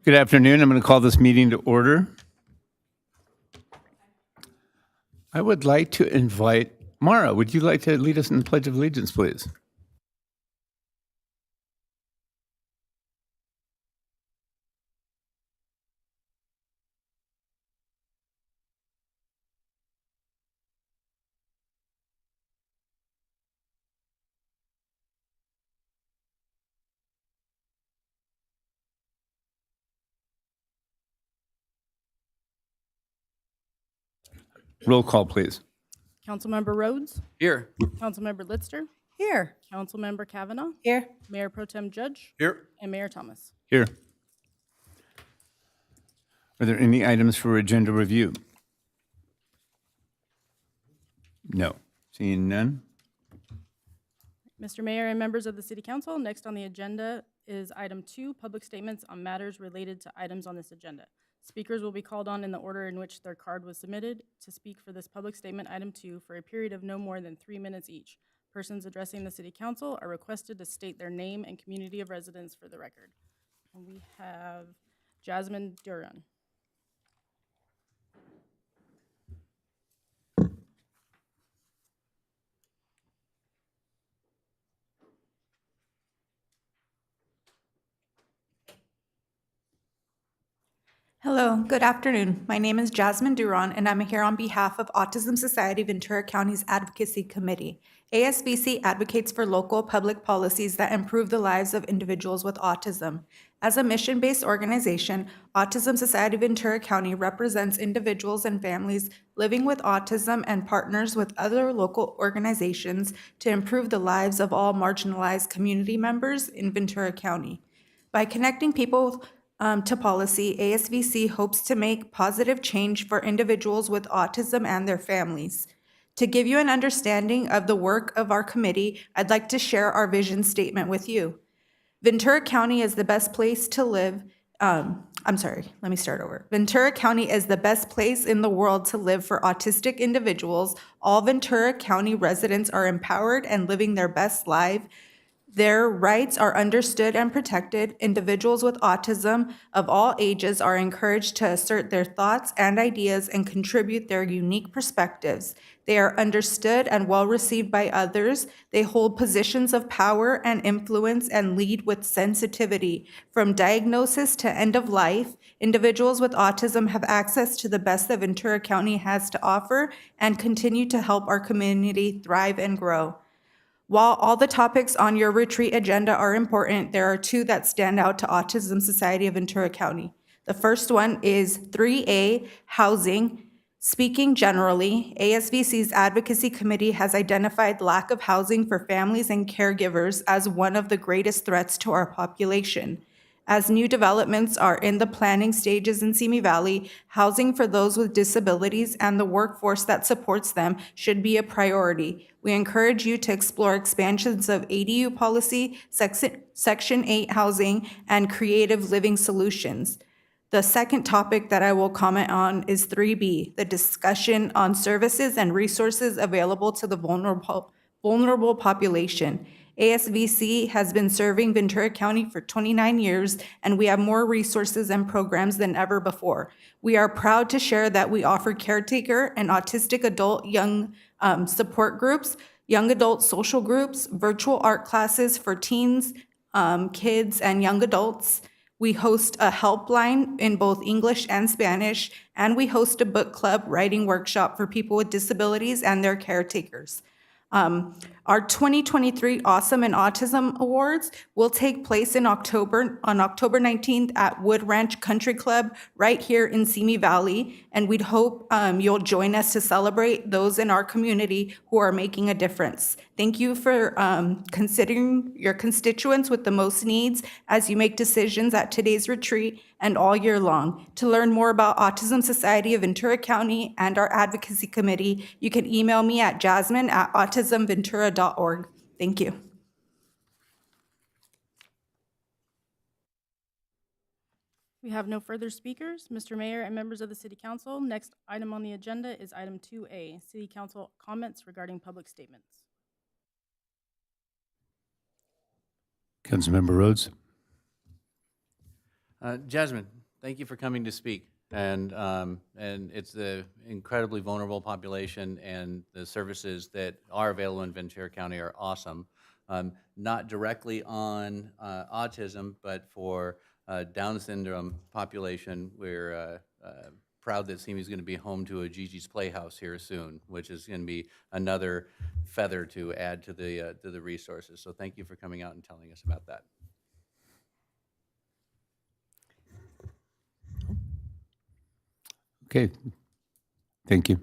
Good afternoon. I'm going to call this meeting to order. I would like to invite Mara. Would you like to lead us in the Pledge of Allegiance, please? Roll call, please. Councilmember Rhodes, Here. Councilmember Litzter, Here. Councilmember Kavanaugh, Here. Mayor Pro Tem Judge, Here. and Mayor Thomas. Here. Are there any items for agenda review? No. Seeing none? Mr. Mayor and members of the City Council, next on the agenda is item 2, public statements on matters related to items on this agenda. Speakers will be called on in the order in which their card was submitted to speak for this public statement item 2 for a period of no more than 3 minutes each. Persons addressing the City Council are requested to state their name and community of residence for the record. And we have Jasmine Duran. Hello, good afternoon. My name is Jasmine Duran, and I'm here on behalf of Autism Society Ventura County's Advocacy Committee. ASVC advocates for local public policies that improve the lives of individuals with autism. As a mission-based organization, Autism Society Ventura County represents individuals and families living with autism and partners with other local organizations to improve the lives of all marginalized community members in Ventura County. By connecting people to policy, ASVC hopes to make positive change for individuals with autism and their families. To give you an understanding of the work of our committee, I'd like to share our vision statement with you. Ventura County is the best place to live. Ventura County is the best place in the world to live for autistic individuals. All Ventura County residents are empowered and living their best life. Their rights are understood and protected. Individuals with autism of all ages are encouraged to assert their thoughts and ideas and contribute their unique perspectives. They are understood and well received by others. They hold positions of power and influence and lead with sensitivity. From diagnosis to end of life, individuals with autism have access to the best that Ventura County has to offer and continue to help our community thrive and grow. While all the topics on your retreat agenda are important, there are 2 that stand out to Autism Society of Ventura County. The first one is 3A, housing. Speaking generally, ASVC's Advocacy Committee has identified lack of housing for families and caregivers as one of the greatest threats to our population. As new developments are in the planning stages in Simi Valley, housing for those with disabilities and the workforce that supports them should be a priority. We encourage you to explore expansions of ADU policy, Section 8 housing, and creative living solutions. The second topic that I will comment on is 3B, the discussion on services and resources available to the vulnerable population. ASVC has been serving Ventura County for 29 years, and we have more resources and programs than ever before. We are proud to share that we offer caretaker and autistic adult young support groups, young adult social groups, virtual art classes for teens, kids, and young adults. We host a helpline in both English and Spanish, and we host a book club writing workshop for people with disabilities and their caretakers. Our 2023 Awesome and Autism Awards will take place on October 19th at Wood Ranch Country Club right here in Simi Valley, and we'd hope you'll join us to celebrate those in our community who are making a difference. Thank you for considering your constituents with the most needs as you make decisions at today's retreat and all year long. To learn more about Autism Society of Ventura County and our advocacy committee, you can email me at jasmine@autismventura.org. Thank you. We have no further speakers. Mr. Mayor and members of the City Council, next item on the agenda is item 2A, City Council comments regarding public statements. Councilmember Rhodes. Jasmine, thank you for coming to speak. And it's an incredibly vulnerable population, and the services that are available in Ventura County are awesome. Not directly on autism, but for Down syndrome population, we're proud that Simi is going to be home to a Gigi's Playhouse here soon, which is going to be another feather to add to the resources. So thank you for coming out and telling us about that. Okay, thank you.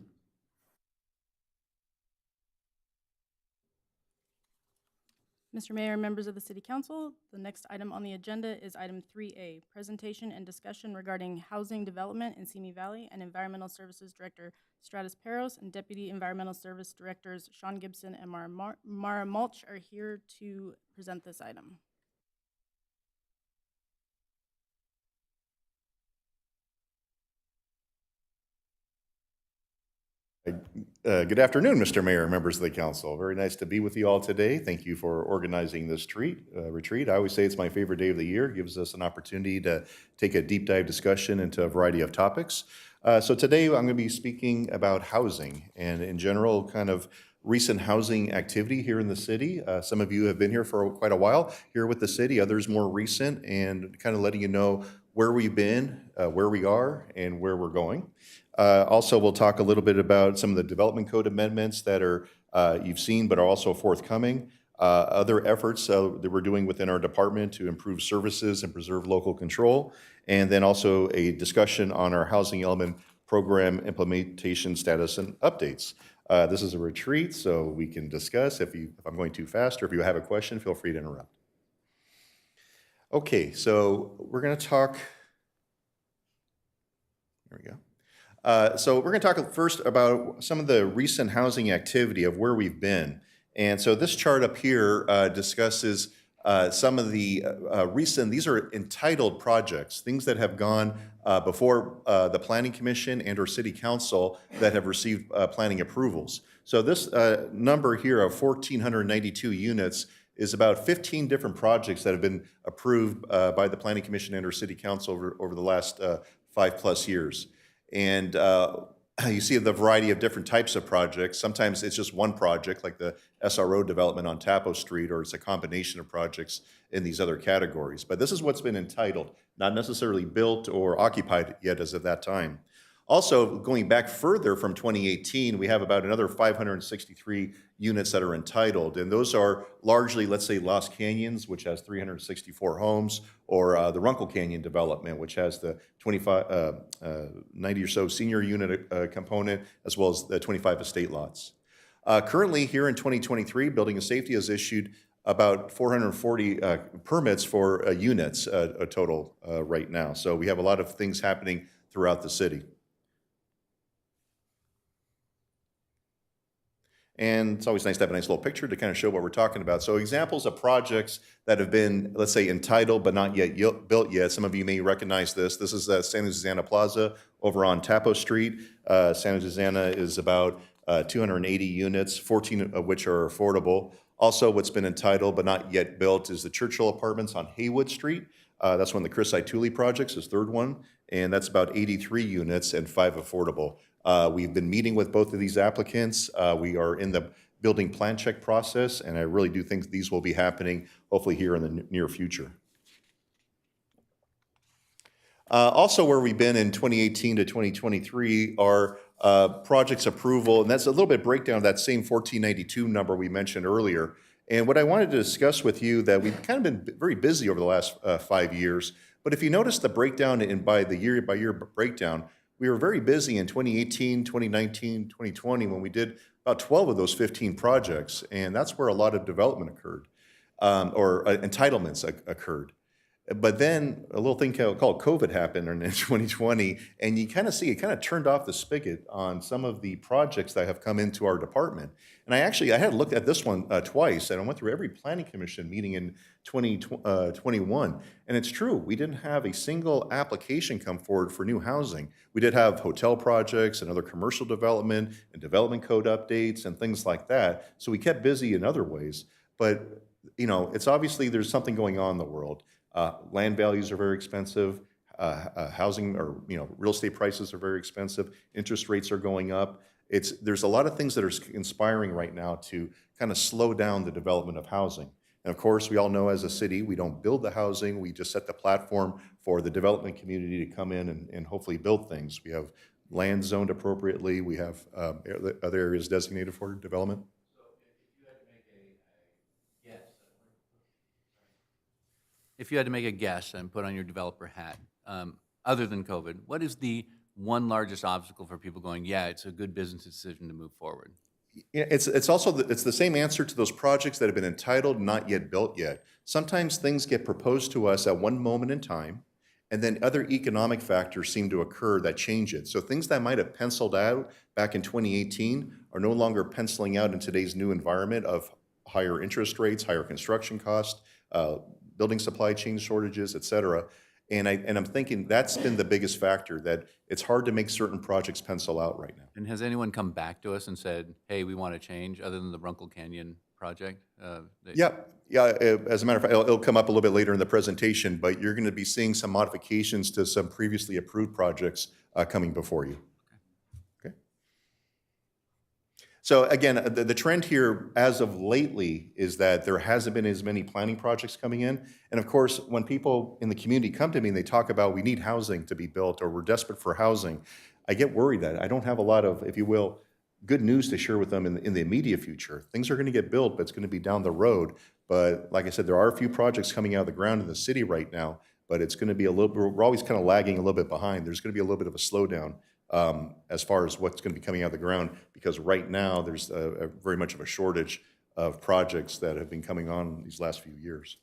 Mr. Mayor and members of the City Council, the next item on the agenda is item 3A, presentation and discussion regarding housing development in Simi Valley, and Environmental Services Director Stratus Peros and Deputy Environmental Service Directors Sean Gibson and Mara Mulch are here to present this item. Good afternoon, Mr. Mayor and members of the council. Very nice to be with you all today. Thank you for organizing this retreat. I always say it's my favorite day of the year. It gives us an opportunity to take a deep dive discussion into a variety of topics. So today I'm going to be speaking about housing and in general kind of recent housing activity here in the city. Some of you have been here for quite a while here with the city, others more recent, and kind of letting you know where we've been, where we are, and where we're going. Also, we'll talk a little bit about some of the development code amendments that are you've seen but are also forthcoming. Other efforts that we're doing within our department to improve services and preserve local control. And then also a discussion on our housing element program implementation status and updates. This is a retreat, so we can discuss. If I'm going too fast or if you have a question, feel free to interrupt. Okay, so we're going to talk. There we go. So we're going to talk first about some of the recent housing activity of where we've been. And so this chart up here discusses some of the recent, these are entitled projects, things that have gone before the Planning Commission and or City Council that have received planning approvals. So this number here of 1,492 units is about 15 different projects that have been approved by the Planning Commission and or City Council over the last 5+ years. And you see the variety of different types of projects. Sometimes it's just one project, like the SRO development on Tapo Street, or it's a combination of projects in these other categories. But this is what's been entitled, not necessarily built or occupied yet as of that time. Also, going back further from 2018, we have about another 563 units that are entitled, and those are largely, let's say, Lost Canyons, which has 364 homes, or the Runkle Canyon development, which has the 90 or so senior unit component, as well as the 25 estate lots. Currently, here in 2023, Building and Safety has issued about 440 permits for units a total right now. So we have a lot of things happening throughout the city. And it's always nice to have a nice little picture to kind of show what we're talking about. So examples of projects that have been, let's say, entitled but not yet built yet. Some of you may recognize this. This is Santa Susana Plaza over on Tapo Street. Santa Susana is about 280 units, 14 of which are affordable. Also, what's been entitled but not yet built is the Churchill Apartments on Haywood Street. That's one of the Chris Ituli projects, his third one, and that's about 83 units and 5 affordable. We've been meeting with both of these applicants. We are in the building plan check process, and I really do think these will be happening hopefully here in the near future. Also, where we've been in 2018 to 2023 are projects approval, and that's a little bit breakdown of that same 1492 number we mentioned earlier. And what I wanted to discuss with you, that we've kind of been very busy over the last 5 years, but if you notice the breakdown by the year-by-year breakdown, we were very busy in 2018, 2019, 2020 when we did about 12 of those 15 projects, and that's where a lot of development occurred, or entitlements occurred. But then a little thing called COVID happened in 2020, and you kind of see it kind of turned off the spigot on some of the projects that have come into our department. And I had looked at this one twice, and I went through every planning commission meeting in 2021. And it's true, we didn't have a single application come forward for new housing. We did have hotel projects and other commercial development and development code updates and things like that. So we kept busy in other ways. But, you know, it's obviously there's something going on in the world. Land values are very expensive. Housing or real estate prices are very expensive. Interest rates are going up. There's a lot of things that are inspiring right now to kind of slow down the development of housing. And of course, we all know as a city, we don't build the housing, we just set the platform for the development community to come in and hopefully build things. We have land zoned appropriately, we have other areas designated for development. If you had to make a guess and put on your developer hat, other than COVID, what is the one largest obstacle for people going, yeah, it's a good business decision to move forward? Yeah, it's also it's the same answer to those projects that have been entitled, not yet built yet. Sometimes things get proposed to us at one moment in time, and then other economic factors seem to occur that change it. So things that might have penciled out back in 2018 are no longer penciling out in today's new environment of higher interest rates, higher construction costs, building supply chain shortages, et cetera. And I'm thinking that's been the biggest factor, that it's hard to make certain projects pencil out right now. And has anyone come back to us and said, hey, we want to change, other than the Runkle Canyon project? Yeah. As a matter of fact, it'll come up a little bit later in the presentation, but you're going to be seeing some modifications to some previously approved projects coming before you. Okay. So again, the trend here as of lately is that there hasn't been as many planning projects coming in. And of course, when people in the community come to me and they talk about we need housing to be built or we're desperate for housing, I get worried that I don't have a lot of, if you will, good news to share with them in the immediate future. Things are going to get built, but it's going to be down the road. But like I said, there are a few projects coming out of the ground in the city right now, but it's going to be we're always kind of lagging a little bit behind. There's going to be a little bit of a slowdown as far as what's going to be coming out of the ground, because right now there's very much of a shortage of projects that have been coming on these last few years.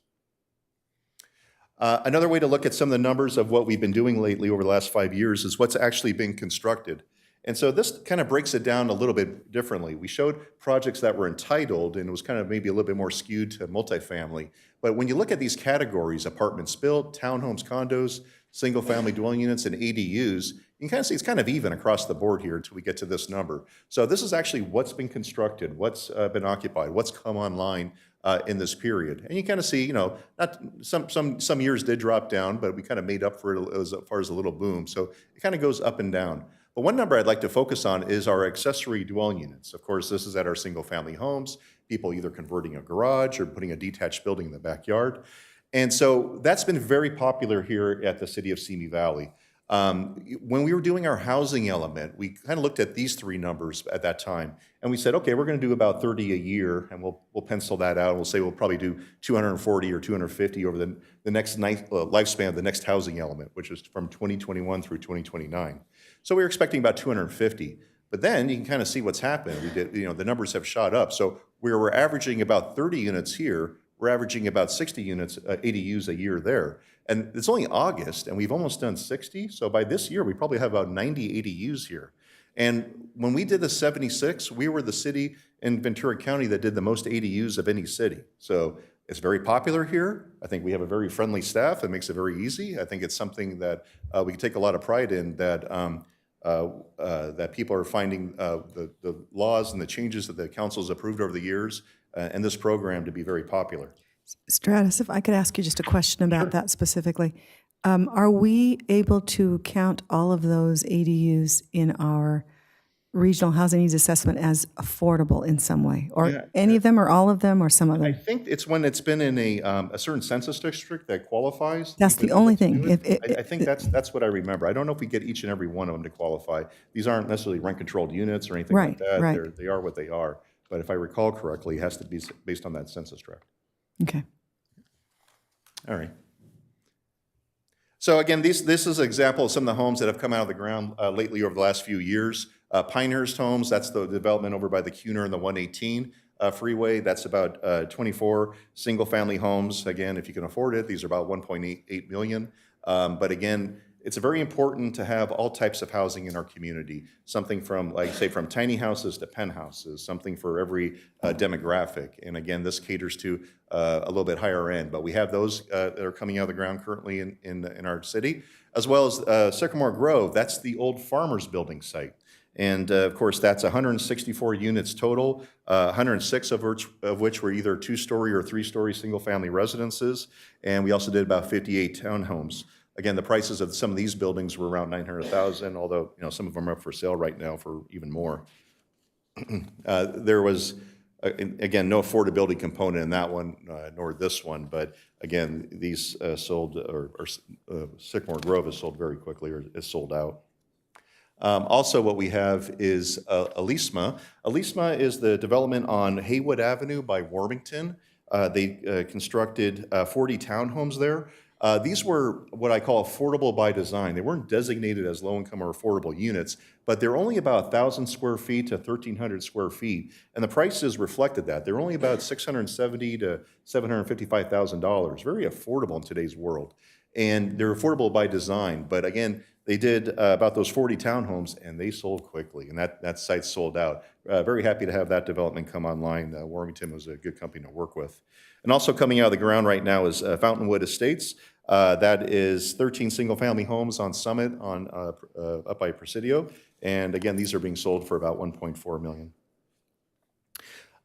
Another way to look at some of the numbers of what we've been doing lately over the last 5 years is what's actually been constructed. And so this kind of breaks it down a little bit differently. We showed projects that were entitled, and it was kind of maybe a little bit more skewed to multifamily. But when you look at these categories, apartments built, townhomes, condos, single-family dwelling units, and ADUs, you can kind of see it's kind of even across the board here until we get to this number. So this is actually what's been constructed, what's been occupied, what's come online in this period. And you kind of see, not some years did drop down, but we kind of made up for it as far as a little boom. So it kind of goes up and down. But one number I'd like to focus on is our accessory dwelling units. Of course, this is at our single-family homes, people either converting a garage or putting a detached building in the backyard. And so that's been very popular here at the city of Simi Valley. When we were doing our housing element, we kind of looked at these three numbers at that time, and we said, okay, we're going to do about 30 a year, and we'll pencil that out. We'll say we'll probably do 240 or 250 over the next lifespan of the next housing element, which is from 2021 through 2029. So we were expecting about 250. But then you can kind of see what's happened. We did, the numbers have shot up. So we were averaging about 30 units here. We're averaging about 60 units, ADUs a year there. And it's only August, and we've almost done 60. So by this year, we probably have about 90 ADUs here. And when we did the 76, we were the city in Ventura County that did the most ADUs of any city. So it's very popular here. I think we have a very friendly staff that makes it very easy. I think it's something that we can take a lot of pride in, that that people are finding the laws and the changes that the council's approved over the years and this program to be very popular. Stratus, if I could ask you just a question about that specifically. Are we able to count all of those ADUs in our regional housing needs assessment as affordable in some way? Or any of them, or all of them, or some of I them? think it's when it's been in a certain census district that qualifies. That's the only thing. I think that's what I remember. I don't know if we get each and every one of them to qualify. These aren't necessarily rent-controlled units or anything like that. Right. They are what they are. But if I recall correctly, it has to be based on that census tract. Okay. All right. So again, this is an example of some of the homes that have come out of the ground lately over the last few years. Pinehurst Homes, that's the development over by the Cuner and the 118 freeway. That's about 24 single-family homes. Again, if you can afford it, these are about 1.8 million. But again, it's very important to have all types of housing in our community. Something from, like, say, from tiny houses to penthouses, something for every demographic. And again, this caters to a little bit higher end. But we have those that are coming out of the ground currently in our city, as well as Sycamore Grove. That's the old Farmers Building site. And of course, that's 164 units total, 106 of which were either 2-story or 3-story single-family residences. And we also did about 58 townhomes. Again, the prices of some of these buildings were around $900,000, although some of them are up for sale right now for even more. There was, again, no affordability component in that one, nor this one, but again, these sold, or Sycamore Grove is sold very quickly, or is sold out. Also, what we have is Alisma. Alisma is the development on Haywood Avenue by Warmington. They constructed 40 townhomes there. These were what I call affordable by design. They weren't designated as low-income or affordable units, but they're only about 1,000 square feet to 1,300 square feet, and the prices reflected that. They're only about $670,000 to $755,000, very affordable in today's world. And they're affordable by design, but again, they did about those 40 townhomes, and they sold quickly, and that site sold out. Very happy to have that development come online. Warmington was a good company to work with. And also coming out of the ground right now is Fountainwood Estates. That is 13 single-family homes on Summit up by Presidio. And again, these are being sold for about $1.4 million.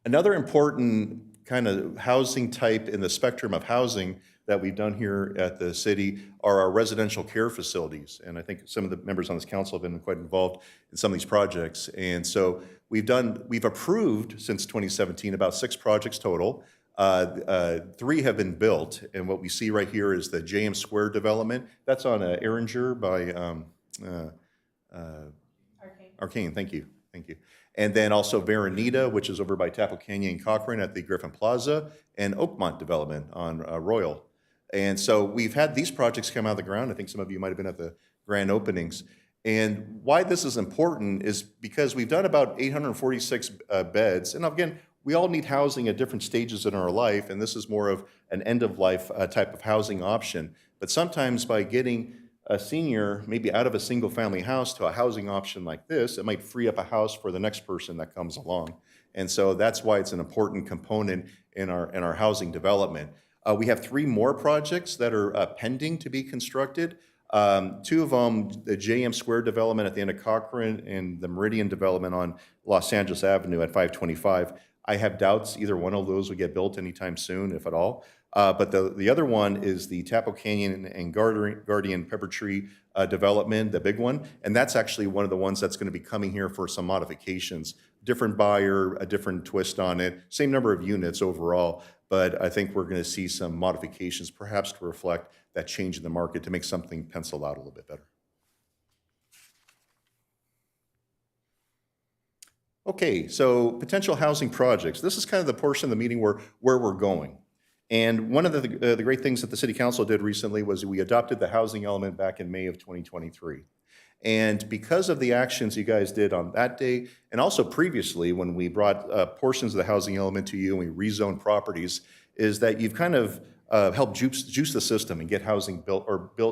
Another important kind of housing type in the spectrum of housing that we've done here at the city are our residential care facilities. And I think some of the members on this council have been quite involved in some of these projects. And so we've approved since 2017 about 6 projects total. 3 have been built, and what we see right here is the JM Square development. That's on Erringer by Arcane. Thank you. And then also Veronita, which is over by Tapo Canyon and Cochrane at the Griffin Plaza, and Oakmont development on Royal. And so we've had these projects come out of the ground. I think some of you might have been at the grand openings. And why this is important is because we've done about 846 beds, and again, we all need housing at different stages in our life, and this is more of an end-of-life type of housing option. But sometimes by getting a senior maybe out of a single-family house to a housing option like this, it might free up a house for the next person that comes along. And so that's why it's an important component in our housing development. We have 3 more projects that are pending to be constructed. 2 of them, the JM Square development at the end of Cochrane and the Meridian development on Los Angeles Avenue at 525. I have doubts either one of those will get built anytime soon, if at all. But the other one is the Tapo Canyon and Guardian Pepper Tree development, the big one. And that's actually one of the ones that's going to be coming here for some modifications. Different buyer, a different twist on it, same number of units overall. But I think we're going to see some modifications, perhaps to reflect that change in the market to make something pencil out a little bit better. Okay, so potential housing projects. This is kind of the portion of the meeting where we're going. And one of the great things that the City Council did recently was we adopted the housing element back in May of 2023. And because of the actions you guys did on that day, and also previously when we brought portions of the housing element to you and we rezoned properties, is that you've kind of helped juice the system and get housing built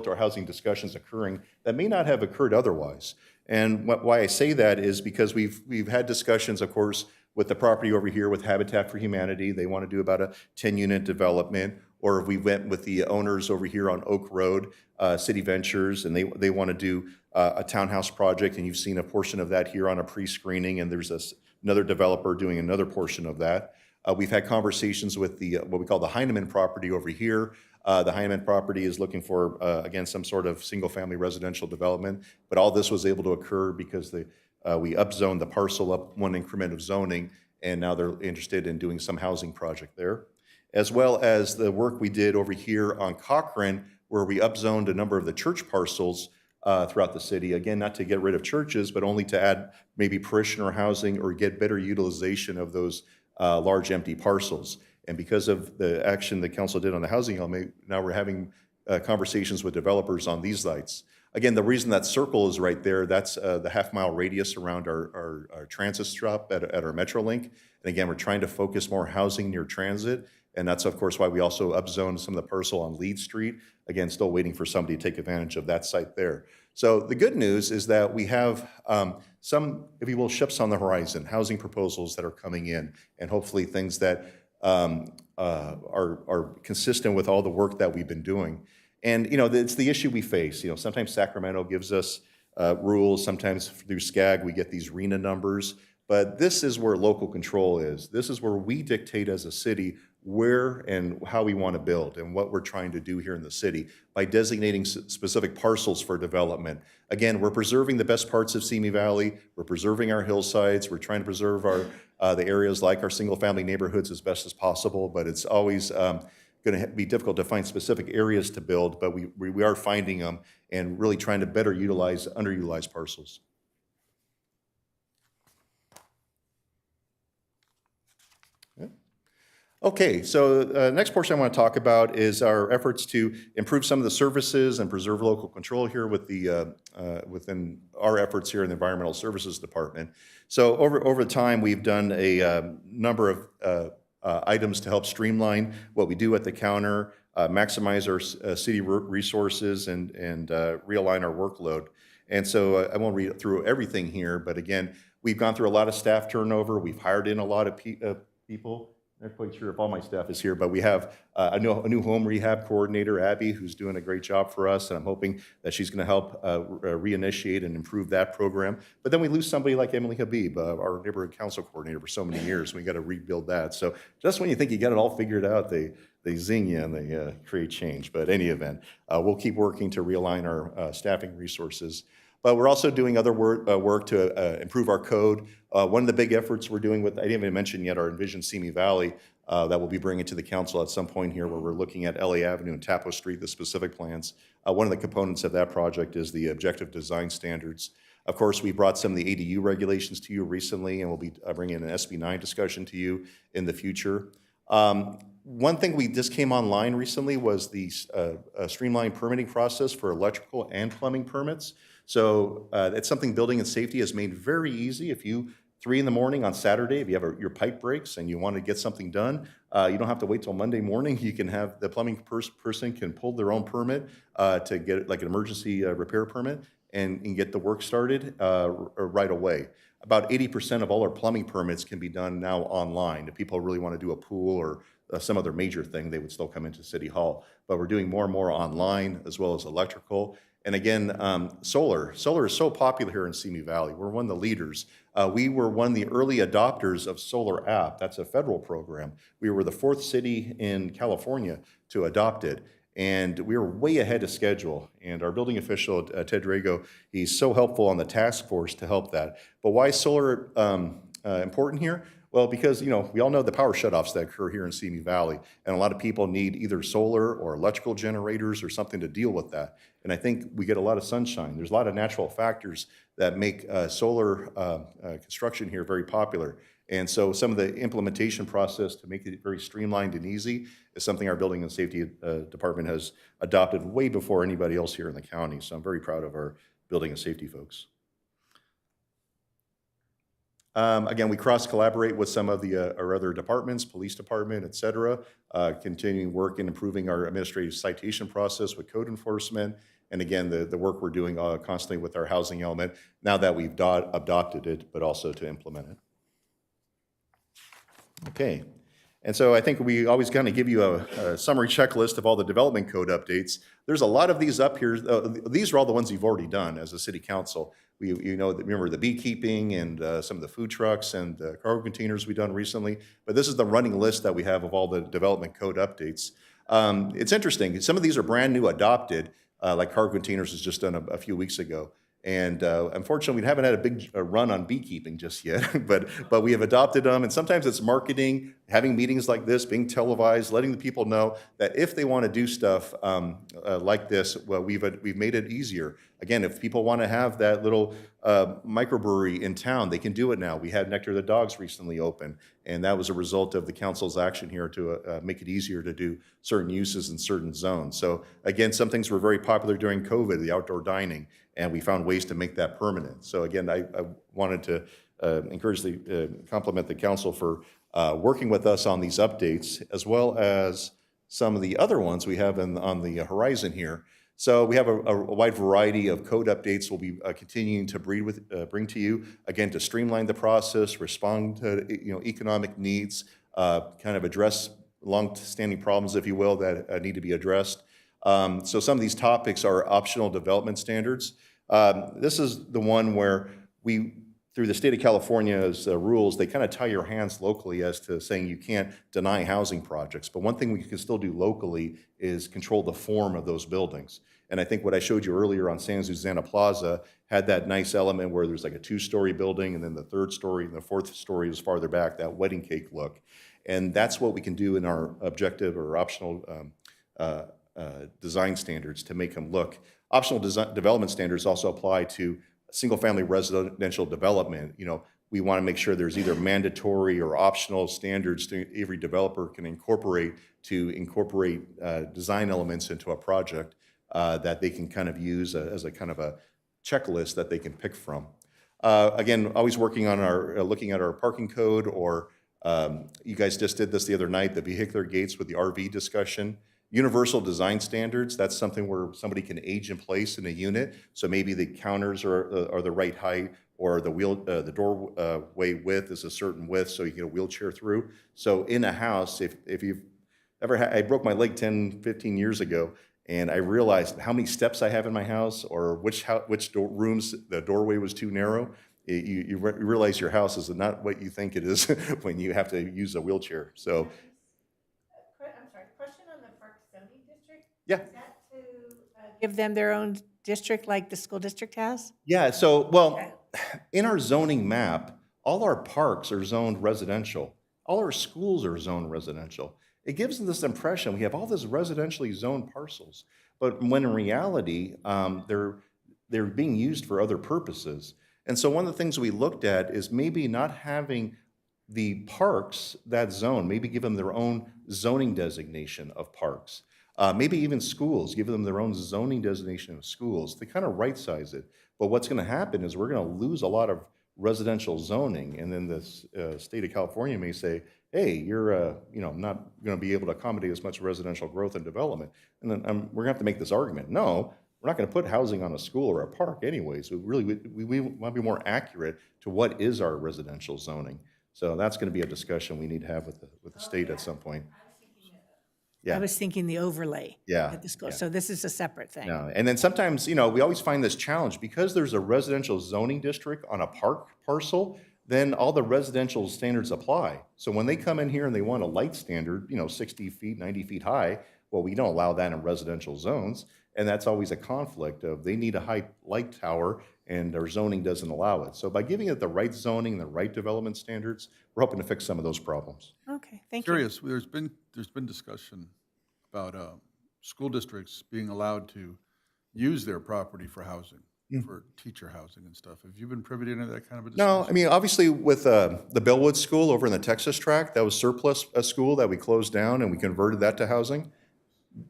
or housing discussions occurring that may not have occurred otherwise. And why I say that is because we've had discussions, of course, with the property over here with Habitat for Humanity. They want to do about a 10-unit development. Or if we went with the owners over here on Oak Road, City Ventures, and they want to do a townhouse project, and you've seen a portion of that here on a pre-screening, and there's another developer doing another portion of that. We've had conversations with what we call the Heineman property over here. The Heineman property is looking for, again, some sort of single-family residential development, but all this was able to occur because we upzoned the parcel up one increment of zoning, and now they're interested in doing some housing project there. As well as the work we did over here on Cochrane, where we upzoned a number of the church parcels throughout the city. Again, not to get rid of churches, but only to add maybe parishioner housing or get better utilization of those large empty parcels. And because of the action the council did on the housing element, now we're having conversations with developers on these sites. Again, the reason that circle is right there, that's the half-mile radius around our transit stop at our Metrolink. And again, we're trying to focus more housing near transit. And that's, of course, why we also upzoned some of the parcel on Lead Street. Again, still waiting for somebody to take advantage of that site there. So the good news is that we have some, if you will, ships on the horizon, housing proposals that are coming in, and hopefully things that are consistent with all the work that we've been doing. And, it's the issue we face. Sometimes Sacramento gives us rules. Sometimes through SCAG, we get these RENA numbers. But this is where local control is. This is where we dictate as a city where and how we want to build and what we're trying to do here in the city by designating specific parcels for development. Again, we're preserving the best parts of Simi Valley. We're preserving our hillsides. We're trying to preserve the areas like our single-family neighborhoods as best as possible, but it's always going to be difficult to find specific areas to build, but we are finding them and really trying to better utilize underutilized parcels. Okay, so next portion I want to talk about is our efforts to improve some of the services and preserve local control here with the within our efforts here in the Environmental Services Department. So over time, we've done a number of items to help streamline what we do at the counter, maximize our city resources, and realign our workload. And so I won't read through everything here, but again, we've gone through a lot of staff turnover. We've hired in a lot of people. I'm not quite sure if all my staff is here, but we have a new home rehab coordinator, Abby, who's doing a great job for us, and I'm hoping that she's going to help reinitiate and improve that program. But then we lose somebody like Emily Habib, our neighborhood council coordinator for so many years. We got to rebuild that. So just when you think you got it all figured out, they zing you and they create change. But in any event, we'll keep working to realign our staffing resources. But we're also doing other work to improve our code. One of the big efforts we're doing with, I didn't even mention yet, our Envision Simi Valley that we'll be bringing to the council at some point here, where we're looking at LA Avenue and Taplow Street, the specific plans. One of the components of that project is the objective design standards. Of course, we brought some of the ADU regulations to you recently, and we'll be bringing an SB 9 discussion to you in the future. One thing we just came online recently was the streamlined permitting process for electrical and plumbing permits. So it's something building and safety has made very easy. If you, 3 in the morning on Saturday, if you have your pipe breaks and you want to get something done, you don't have to wait till Monday morning. You can have the plumbing person can pull their own permit to get like an emergency repair permit and get the work started right away. About 80% of all our plumbing permits can be done now online. If people really want to do a pool or some other major thing, they would still come into City Hall. But we're doing more and more online, as well as electrical. And again, solar. Solar is so popular here in Simi Valley. We're one of the leaders. We were one of the early adopters of Solar App. That's a federal program. We were the 4th city in California to adopt it. And we were way ahead of schedule. And our building official, Ted Drago, he's so helpful on the task force to help that. But why is solar important here? Well, because, we all know the power shutoffs that occur here in Simi Valley, and a lot of people need either solar or electrical generators or something to deal with that. And I think we get a lot of sunshine. There's a lot of natural factors that make solar construction here very popular. And so some of the implementation process to make it very streamlined and easy is something our Building and Safety Department has adopted way before anybody else here in the county. So I'm very proud of our building and safety folks. Again, we cross-collaborate with some of our other departments, police department, et cetera, continuing work in improving our administrative citation process with code enforcement. And again, the work we're doing constantly with our housing element, now that we've adopted it, but also to implement it. Okay. And so I think we always kind of give you a summary checklist of all the development code updates. There's a lot of these up here. These are all the ones you've already done as a city council. Remember the beekeeping and some of the food trucks and cargo containers we've done recently. But this is the running list that we have of all the development code updates. It's interesting. Some of these are brand new adopted, like cargo containers was just done a few weeks ago. And unfortunately, we haven't had a big run on beekeeping just yet, but we have adopted them. And sometimes it's marketing, having meetings like this, being televised, letting the people know that if they want to do stuff like this, well, we've made it easier. Again, if people want to have that little microbrewery in town, they can do it now. We had Nectar of the Dogs recently open, and that was a result of the council's action here to make it easier to do certain uses in certain zones. So again, some things were very popular during COVID, the outdoor dining, and we found ways to make that permanent. So again, I wanted to compliment the council for working with us on these updates, as well as some of the other ones we have on the horizon here. So we have a wide variety of code updates we'll be continuing to bring to you, again, to streamline the process, respond to economic needs, kind of address long-standing problems, if you will, that need to be addressed. So some of these topics are optional development standards. This is the one where we, through the state of California's rules, they kind of tie your hands locally as to saying you can't deny housing projects. But one thing we can still do locally is control the form of those buildings. And I think what I showed you earlier on San Susana Plaza had that nice element where there's like a two-story building, and then the third story and the fourth story is farther back, that wedding cake look. And that's what we can do in our objective or optional design standards to make them look. Optional development standards also apply to single-family residential development. You know, we want to make sure there's either mandatory or optional standards that every developer can incorporate design elements into a project that they can kind of use as a kind of a checklist that they can pick from. Again, always working on our, looking at our parking code, or you guys just did this the other night, the vehicular gates with the RV discussion. Universal design standards, that's something where somebody can age in place in a unit. So maybe the counters are the right height, or the doorway width is a certain width so you can get a wheelchair through. So in a house, if you've ever had, I broke my leg 10, 15 years ago, and I realized how many steps I have in my house, or which rooms the doorway was too narrow. You realize your house is not what you think it is when you have to use a wheelchair. So. I'm sorry, question on the Park zoning district? Yeah. Is that to give them their own district like the school district has? Yeah, so, well, in our zoning map, all our parks are zoned residential. All our schools are zoned residential. It gives them this impression we have all this residentially zoned parcels, but when in reality, they're being used for other purposes. And so one of the things we looked at is maybe not having the parks that zone, maybe give them their own zoning designation of parks. Maybe even schools, give them their own zoning designation of schools. They kind of right-size it. But what's going to happen is we're going to lose a lot of residential zoning, and then the state of California may say, hey, you're not going to be able to accommodate as much residential growth and development. And then we're going to have to make this argument. No, we're not going to put housing on a school or a park anyway. So we want to be more accurate to what is our residential zoning. So that's going to be a discussion we need to have with the state at some point. I was thinking the overlay Yeah, at the school. yeah. So this is a separate thing. No, and then sometimes, we always find this challenge because there's a residential zoning district on a park parcel, then all the residential standards apply. So when they come in here and they want a light standard, 60 feet, 90 feet high, well, we don't allow that in residential zones. And that's always a conflict of they need a high light tower and our zoning doesn't allow it. So by giving it the right zoning, the right development standards, we're hoping to fix some of those problems. Okay, thank you. Curious, there's been discussion about school districts being allowed to use their property for housing, for teacher housing and stuff. Have you been privy to any of that kind of a discussion? No, I mean, obviously with the Bellwood School over in the Texas tract, that was surplus a school that we closed down and we converted that to housing.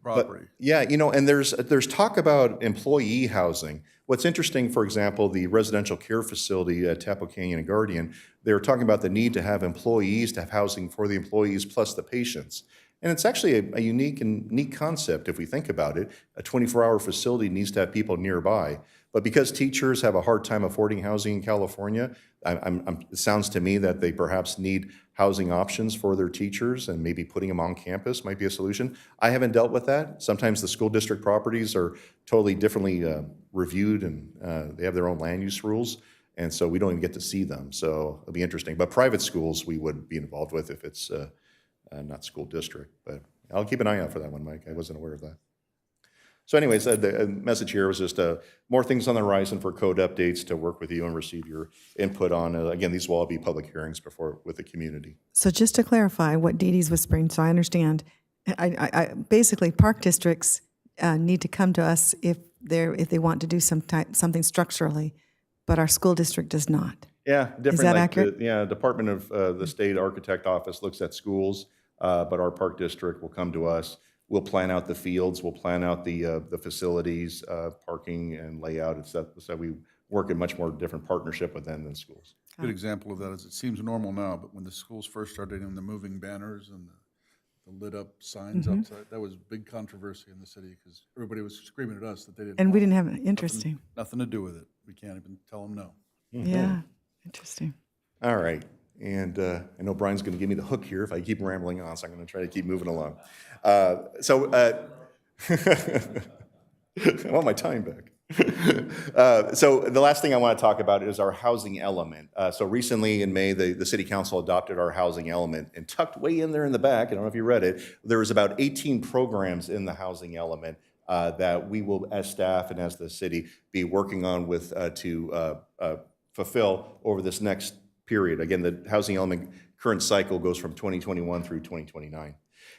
Property. Yeah, and there's talk about employee housing. What's interesting, for example, the residential care facility at Tapo Canyon and Guardian, they were talking about the need to have employees, to have housing for the employees plus the patients. And it's actually a unique and neat concept if we think about it. A 24-hour facility needs to have people nearby. But because teachers have a hard time affording housing in California, it sounds to me that they perhaps need housing options for their teachers, and maybe putting them on campus might be a solution. I haven't dealt with that. Sometimes the school district properties are totally differently reviewed, and they have their own land use rules, and so we don't even get to see them. So it'll be interesting. But private schools we would be involved with if it's not school district. But I'll keep an eye out for that one, Mike. I wasn't aware of that. So anyways, the message here was just more things on the horizon for code updates to work with you and receive your input on. Again, these will all be public hearings with the community. So just to clarify what Dee Dee's whispering, so I understand, I basically park districts need to come to us if they want to do something structurally, but our school district does not. Yeah, different. Is that like accurate? Department of the State Architect Office looks at schools, but our park district will come to us. We'll plan out the fields, we'll plan out the facilities, parking and layout, et cetera. So we work in much more different partnership with them than schools. A good example of that is it seems normal now, but when the schools first started in the moving banners and the lit up signs outside, that was big controversy in the city because everybody was screaming at us that they didn't. And we want didn't have, interesting. nothing to do with it. We can't even tell them no. Yeah, interesting. All right. And I know Brian's going to give me the hook here if I keep rambling on, so I'm going to try to keep moving along. I want my time back. So the last thing I want to talk about is our housing element. So recently in May, the city council adopted our housing element, and tucked way in there in the back, I don't know if you read it, there was about 18 programs in the housing element that we will, as staff and as the city, be working on with to fulfill over this next period. Again, the housing element current cycle goes from 2021 through 2029.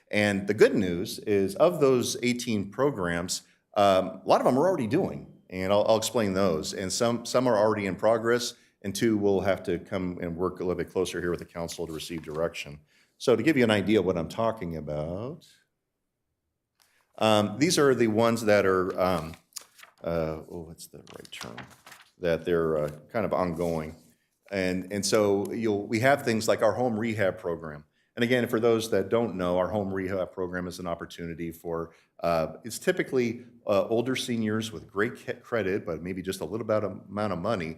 And the good news is, of those 18 programs, a lot of them we're already doing, and I'll explain those. And some are already in progress, and 2 will have to come and work a little bit closer here with the council to receive direction. So to give you an idea of what I'm talking about, these are the ones that are, what's the right term? That they're kind of ongoing. And so we have things like our home rehab program. And again, for those that don't know, our home rehab program is an opportunity for, it's typically older seniors with great credit, but maybe just a little bit amount of money,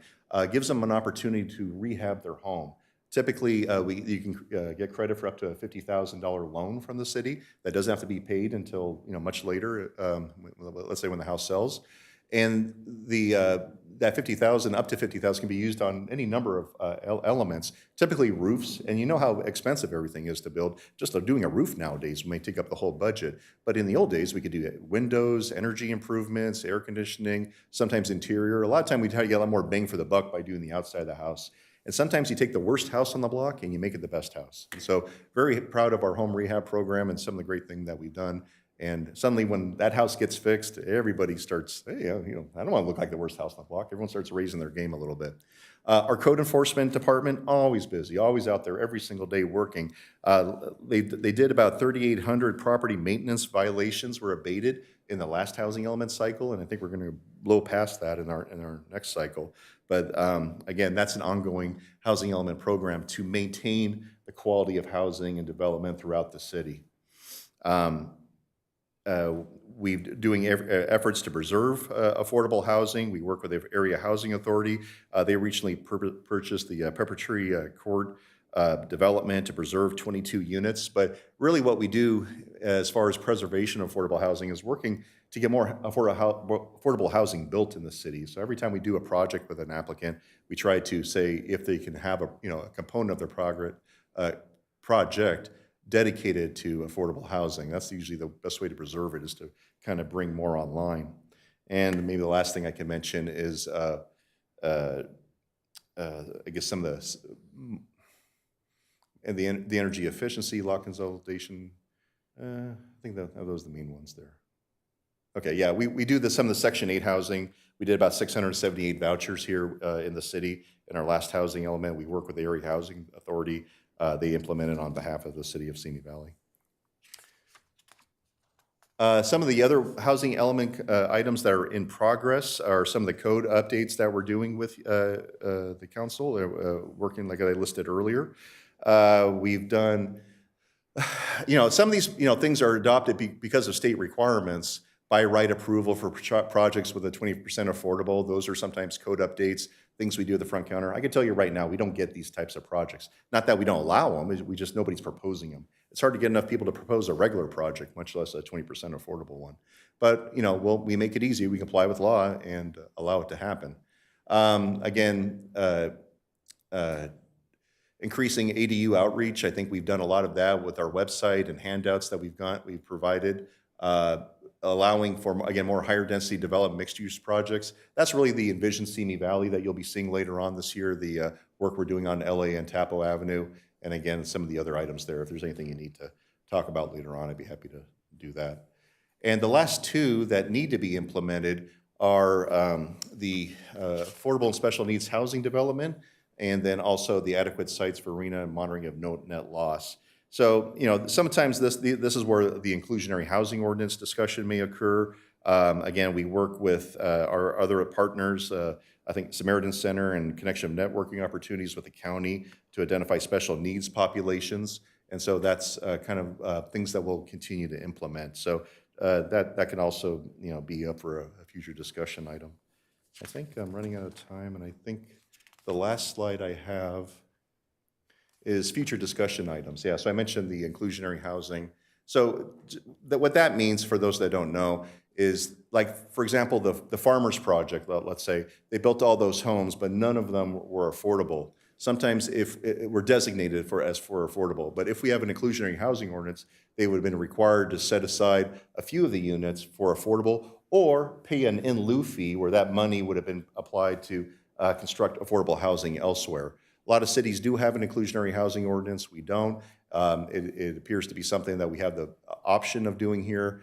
gives them an opportunity to rehab their home. Typically, you can get credit for up to a $50,000 loan from the city that doesn't have to be paid until much later, let's say when the house sells. And that $50,000, up to $50,000, can be used on any number of elements, typically roofs. And you know how expensive everything is to build. Just doing a roof nowadays may take up the whole budget. But in the old days, we could do windows, energy improvements, air conditioning, sometimes interior. A lot of time we try to get a lot more bang for the buck by doing the outside of the house. And sometimes you take the worst house on the block and you make it the best house. And so very proud of our home rehab program and some of the great things that we've done. And suddenly when that house gets fixed, everybody starts, hey, I don't want to look like the worst house on the block. Everyone starts raising their game a little bit. Our code enforcement department, always busy, always out there every single day working. They did about 3,800 property maintenance violations were abated in the last housing element cycle, and I think we're going to blow past that in our next cycle. But again, that's an ongoing housing element program to maintain the quality of housing and development throughout the city. We're doing efforts to preserve affordable housing. We work with the Area Housing Authority. They recently purchased the Pepper Tree Court development to preserve 22 units. But really what we do as far as preservation of affordable housing is working to get more affordable housing built in the city. So every time we do a project with an applicant, we try to say if they can have a component of their project dedicated to affordable housing. That's usually the best way to preserve it, is to kind of bring more online. And maybe the last thing I can mention is, I guess some of the energy efficiency, lot consolidation. I think those are the main ones there. Okay, yeah, we do some of the Section 8 housing. We did about 678 vouchers here in the city in our last housing element. We work with the Area Housing Authority. They implemented on behalf of the city of Simi Valley. Some of the other housing element items that are in progress are some of the code updates that we're doing with the council, working like I listed earlier. We've done, some of these, things are adopted because of state requirements by right approval for projects with a 20% affordable. Those are sometimes code updates, things we do at the front counter. I can tell you right now, we don't get these types of projects. Not that we don't allow them, nobody's proposing them. It's hard to get enough people to propose a regular project, much less a 20% affordable one. But, we make it easy. We comply with law and allow it to happen. Increasing ADU outreach. I think we've done a lot of that with our website and handouts that we've provided. Allowing for, again, more higher density developed mixed use projects. That's really the Envision Simi Valley that you'll be seeing later on this year, the work we're doing on LA and Tapo Avenue, and again, some of the other items there. If there's anything you need to talk about later on, I'd be happy to do that. And the last two that need to be implemented are the affordable and special needs housing development, and then also the adequate sites for RHNA and monitoring of no net loss. So, sometimes this is where the inclusionary housing ordinance discussion may occur. Again, we work with our other partners, I think Samaritan Center and Connection of Networking Opportunities with the county to identify special needs populations. And so that's kind of things that we'll continue to implement. So that can also, be up for a future discussion item. I think I'm running out of time, and I think the last slide I have is future discussion items. Yeah, so I mentioned the inclusionary housing. So what that means, for those that don't know, is like, for example, the Farmers Project, let's say, they built all those homes, but none of them were affordable. Sometimes if we're designated for affordable, but if we have an inclusionary housing ordinance, they would have been required to set aside a few of the units for affordable or pay an in lieu fee where that money would have been applied to construct affordable housing elsewhere. A lot of cities do have an inclusionary housing ordinance. We don't. It appears to be something that we have the option of doing here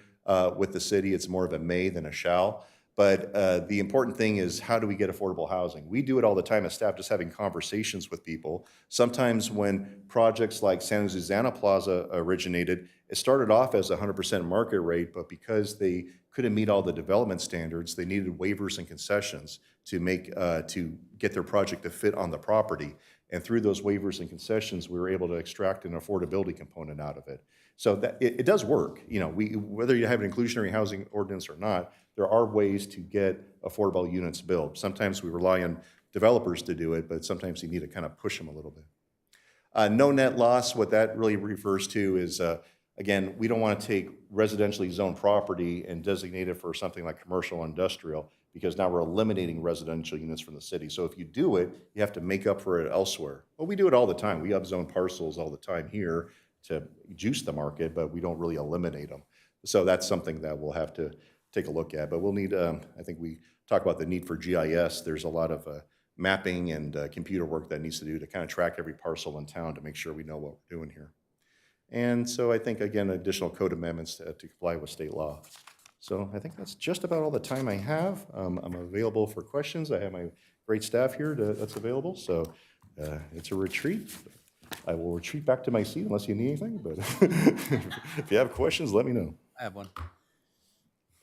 with the city. It's more of a may than a shall. But the important thing is, how do we get affordable housing? We do it all the time as staff, just having conversations with people. Sometimes when projects like San Susana Plaza originated, it started off as 100% market rate, but because they couldn't meet all the development standards, they needed waivers and concessions to get their project to fit on the property. And through those waivers and concessions, we were able to extract an affordability component out of it. So that it does work. You know, whether you have an inclusionary housing ordinance or not, there are ways to get affordable units built. Sometimes we rely on developers to do it, but sometimes you need to kind of push them a little bit. No net loss, what that really refers to is, again, we don't want to take residentially zoned property and designate it for something like commercial or industrial, because now we're eliminating residential units from the city. So if you do it, you have to make up for it elsewhere. Well, we do it all the time. We upzone parcels all the time here to juice the market, but we don't really eliminate them. So that's something that we'll have to take a look at. But we'll need, I think we talk about the need for GIS. There's a lot of mapping and computer work that needs to do to kind of track every parcel in town to make sure we know what we're doing here. And so I think, again, additional code amendments to comply with state law. So I think that's just about all the time I have. I'm available for questions. I have my great staff here that's available. So it's a retreat. I will retreat back to my seat unless you need anything. But if you have questions, let me know. I have one.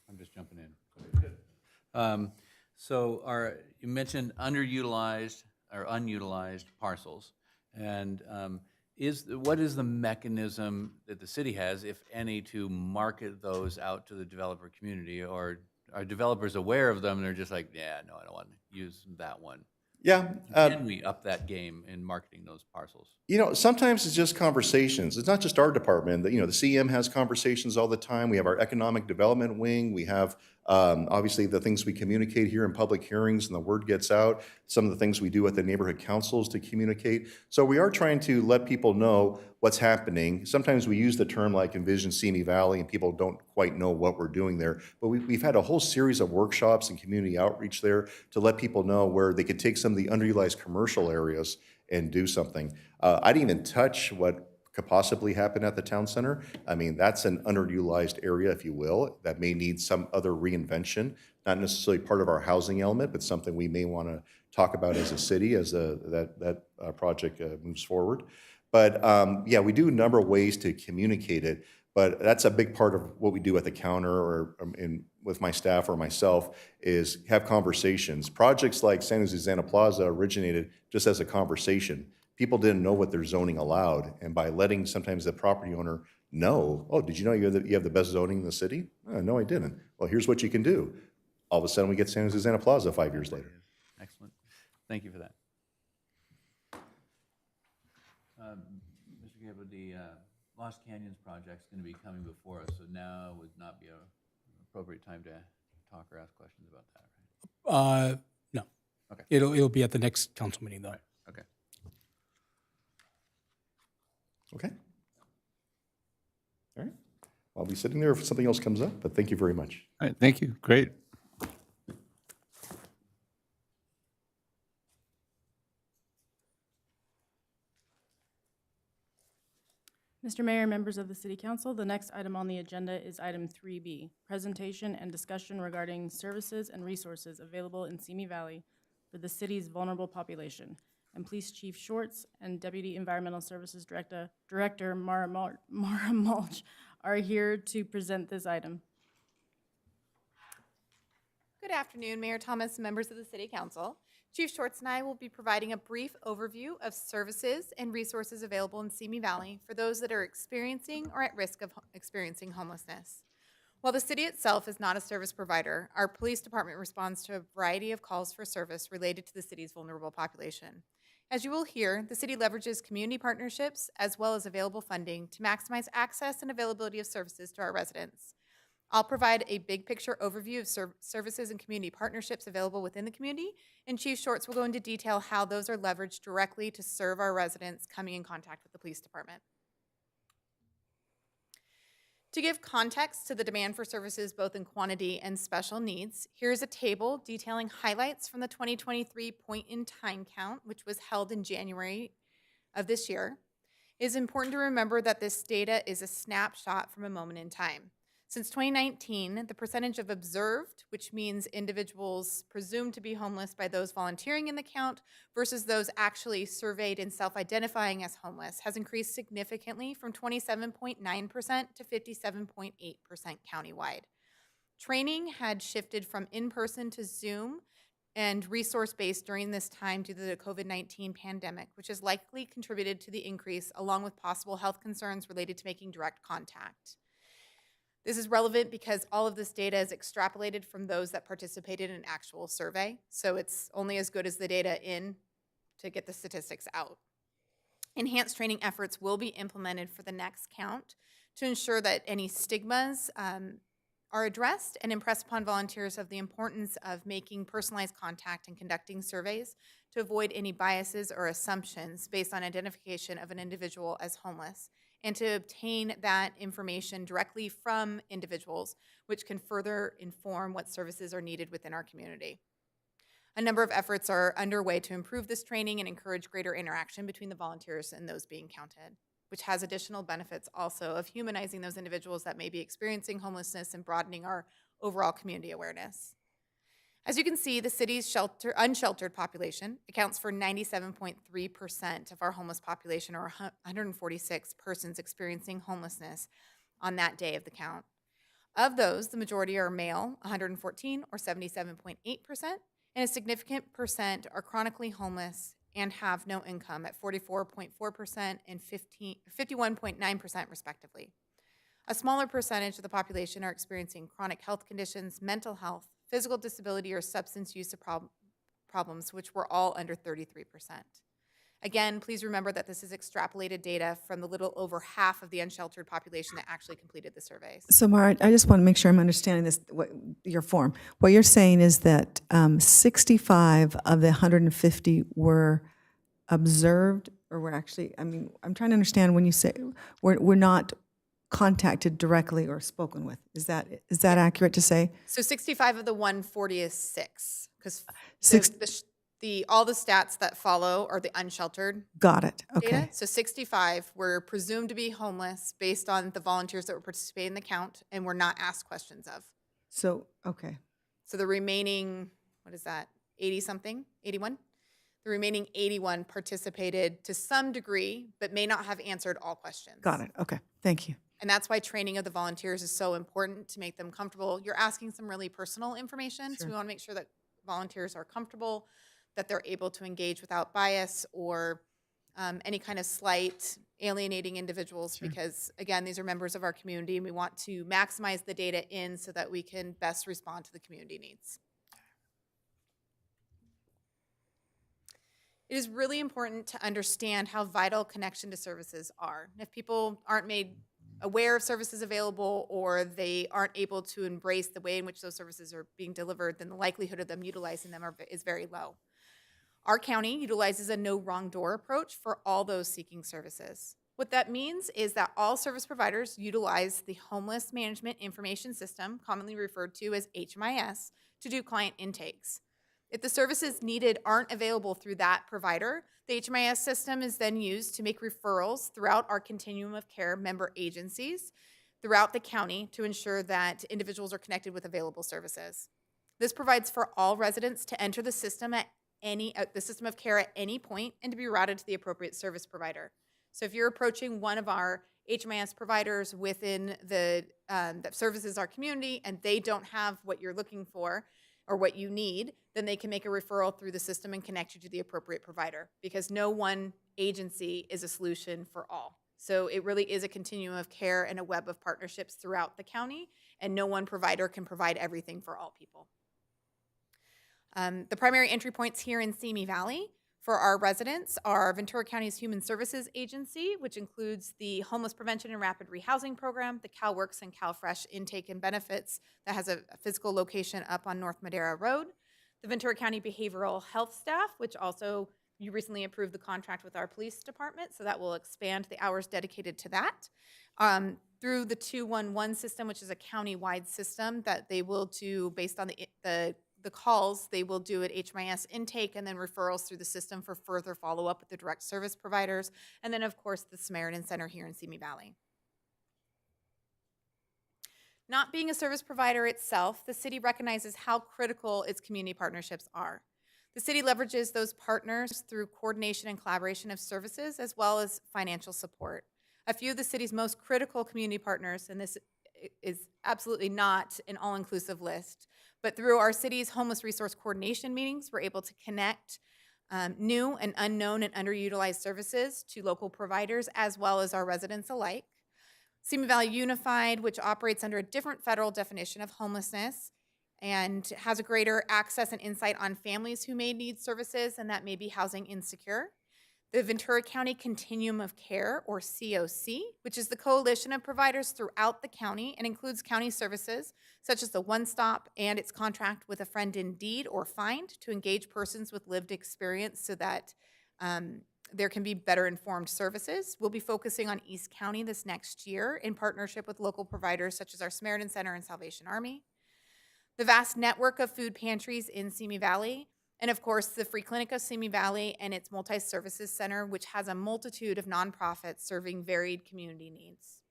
I'm just jumping in. So you mentioned underutilized or unutilized parcels. And what is the mechanism that the city has, if any, to market those out to the developer community? Or are developers aware of them and they're just like, yeah, no, I don't want to use that one? Yeah. Can we up that game in marketing those parcels? You know, sometimes it's just conversations. It's not just our department. You know, the CM has conversations all the time. We have our economic development wing. We have, obviously, the things we communicate here in public hearings and the word gets out. Some of the things we do at the neighborhood councils to communicate. So we are trying to let people know what's happening. Sometimes we use the term like Envision Simi Valley and people don't quite know what we're doing there. But we've had a whole series of workshops and community outreach there to let people know where they could take some of the underutilized commercial areas and do something. I didn't even touch what could possibly happen at the town center. I mean, that's an underutilized area, if you will, that may need some other reinvention, not necessarily part of our housing element, but something we may want to talk about as a city as that project moves forward. But yeah, we do a number of ways to communicate it, but that's a big part of what we do at the counter or with my staff or myself is have conversations. Projects like San Susana Plaza originated just as a conversation. People didn't know what their zoning allowed, and by letting sometimes the property owner know, oh, did you know you have the best zoning in the city? Oh, no, I didn't. Well, here's what you can do. All of a sudden, we get San Susana Plaza 5 years later. Excellent. Thank you for that. Mr. Gable, the Lost Canyons project's going to be coming before us, so now would not be an appropriate time to talk or ask questions about that, right? No. Okay. It'll be at the next council meeting, though. Okay. Okay. All right. I'll be sitting there if something else comes up, but thank you very much. All right, thank you. Great. Mr. Mayor, members of the City Council, the next item on the agenda is item 3B, presentation and discussion regarding services and resources available in Simi Valley for the city's vulnerable population. And Police Chief Shorts and Deputy Environmental Services Director Mara Mulch are here to present this item. Good afternoon, Mayor Thomas, members of the City Council. Chief Shorts and I will be providing a brief overview of services and resources available in Simi Valley for those that are experiencing or at risk of experiencing homelessness. While the city itself is not a service provider, our police department responds to a variety of calls for service related to the city's vulnerable population. As you will hear, the city leverages community partnerships as well as available funding to maximize access and availability of services to our residents. I'll provide a big picture overview of services and community partnerships available within the community, and Chief Shorts will go into detail how those are leveraged directly to serve our residents coming in contact with the police department. To give context to the demand for services both in quantity and special needs, here's a table detailing highlights from the 2023 point-in-time count, which was held in January of this year. It is important to remember that this data is a snapshot from a moment in time. Since 2019, the percentage of observed, which means individuals presumed to be homeless by those volunteering in the count versus those actually surveyed and self-identifying as homeless, has increased significantly from 27.9% to 57.8% countywide. Training had shifted from in-person to Zoom and resource-based during this time due to the COVID-19 pandemic, which has likely contributed to the increase, along with possible health concerns related to making direct contact. This is relevant because all of this data is extrapolated from those that participated in an actual survey, so it's only as good as the data in to get the statistics out. Enhanced training efforts will be implemented for the next count to ensure that any stigmas are addressed and impress upon volunteers of the importance of making personalized contact and conducting surveys to avoid any biases or assumptions based on identification of an individual as homeless, and to obtain that information directly from individuals, which can further inform what services are needed within our community. A number of efforts are underway to improve this training and encourage greater interaction between the volunteers and those being counted, which has additional benefits also of humanizing those individuals that may be experiencing homelessness and broadening our overall community awareness. As you can see, the city's unsheltered population accounts for 97.3% of our homeless population, or 146 persons experiencing homelessness on that day of the count. Of those, the majority are male, 114 or 77.8%, and a significant percent are chronically homeless and have no income at 44.4% and 51.9% respectively. A smaller percentage of the population are experiencing chronic health conditions, mental health, physical disability, or substance use problems, which were all under 33%. Again, please remember that this is extrapolated data from the little over half of the unsheltered population that actually completed the surveys. So Mara, I just want to make sure I'm understanding this, your form. What you're saying is that 65 of the 150 were observed, or were actually, I mean, I'm trying to understand when you say we're not contacted directly or spoken with. Is that accurate to say? So 65 of the 140 is 6, because all the stats that follow are the unsheltered Got it. Okay. data. So 65 were presumed to be homeless based on the volunteers that were participating in the count and were not asked questions of. So, okay. So the remaining, 80-something, 81? The remaining 81 participated to some degree, but may not have answered all questions. Got it. Okay. Thank you. And that's why training of the volunteers is so important, to make them comfortable. You're asking some really personal information, so we want to make sure that volunteers are comfortable, that they're able to engage without bias or any kind of slight alienating individuals, because again, these are members of our community and we want to maximize the data in so that we can best respond to the community needs. It is really important to understand how vital connection to services are. If people aren't made aware of services available, or they aren't able to embrace the way in which those services are being delivered, then the likelihood of them utilizing them is very low. Our county utilizes a no wrong door approach for all those seeking services. What that means is that all service providers utilize the Homeless Management Information System, commonly referred to as HMIS, to do client intakes. If the services needed aren't available through that provider, the HMIS system is then used to make referrals throughout our continuum of care member agencies throughout the county to ensure that individuals are connected with available services. This provides for all residents to enter the system the system of care at any point and to be routed to the appropriate service provider. So if you're approaching one of our HMIS providers within that services our community and they don't have what you're looking for or what you need, then they can make a referral through the system and connect you to the appropriate provider, because no one agency is a solution for all. So it really is a continuum of care and a web of partnerships throughout the county, and no one provider can provide everything for all people. The primary entry points here in Simi Valley For our residents, our Ventura County's Human Services Agency, which includes the Homeless Prevention and Rapid Rehousing Program, the CalWorks and CalFresh Intake and Benefits that has a physical location up on North Madera Road. The Ventura County Behavioral Health Staff, which also you recently approved the contract with our police department, so that will expand the hours dedicated to that. Through the 211 system, which is a county-wide system that they will do based on the calls, they will do at HMIS intake and then referrals through the system for further follow-up with the direct service providers. And then, of course, the Samaritan Center here in Simi Valley. Not being a service provider itself, the city recognizes how critical its community partnerships are. The city leverages those partners through coordination and collaboration of services as well as financial support. A few of the city's most critical community partners, and this is absolutely not an all-inclusive list, but through our city's homeless resource coordination meetings, we're able to connect new and unknown and underutilized services to local providers as well as our residents alike. Simi Valley Unified, which operates under a different federal definition of homelessness and has a greater access and insight on families who may need services and that may be housing insecure. The Ventura County Continuum of Care, or COC, which is the coalition of providers throughout the county and includes county services such as the One Stop and its contract with A Friend in Need or Find to engage persons with lived experience so that there can be better informed services. We'll be focusing on East County this next year in partnership with local providers such as our Samaritan Center and Salvation Army. The vast network of food pantries in Simi Valley, and of course, the Free Clinic of Simi Valley and its Multi-Services Center, which has a multitude of nonprofits serving varied community needs.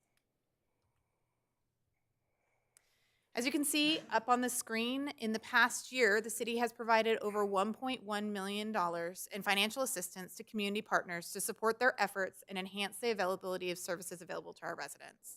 As you can see up on the screen, in the past year, the city has provided over $1.1 million in financial assistance to community partners to support their efforts and enhance the availability of services available to our residents.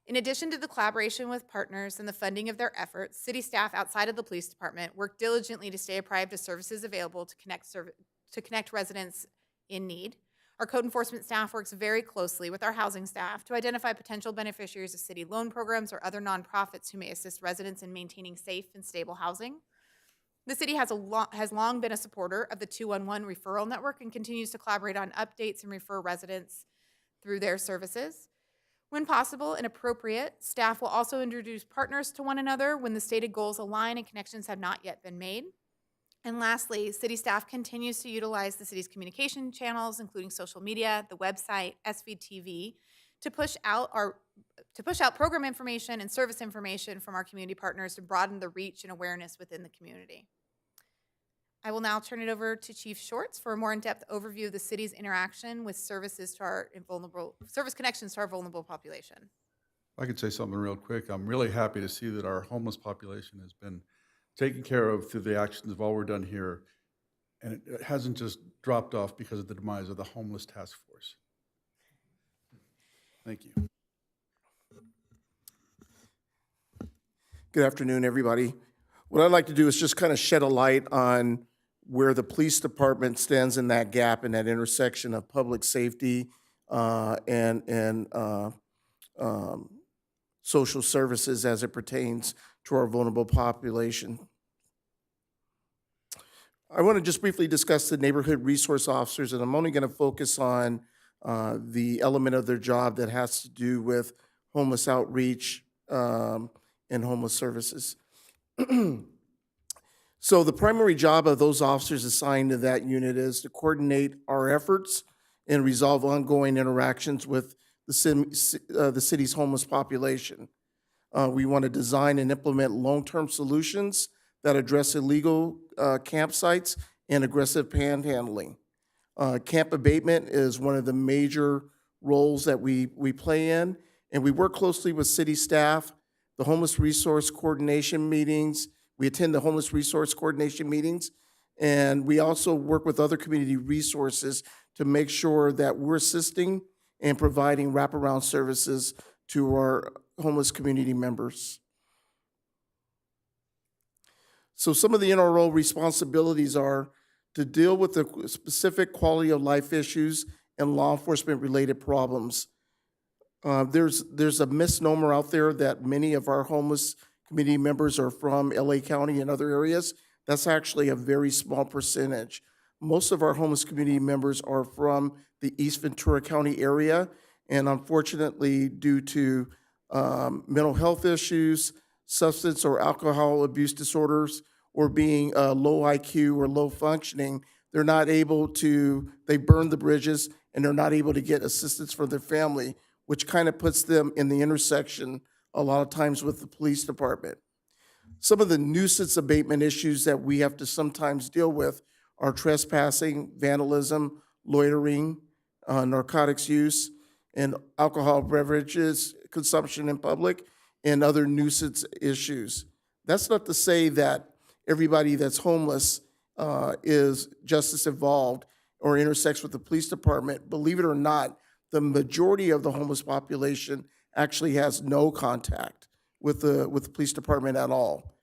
In addition to the collaboration with partners and the funding of their efforts, city staff outside of the police department work diligently to stay apprised of services available to connect residents in need. Our code enforcement staff works very closely with our housing staff to identify potential beneficiaries of city loan programs or other nonprofits who may assist residents in maintaining safe and stable housing. The city has long been a supporter of the 211 referral network and continues to collaborate on updates and refer residents through their services. When possible and appropriate, staff will also introduce partners to one another when the stated goals align and connections have not yet been made. And lastly, city staff continues to utilize the city's communication channels, including social media, the website, SVTV, to push out program information and service information from our community partners to broaden the reach and awareness within the community. I will now turn it over to Chief Shorts for a more in-depth overview of the city's interaction with service connections to our vulnerable population. I could say something real quick. I'm really happy to see that our homeless population has been taken care of through the actions of all we're done here. And it hasn't just dropped off because of the demise of the homeless task force. Thank you. Good afternoon, everybody. What I'd like to do is just kind of shed a light on where the police department stands in that gap, in that intersection of public safety and social services as it pertains to our vulnerable population. I want to just briefly discuss the neighborhood resource officers, and I'm only going to focus on the element of their job that has to do with homeless outreach and homeless services. So the primary job of those officers assigned to that unit is to coordinate our efforts and resolve ongoing interactions with the city's homeless population. We want to design and implement long-term solutions that address illegal campsites and aggressive panhandling. Camp abatement is one of the major roles that we play in, and we work closely with city staff, the homeless resource coordination meetings. We attend the homeless resource coordination meetings, and we also work with other community resources to make sure that we're assisting and providing wraparound services to our homeless community members. So some of the NRO responsibilities are to deal with the specific quality of life issues and law enforcement related problems. There's a misnomer out there that many of our homeless community members are from LA County and other areas. That's actually a very small percentage. Most of our homeless community members are from the East Ventura County area, and unfortunately, due to mental health issues, substance or alcohol abuse disorders, or being low IQ or low functioning, they're not able to, they burn the bridges and they're not able to get assistance from their family, which kind of puts them in the intersection a lot of times with the police department. Some of the nuisance abatement issues that we have to sometimes deal with are trespassing, vandalism, loitering, narcotics use, and alcohol beverages consumption in public, and other nuisance issues. That's not to say that everybody that's homeless is justice involved or intersects with the police department. Believe it or not, the majority of the homeless population actually has no contact with the police department at all.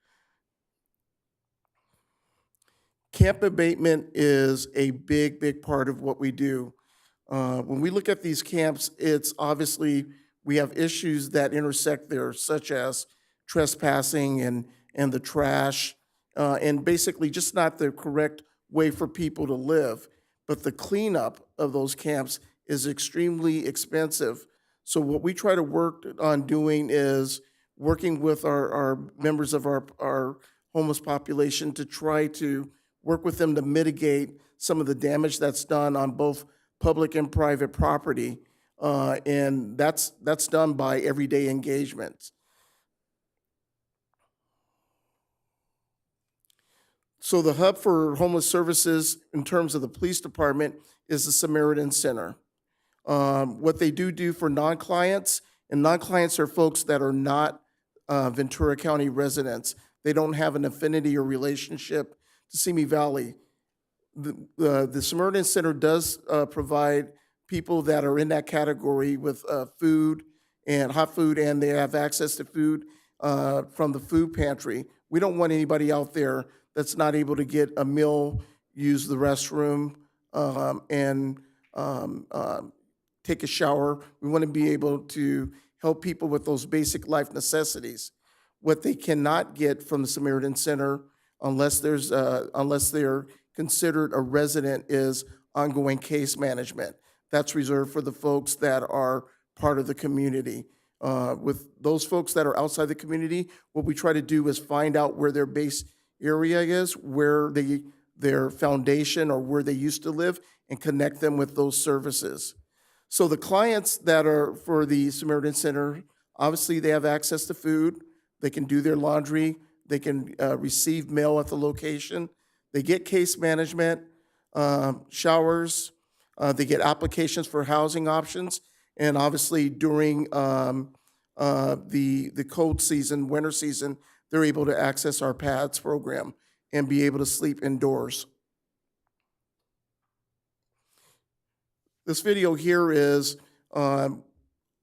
Camp abatement is a big, big part of what we do. When we look at these camps, it's obviously, we have issues that intersect there, such as trespassing and the trash, and basically just not the correct way for people to live. But the cleanup of those camps is extremely expensive. So what we try to work on doing is working with our members of our homeless population to try to work with them to mitigate some of the damage that's done on both public and private property. And that's done by everyday engagements. So the hub for homeless services in terms of the police department is the Samaritan Center. What they do for non-clients, and non-clients are folks that are not Ventura County residents. They don't have an affinity or relationship to Simi Valley. The Samaritan Center does provide people that are in that category with food and hot food, and they have access to food from the food pantry. We don't want anybody out there that's not able to get a meal, use the restroom, and take a shower. We want to be able to help people with those basic life necessities. What they cannot get from the Samaritan Center, unless they're considered a resident, is ongoing case management. That's reserved for the folks that are part of the community. With those folks that are outside the community, what we try to do is find out where their base area is, where their foundation or where they used to live, and connect them with those services. So the clients that are for the Samaritan Center, obviously they have access to food, they can do their laundry, they can receive mail at the location, they get case management, showers, they get applications for housing options, and obviously during the cold season, winter season, they're able to access our PADS program and be able to sleep indoors. This video here is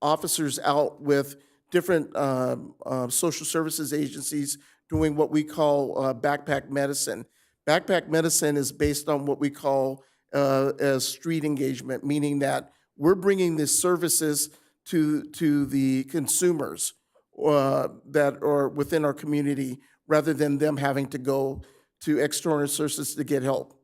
officers out with different social services agencies doing what we call backpack medicine. Backpack medicine is based on what we call as street engagement, meaning that we're bringing these services to the consumers that are within our community, rather than them having to go to external sources to get help.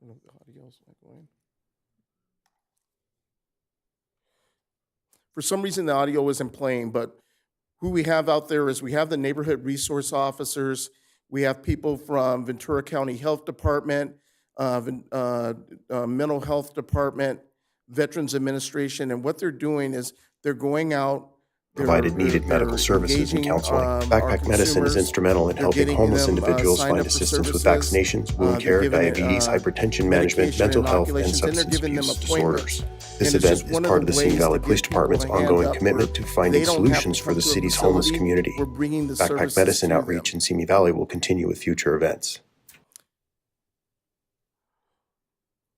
I don't know if the audio's not going. For some reason, the audio isn't playing, but who we have out there is we have the neighborhood resource officers, we have people from Ventura County Health Department, Mental Health Department, Veterans Administration, and what they're doing is they're going out, provided needed medical services and counseling. Backpack medicine is instrumental in helping homeless individuals find assistance with vaccinations, wound care, diabetes, hypertension management, mental health, and substance abuse disorders. This event is part of the Simi Valley Police Department's ongoing commitment to finding solutions for the city's homeless community. Backpack medicine outreach in Simi Valley will continue with future events.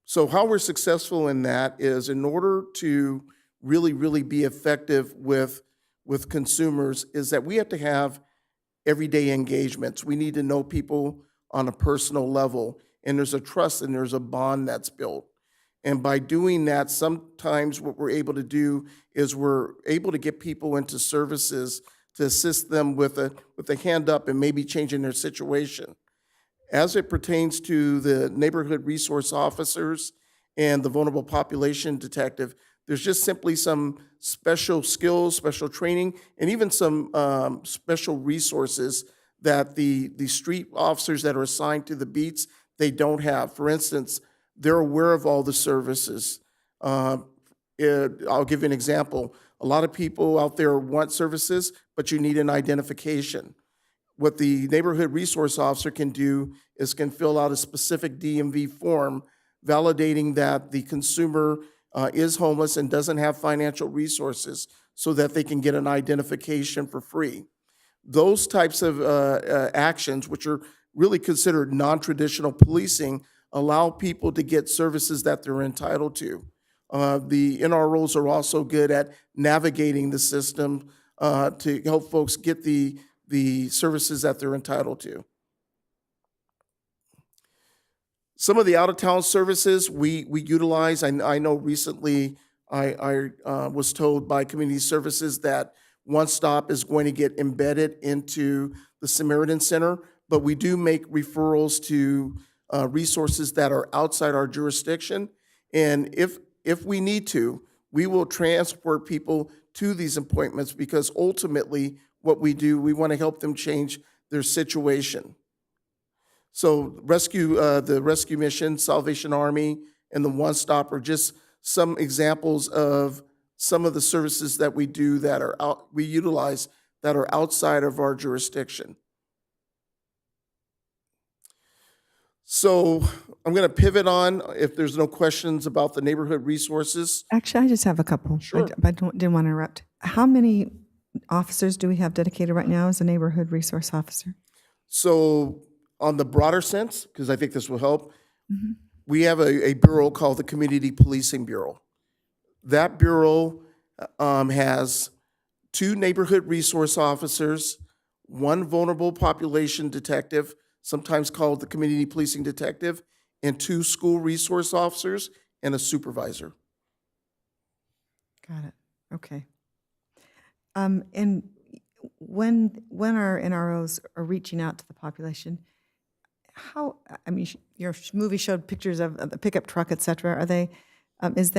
So how we're successful in that is, in order to really be effective with consumers, is that we have to have everyday engagements. We need to know people on a personal level, and there's a trust and there's a bond that's built. And by doing that, sometimes what we're able to do is we're able to get people into services to assist them with a hand up and maybe changing their situation. As it pertains to the neighborhood resource officers and the vulnerable population detective, there's just simply some special skills, special training, and even some special resources that the street officers that are assigned to the beats, they don't have. For instance, they're aware of all the services. I'll give you an example. A lot of people out there want services, but you need an identification. What the neighborhood resource officer can do is can fill out a specific DMV form validating that the consumer is homeless and doesn't have financial resources so that they can get an identification for free. Those types of actions, which are really considered non-traditional policing, allow people to get services that they're entitled to. The NROs are also good at navigating the system to help folks get the services that they're entitled to. Some of the out-of-town services we utilize. I know recently I was told by Community Services that One Stop is going to get embedded into the Samaritan Center, but we do make referrals to resources that are outside our jurisdiction. And if we need to, we will transport people to these appointments because ultimately what we do, we want to help them change their situation. So the rescue mission, Salvation Army, and the One Stop are just some examples of some of the services that we do that are we utilize that are outside of our jurisdiction. So I'm going to pivot on, if there's no questions about the neighborhood resources. Actually, I just have a couple. Sure. I didn't want to interrupt. How many officers do we have dedicated right now as a neighborhood resource officer? So on the broader sense, because I think this will help, we have a bureau called the Community Policing Bureau. That bureau has 2 neighborhood resource officers, 1 vulnerable population detective, sometimes called the community policing detective, and 2 school resource officers and a supervisor. Got it. Okay. And when our NROs are reaching out to the population, how, I mean, your movie showed pictures of the pickup truck, et cetera. Are they, is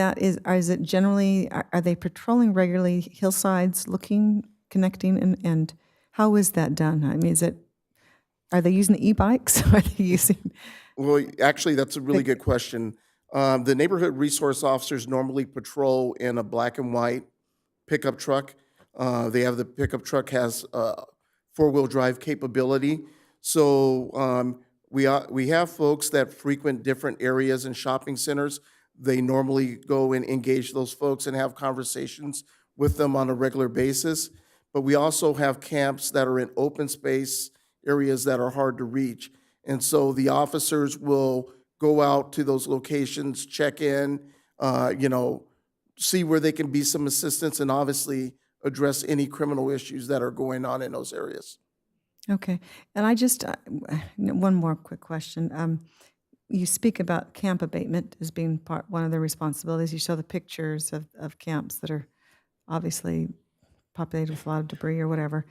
it generally, are they patrolling regularly hillsides, looking, connecting, and how is that done? I mean, are they using the e-bikes? Are they using? Well, actually, that's a really good question. The neighborhood resource officers normally patrol in a black and white pickup truck. The pickup truck has 4-wheel drive capability. So we have folks that frequent different areas and shopping centers. They normally go and engage those folks and have conversations with them on a regular basis. But we also have camps that are in open space areas that are hard to reach. And so the officers will go out to those locations, check in, see where they can be some assistance, and obviously address any criminal issues that are going on in those areas. Okay. And I just, one more quick question. You speak about camp abatement as being one of the responsibilities. You show the pictures of camps that are obviously populated with a lot of debris or whatever.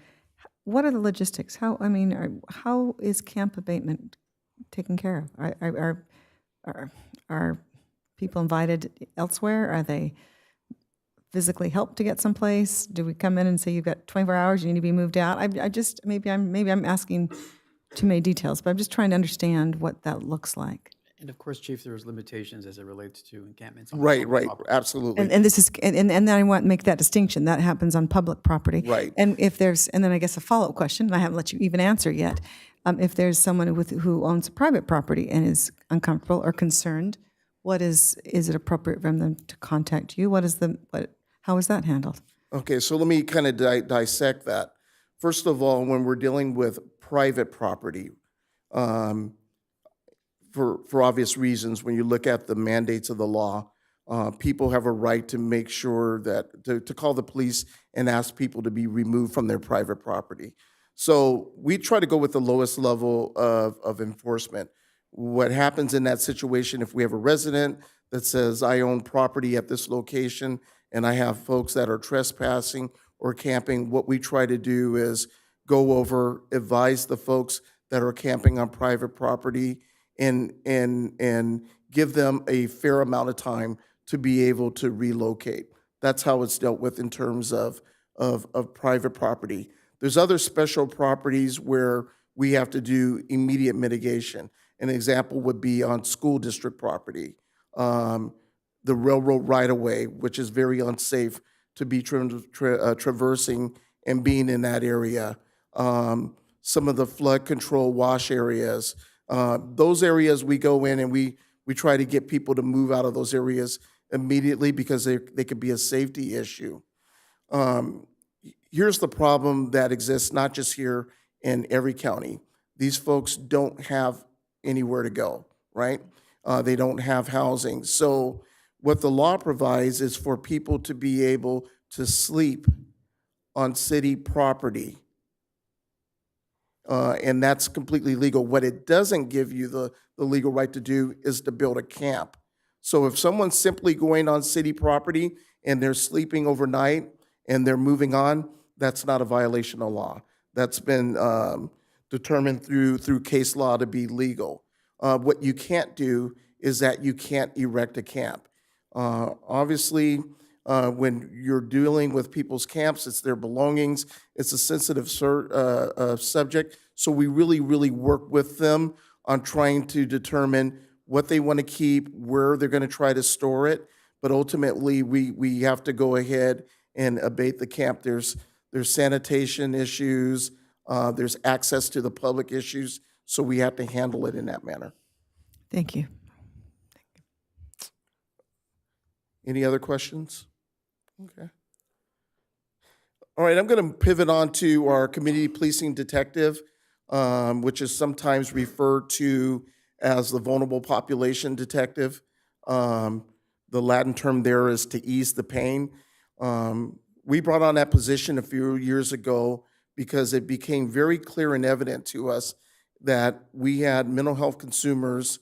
What are the logistics? How is camp abatement taken care of? Are people invited elsewhere? Are they physically helped to get someplace? Do we come in and say, you've got 24 hours, you need to be moved out? Maybe I'm asking too many details, but I'm just trying to understand what that looks like. And of course, Chief, there's limitations as it relates to encampments. on Right, public property. absolutely. And this is, and then I want to make that distinction. That happens on public property. Right. And then I guess a follow-up question, and I haven't let you even answer yet. If there's someone who owns private property and is uncomfortable or concerned, is it appropriate for them to contact you? How is that handled? Okay, so let me kind of dissect that. First of all, when we're dealing with private property, for obvious reasons, when you look at the mandates of the law, people have a right to make sure that, to call the police and ask people to be removed from their private property. So we try to go with the lowest level of enforcement. What happens in that situation if we have a resident that says, I own property at this location and I have folks that are trespassing or camping, what we try to do is go over, advise the folks that are camping on private property and give them a fair amount of time to be able to relocate. That's how it's dealt with in terms of private property. There's other special properties where we have to do immediate mitigation. An example would be on school district property, the railroad right-of-way, which is very unsafe to be traversing and being in that area. Some of the flood control wash areas. Those areas we go in and we try to get people to move out of those areas immediately because they could be a safety issue. Here's the problem that exists not just here in every county. These folks don't have anywhere to go, right? They don't have housing. So what the law provides is for people to be able to sleep on city property. And that's completely legal. What it doesn't give you the legal right to do is to build a camp. So if someone's simply going on city property and they're sleeping overnight and they're moving on, that's not a violation of law. That's been determined through case law to be legal. What you can't do is that you can't erect a camp. Obviously, when you're dealing with people's camps, it's their belongings, it's a sensitive subject, so we really work with them on trying to determine what they want to keep, where they're going to try to store it, but ultimately we have to go ahead and abate the camp. There's sanitation issues, there's access to the public issues, so we have to handle it in that manner. Thank you. Any other questions? Okay. All right, I'm going to pivot on to our community policing detective, which is sometimes referred to as the vulnerable population detective. The Latin term there is to ease the pain. We brought on that position a few years ago because it became very clear and evident to us that we had mental health consumers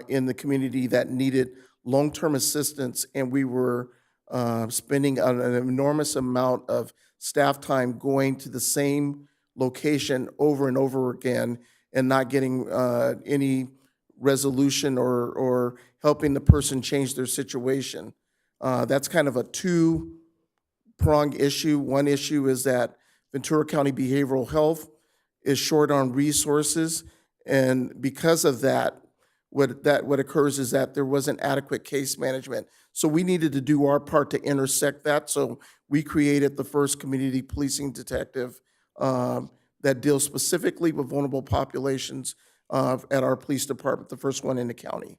in the community that needed long-term assistance, and we were spending an enormous amount of staff time going to the same location over and over again and not getting any resolution or helping the person change their situation. That's kind of a two-pronged issue. One issue is that Ventura County Behavioral Health is short on resources, and because of that, what occurs is that there wasn't adequate case management. So we needed to do our part to intersect that. So we created the first community policing detective that deals specifically with vulnerable populations at our police department, the first one in the county.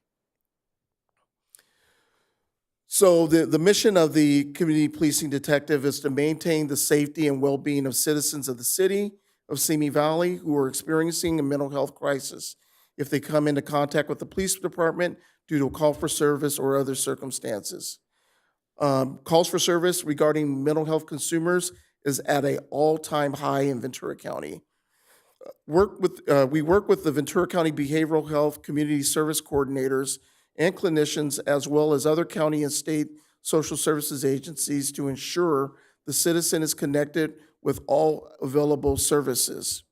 So the mission of the community policing detective is to maintain the safety and well-being of citizens of the city of Simi Valley who are experiencing a mental health crisis if they come into contact with the police department due to a call for service or other circumstances. Calls for service regarding mental health consumers is at an all-time high in Ventura County. We work with the Ventura County Behavioral Health Community Service Coordinators and clinicians, as well as other county and state social services agencies, to ensure the citizen is connected with all available services.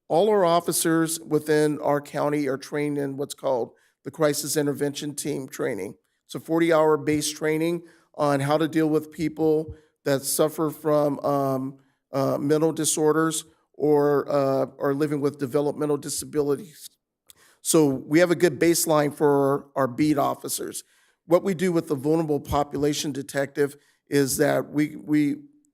All our officers within our county are trained in what's called the Crisis Intervention Team training. It's a 40-hour base training on how to deal with people that suffer from mental disorders or are living with developmental disabilities. So we have a good baseline for our beat officers. What we do with the vulnerable population detective is that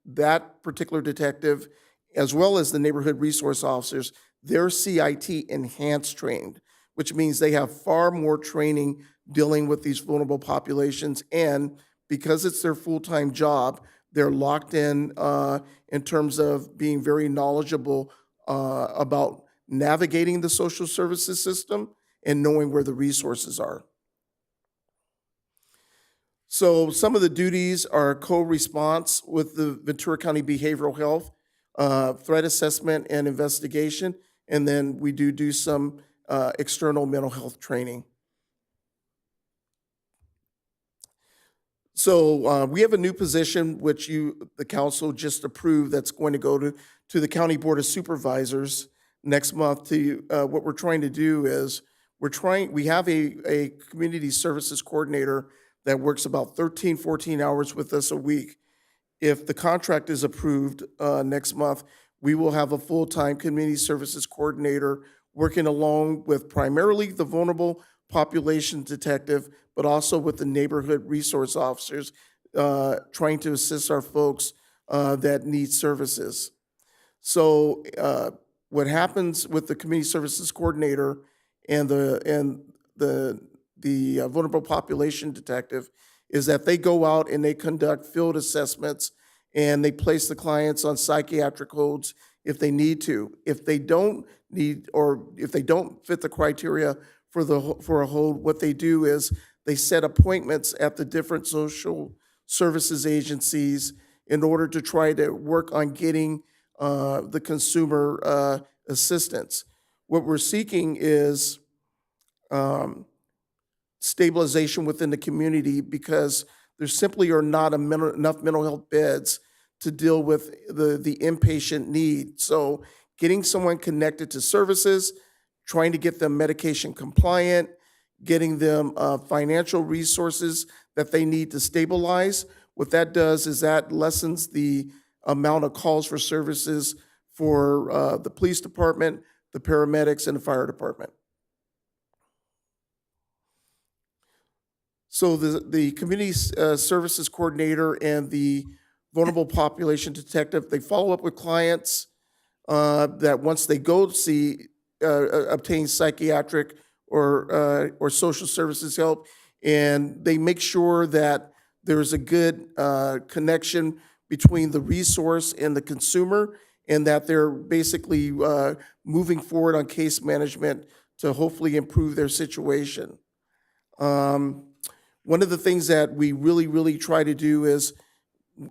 that particular detective, as well as the neighborhood resource officers, they're CIT enhanced trained, which means they have far more training dealing with these vulnerable populations. And because it's their full-time job, they're locked in terms of being very knowledgeable about navigating the social services system and knowing where the resources are. So some of the duties are co-response with the Ventura County Behavioral Health, threat assessment and investigation, and then we do some external mental health training. So we have a new position which the council just approved that's going to go to the County Board of Supervisors next month. What we're trying to do is we have a community services coordinator that works about 13, 14 hours with us a week. If the contract is approved next month, we will have a full-time community services coordinator working along with primarily the vulnerable population detective, but also with the neighborhood resource officers, trying to assist our folks that need services. So what happens with the community services coordinator and the vulnerable population detective is that they go out and they conduct field assessments and they place the clients on psychiatric holds if they need to. If they don't need, or if they don't fit the criteria for a hold, what they do is they set appointments at the different social services agencies in order to try to work on getting the consumer assistance. What we're seeking is stabilization within the community because there simply are not enough mental health beds to deal with the inpatient need. So getting someone connected to services, trying to get them medication compliant, getting them financial resources that they need to stabilize. What that does is that lessens the amount of calls for services for the police department, the paramedics, and the fire department. So the community services coordinator and the vulnerable population detective, they follow up with clients that once they go see, obtain psychiatric or social services help, and they make sure that there's a good connection between the resource and the consumer, and that they're basically moving forward on case management to hopefully improve their situation. One of the things that we really try to do is,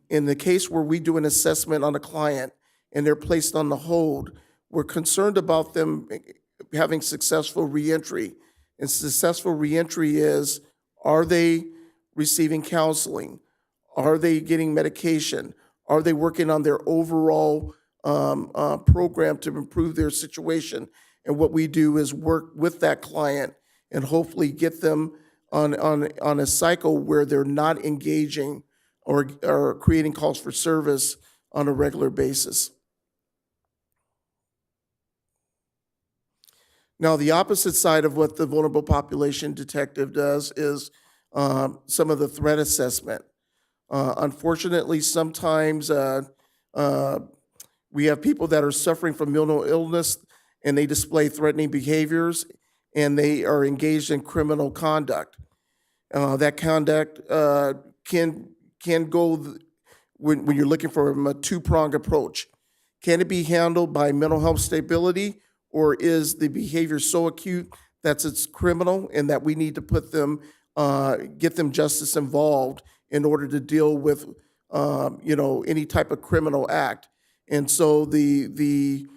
in the case where we do an assessment on a client and they're placed on the hold, we're concerned about them having successful reentry. And successful reentry is, are they receiving counseling? Are they getting medication? Are they working on their overall program to improve their situation? And what we do is work with that client and hopefully get them on a cycle where they're not engaging or creating calls for service on a regular basis. Now, the opposite side of what the vulnerable population detective does is some of the threat assessment. Unfortunately, sometimes we have people that are suffering from mental illness and they display threatening behaviors and they are engaged in criminal conduct. That conduct can go, when you're looking for a two-pronged approach. Can it be handled by mental health stability, or is the behavior so acute that it's criminal and that we need to put them, get them justice involved in order to deal with, any type of criminal act? And so the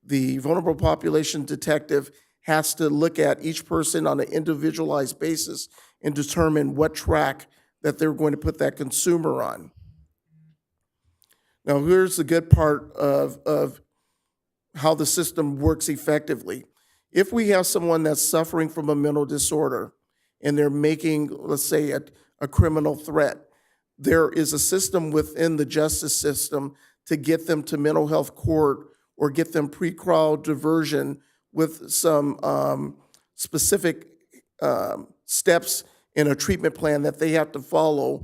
vulnerable population detective has to look at each person on an individualized basis and determine what track that they're going to put that consumer on. Now, here's the good part of how the system works effectively. If we have someone that's suffering from a mental disorder and they're making, let's say, a criminal threat, there is a system within the justice system to get them to mental health court or get them pre-trial diversion with some specific steps in a treatment plan that they have to follow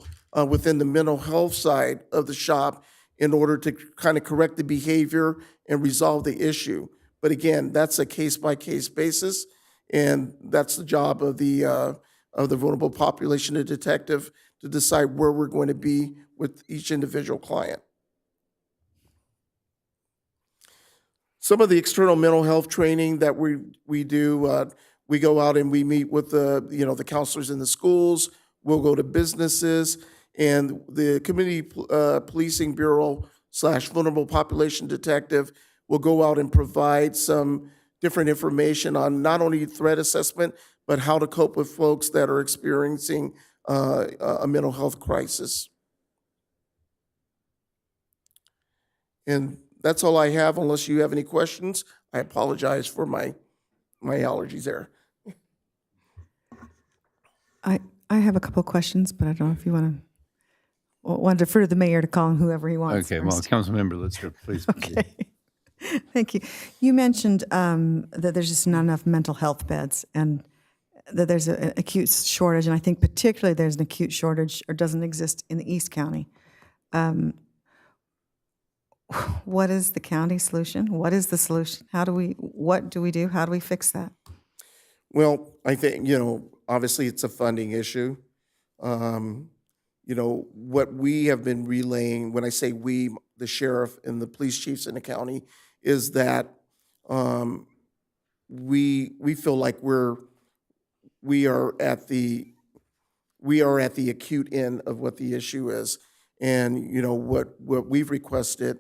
within the mental health side of the shop in order to kind of correct the behavior and resolve the issue. But again, that's a case-by-case basis, and that's the job of the vulnerable population detective to decide where we're going to be with each individual client. Some of the external mental health training that we do, we go out and we meet with the counselors in the schools. We'll go to businesses, and the Community Policing Bureau / Vulnerable Population Detective will go out and provide some different information on not only threat assessment, but how to cope with folks that are experiencing a mental health crisis. And that's all I have, unless you have any questions. I apologize for my allergies there. I have a couple of questions, but I don't know if you want to defer to the mayor to call on whoever he wants. Okay, well, first. Councilmember Litzker, please. Okay. Thank you. You mentioned that there's just not enough mental health beds and that there's an acute shortage, and I think particularly there's an acute shortage or doesn't exist in the East County. What is the county solution? What is the solution? What do we do? How do we fix that? Well, I think, obviously it's a funding issue. What we have been relaying, when I say we, the sheriff and the police chiefs in the county, is that we feel like we are at the acute end of what the issue is. And, what we've requested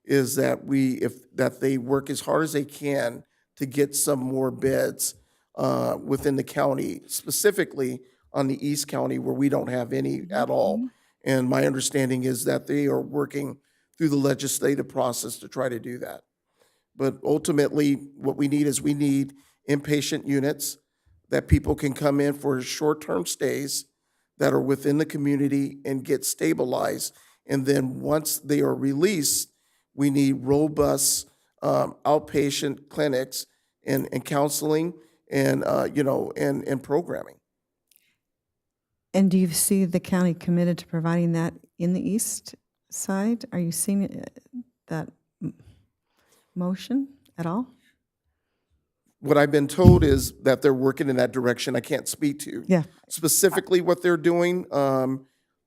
is that they work as hard as they can to get some more beds within the county, specifically on the East County where we don't have any at all. And my understanding is that they are working through the legislative process to try to do that. But ultimately, what we need is inpatient units that people can come in for short-term stays that are within the community and get stabilized. And then once they are released, we need robust outpatient clinics and counseling and programming. And do you see the county committed to providing that in the east side? Are you seeing that motion at all? What I've been told is that they're working in that direction. I can't speak to specifically what they're doing.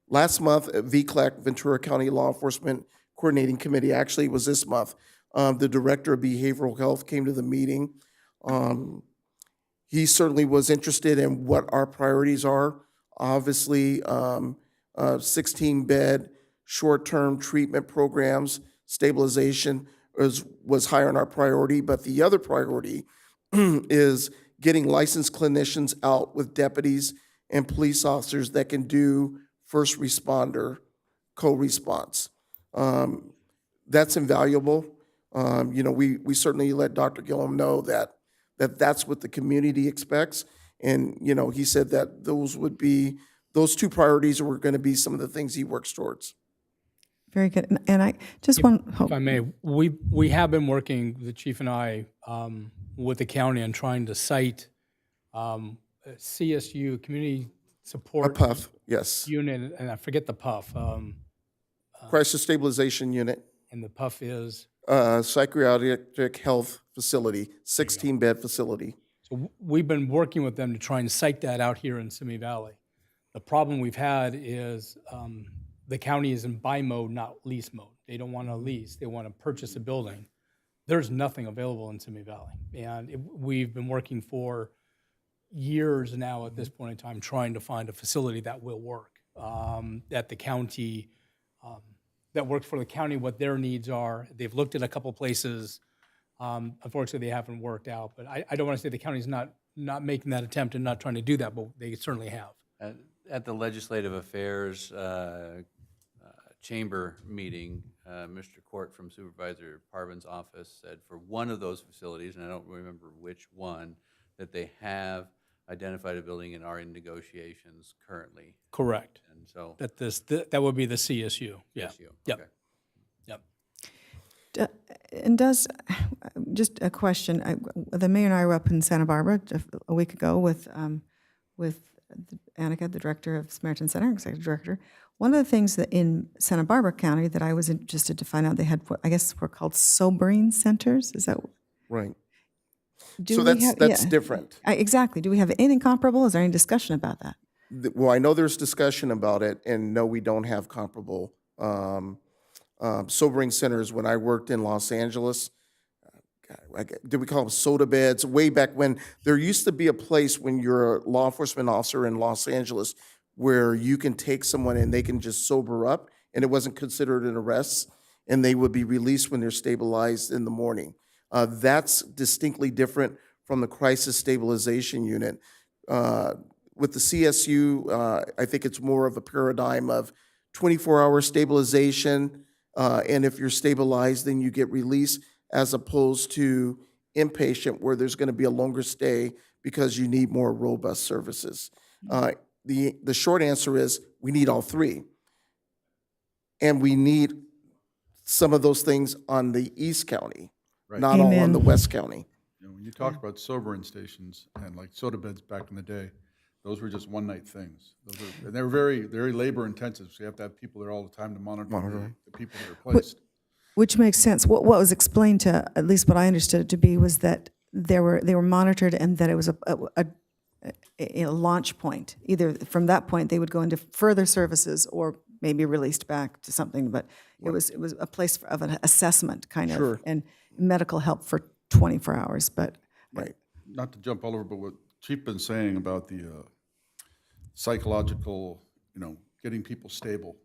Last month, VCLAC, Ventura County Law Enforcement Coordinating Committee, actually it was this month, the Director of Behavioral Health came to the meeting. He certainly was interested in what our priorities are. Obviously, 16-bed short-term treatment programs, stabilization was higher on our priority, but the other priority is getting licensed clinicians out with deputies and police officers that can do first responder co-response. That's invaluable. We certainly let Dr. Gillum know that that's what the community expects. And, he said that those two priorities were going to be some of the things he works towards. Very good. And I just want... If I may, we have been working, the chief and I, with the county on trying to cite CSU, Community Support PUF, yes. Unit, and I forget the PUF. Crisis Stabilization Unit. And the PUF is? Psychiatric Health Facility, 16-bed facility. So we've been working with them to try and cite that out here in Simi Valley. The problem we've had is the county is in buy mode, not lease mode. They don't want to lease. They want to purchase a building. There's nothing available in Simi Valley. And we've been working for years now at this point in time trying to find a facility that will work, that the county, that works for the county, what their needs are. They've looked at a couple places. Unfortunately, they haven't worked out. But I don't want to say the county's not making that attempt and not trying to do that, but they certainly have. At the Legislative Affairs Chamber meeting, Mr. Court from Supervisor Parvin's office said for one of those facilities, and I don't remember which one, that they have identified a building and are in negotiations currently. Correct. And so that would be the CSU. Yeah. CSU. Yep. Okay. Yep. And just a question, the mayor and I were up in Santa Barbara a week ago with Annika, the director of Samaritan Center, executive director. One of the things that in Santa Barbara County that I was interested to find out, they had what I guess were called sobering centers. Is that right? So that's different. Exactly. Do we have anything comparable? Is there any discussion about that? Well, I know there's discussion about it, and no, we don't have comparable sobering centers. When I worked in Los Angeles, did we call them soda beds? Way back when, there used to be a place when you're a law enforcement officer in Los Angeles where you can take someone and they can just sober up, and it wasn't considered an arrest, and they would be released when they're stabilized in the morning. That's distinctly different from the crisis stabilization unit. With the CSU, I think it's more of a paradigm of 24-hour stabilization, and if you're stabilized, then you get released, as opposed to inpatient, where there's going to be a longer stay because you need more robust services. The short answer is we need all three. And we need some of those things on the East County, Right. not all on Amen. the West County. You know, when you talk about sobering stations and like soda beds back in the day, those were just one-night things. And they were very, very labor-intensive, so you have to have people there all the time to monitor the people that are placed. Which makes sense. What was explained to, at least what I understood it to be, was that they were monitored and that it was a launch point. Either from that point, they would go into further services or maybe released back to something, but it was a place of an assessment kind of, Sure. and medical help for 24 hours, but. Right. Not to jump all over, but what Chief been saying about the psychological, getting people stable.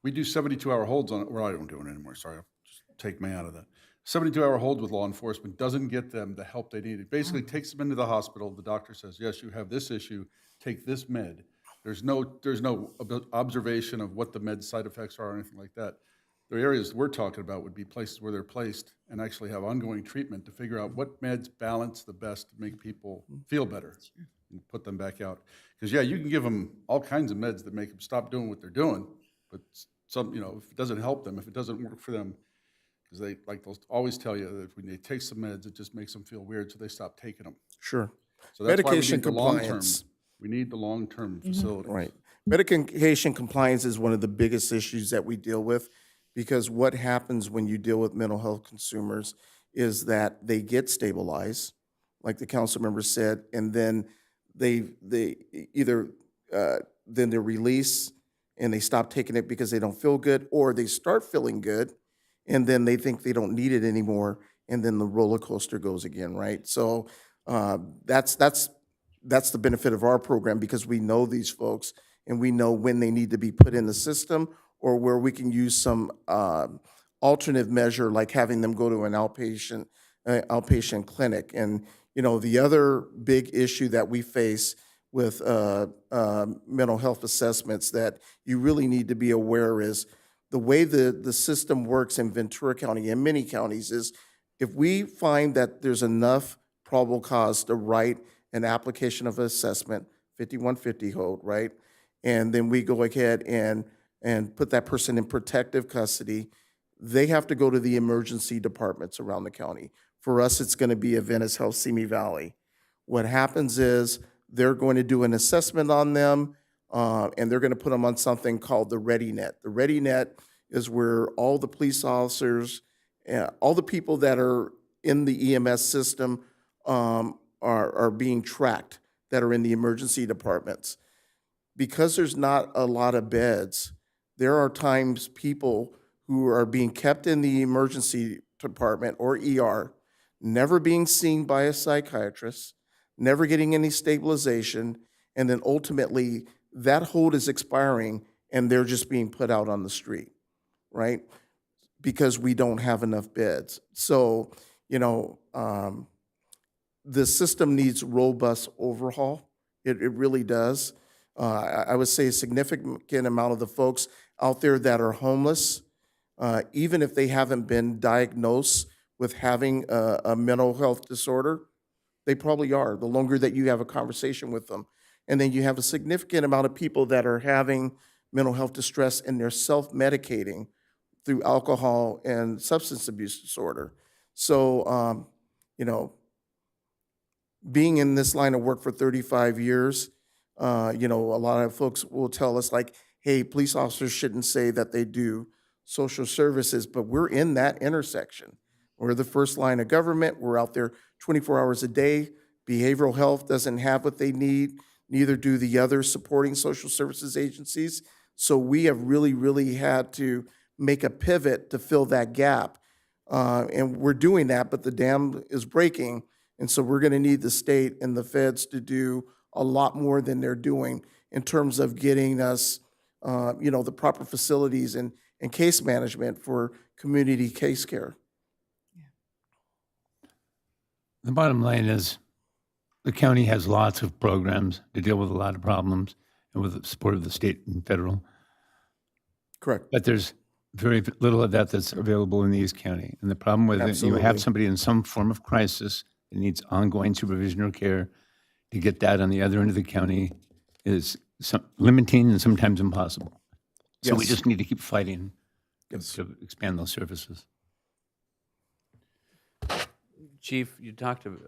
We do 72-hour holds on it. Well, I don't do it anymore, sorry. I'll just take me out of that. 72-hour holds with law enforcement doesn't get them the help they need. It basically takes them into the hospital. The doctor says, yes, you have this issue, take this med. There's no observation of what the med side effects are or anything like that. The areas we're talking about would be places where they're placed and actually have ongoing treatment to figure out what meds balance the best to make people feel better and put them back out. Because, yeah, you can give them all kinds of meds that make them stop doing what they're doing, but some, if it doesn't help them, if it doesn't work for them, because they'll always tell you that when they take some meds, it just makes them feel weird, so they stop taking them. Sure. So that's why we Medication need the long-term. compliance. We need the long-term facilities. Right. Medication compliance is one of the biggest issues that we deal with, because what happens when you deal with mental health consumers is that they get stabilized, like the council member said, and then they either then they're released and they stop taking it because they don't feel good, or they start feeling good and then they think they don't need it anymore, and then the roller coaster goes again, right? So that's the benefit of our program, because we know these folks and we know when they need to be put in the system, or where we can use some alternative measure, like having them go to an outpatient clinic. And the other big issue that we face with mental health assessments that you really need to be aware is the way the system works in Ventura County and many counties is, if we find that there's enough probable cause to write an application of assessment, 5150 hold, right? And then we go ahead and put that person in protective custody, they have to go to the emergency departments around the county. For us, it's going to be Adventist Health Simi Valley. What happens is they're going to do an assessment on them, and they're going to put them on something called the ReadyNet. The ReadyNet is where all the police officers, all the people that are in the EMS system are being tracked, that are in the emergency departments. Because there's not a lot of beds, there are times people who are being kept in the emergency department or ER, never being seen by a psychiatrist, never getting any stabilization, and then ultimately that hold is expiring and they're just being put out on the street, right? Because we don't have enough beds. So, the system needs robust overhaul. It really does. I would say a significant amount of the folks out there that are homeless, even if they haven't been diagnosed with having a mental health disorder, they probably are, the longer that you have a conversation with them. And then you have a significant amount of people that are having mental health distress and they're self-medicating through alcohol and substance abuse disorder. So, being in this line of work for 35 years, a lot of folks will tell us like, hey, police officers shouldn't say that they do social services, but we're in that intersection. We're the first line of government. We're out there 24 hours a day. Behavioral health doesn't have what they need, neither do the other supporting social services agencies. So we have really, really had to make a pivot to fill that gap. And we're doing that, but the dam is breaking. And so we're going to need the state and the feds to do a lot more than they're doing in terms of getting us, the proper facilities and case management for community case care. The bottom line is the county has lots of programs to deal with a lot of problems and with the support of the state and federal. Correct. But there's very little of that that's available in the East County. And the problem with it, you Absolutely. have somebody in some form of crisis that needs ongoing supervision or care. To get that on the other end of the county is limiting and sometimes impossible. So we Yes. just need to keep fighting Yes. to expand those services. Chief, you talked to,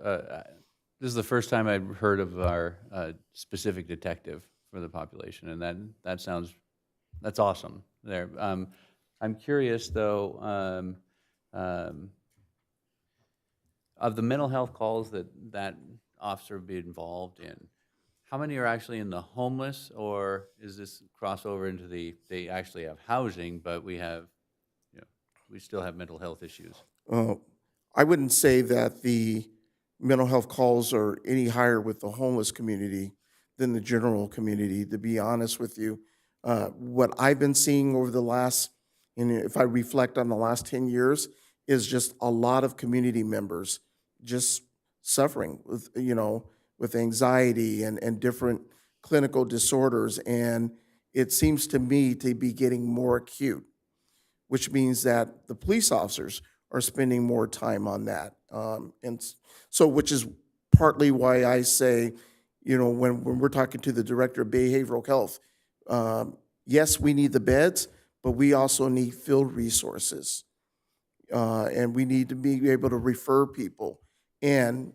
this is the first time I've heard of our specific detective for the population, and that's awesome there. I'm curious, though, of the mental health calls that officer would be involved in, how many are actually in the homeless, or is this crossover into they actually have housing, but we still have mental health issues? I wouldn't say that the mental health calls are any higher with the homeless community than the general community, to be honest with you. What I've been seeing over the last, and if I reflect on the last 10 years, is just a lot of community members just suffering with, with anxiety and different clinical disorders. And it seems to me to be getting more acute, which means that the police officers are spending more time on that. Which is partly why I say, when we're talking to the director of behavioral health, yes, we need the beds, but we also need field resources. And we need to be able to refer people. And,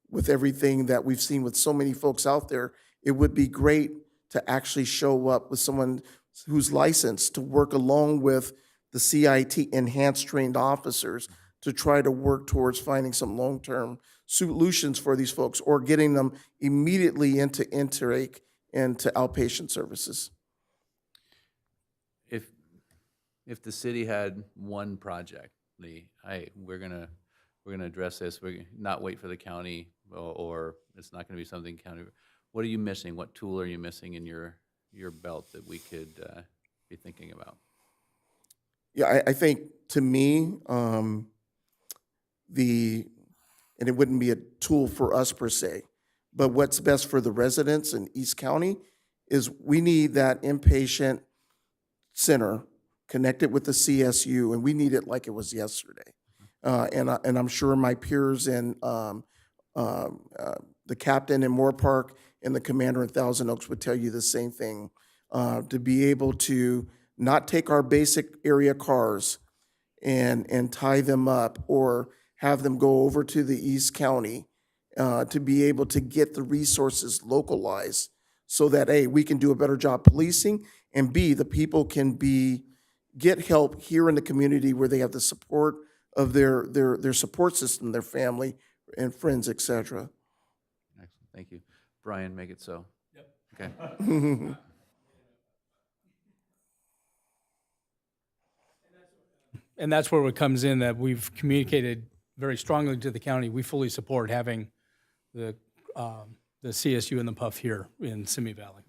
with everything that we've seen with so many folks out there, it would be great to actually show up with someone who's licensed to work along with the CIT enhanced trained officers to try to work towards finding some long-term solutions for these folks or getting them immediately into intake and to outpatient services. If the city had one project, Lee, we're gonna address this, we're not wait for the county, or it's not gonna be something county, what are you missing? What tool are you missing in your belt that we could be thinking about? Yeah, I think to me, and it wouldn't be a tool for us per se, but what's best for the residents in East County is we need that inpatient center connected with the CSU, and we need it like it was yesterday. And I'm sure my peers and the captain in Moore Park and the commander in Thousand Oaks would tell you the same thing. To be able to not take our basic area cars and tie them up or have them go over to the East County to be able to get the resources localized so that A, we can do a better job policing, and B, the people can get help here in the community where they have the support of their support system, their family and friends, et cetera. Excellent, thank you. Brian, make it so. Yep. Okay. And that's where it comes in, that we've communicated very strongly to the county. We fully support having the CSU and the PUF here in Simi Valley.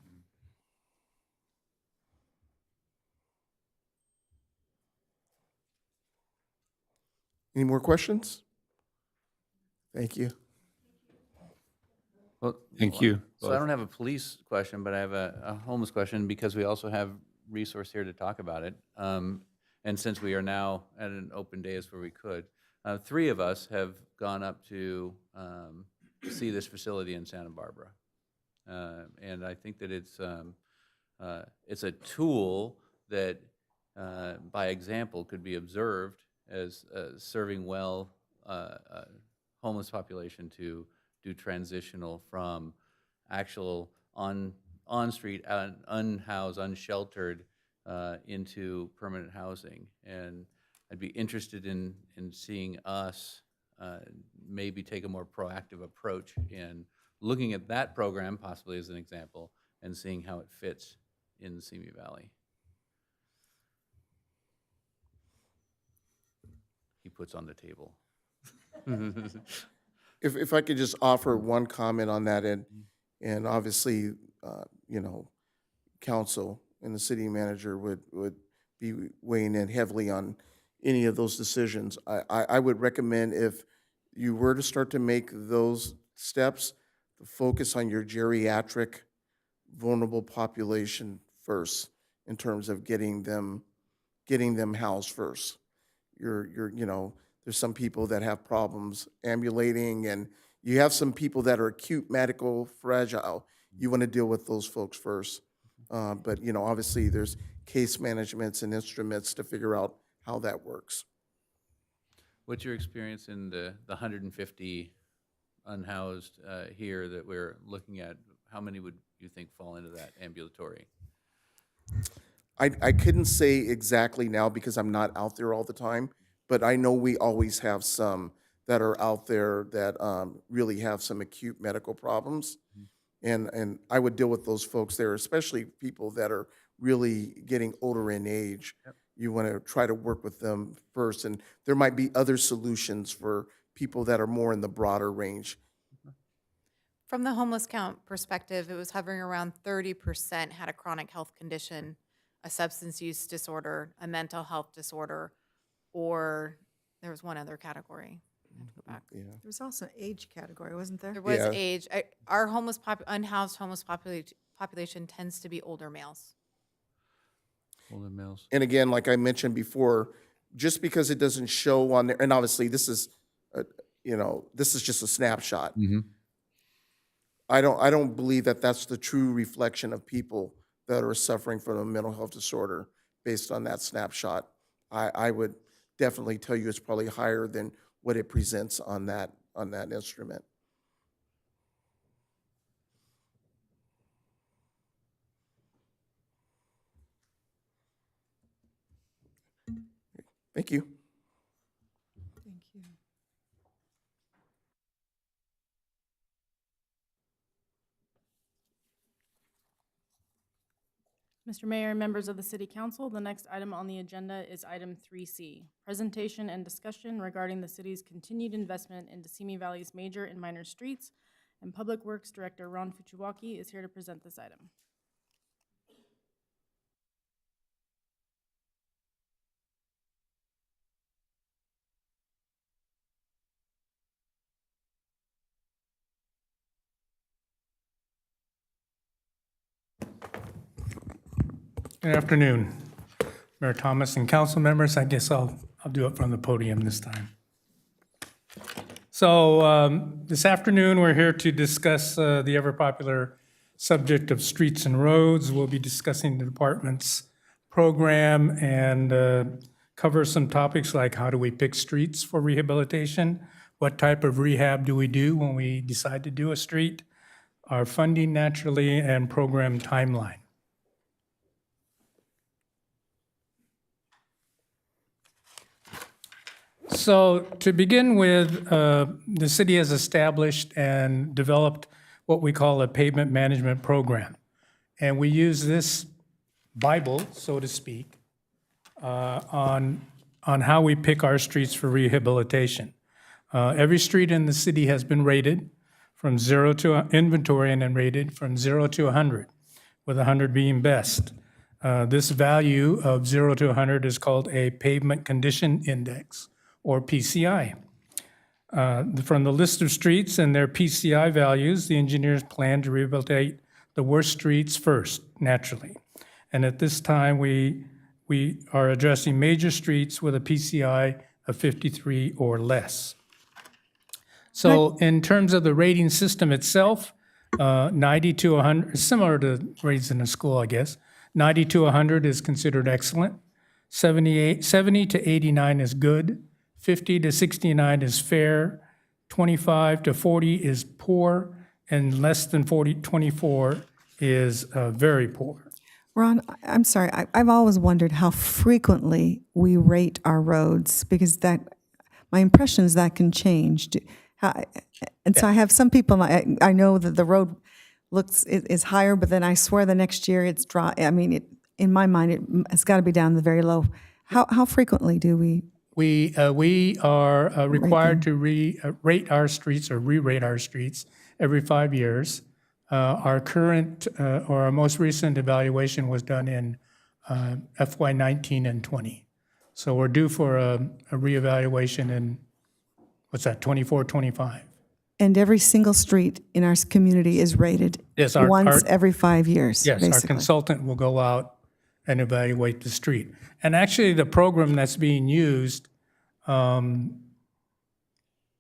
Any more questions? Thank you. Well, Thank you. So I don't have a police question, but I have a homeless question because we also have resource here to talk about it. And since we are now at an open day as where we could, 3 of us have gone up to see this facility in Santa Barbara. And I think that it's a tool that, by example, could be observed as serving well homeless population to do transitional from actual on-street, unhoused, unsheltered into permanent housing. And I'd be interested in seeing us maybe take a more proactive approach in looking at that program, possibly as an example, and seeing how it fits in the Simi Valley. He puts on the table. If I could just offer one comment on that, and obviously, council and the city manager would be weighing in heavily on any of those decisions. I would recommend if you were to start to make those steps, to focus on your geriatric vulnerable population first in terms of getting them housed first. There's some people that have problems ambulating, and you have some people that are acute medical fragile. You want to deal with those folks first. But, obviously there's case managements and instruments to figure out how that works. What's your experience in the 150 unhoused here that we're looking at? How many would you think fall into that ambulatory? I couldn't say exactly now because I'm not out there all the time, but I know we always have some that are out there that really have some acute medical problems. And I would deal with those folks there, especially people that are really getting older in age. Yep. You want to try to work with them first, and there might be other solutions for people that are more in the broader range. From the homeless count perspective, it was hovering around 30% had a chronic health condition, a substance use disorder, a mental health disorder, or there was one other category. I have to go back. Yeah. There was also an age category, wasn't there? There was Yeah. age. Our unhoused homeless population tends to be older males. Older males. And again, like I mentioned before, just because it doesn't show on there, and obviously this is, this is just a snapshot. I don't believe that that's the true reflection of people that are suffering from a mental health disorder based on that snapshot. I would definitely tell you it's probably higher than what it presents on that instrument. Thank you. Thank you. Mr. Mayor and members of the City Council, the next item on the agenda is item 3C, presentation and discussion regarding the city's continued investment into Simi Valley's major and minor streets, and Public Works Director Ron Fuchiwaki is here to present this item. Good afternoon, Mayor Thomas and council members. I guess I'll do it from the podium this time. So this afternoon, we're here to discuss the ever-popular subject of streets and roads. We'll be discussing the department's program and cover some topics like how do we pick streets for rehabilitation, what type of rehab do we do when we decide to do a street, our funding naturally, and program timeline. So to begin with, the city has established and developed what we call a pavement management program. And we use this Bible, so to speak, on how we pick our streets for rehabilitation. Every street in the city has been rated from 0 to inventory and then rated from 0 to 100, with 100 being best. This value of 0 to 100 is called a pavement condition index, or PCI. From the list of streets and their PCI values, the engineers plan to rehabilitate the worst streets first, naturally. And at this time, we are addressing major streets with a PCI of 53 or less. So in terms of the rating system itself, 90 to 100, similar to grades in a school, I guess. 90 to 100 is considered excellent. 70 to 89 is good. 50 to 69 is fair, 25 to 40 is poor, and less than 24 is very poor. Ron, I'm sorry, I've always wondered how frequently we rate our roads, because my impression is that can change. So I have some people, I know that the road is higher, but then I swear the next year it's dry. I mean, in my mind, it's got to be down the very low. How frequently do we? We are required to rate our streets or re-rate our streets every 5 years. Our current or our most recent evaluation was done in FY19 and 20. So we're due for a reevaluation in what's that, 24, 25. And every single street in our community is rated Yes, once every 5 years, Yes, our basically. consultant will go out and evaluate the street. And actually, the program that's being used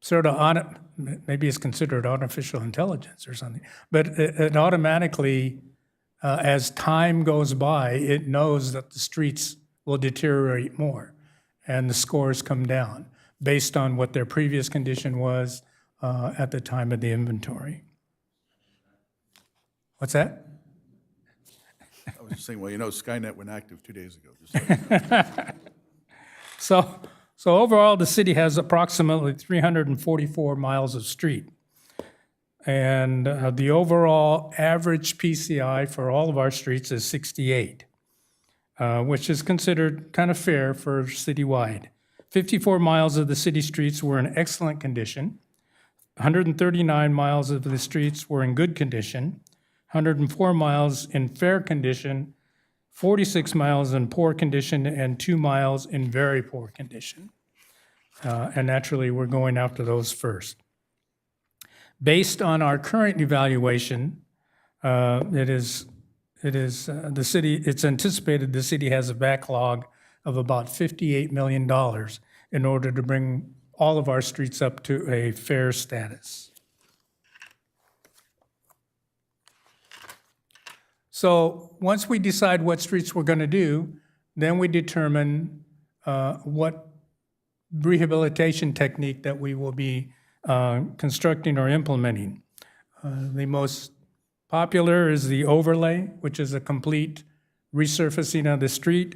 sort of, maybe it's considered artificial intelligence or something, but it automatically, as time goes by, it knows that the streets will deteriorate more and the scores come down based on what their previous condition was at the time of the inventory. What's that? I was just saying, well, Skynet went active 2 days ago. Just So overall, the city has approximately 344 miles of street. And the overall average PCI for all of our streets is 68, which is considered kind of fair for citywide. 54 miles of the city streets were in excellent condition. 139 miles of the streets were in good condition. 104 miles in fair condition, 46 miles in poor condition, and 2 miles in very poor condition. And naturally, we're going after those first. Based on our current evaluation, it's anticipated the city has a backlog of about $58 million in order to bring all of our streets up to a fair status. So once we decide what streets we're going to do, then we determine what rehabilitation technique that we will be constructing or implementing. The most popular is the overlay, which is a complete resurfacing of the street.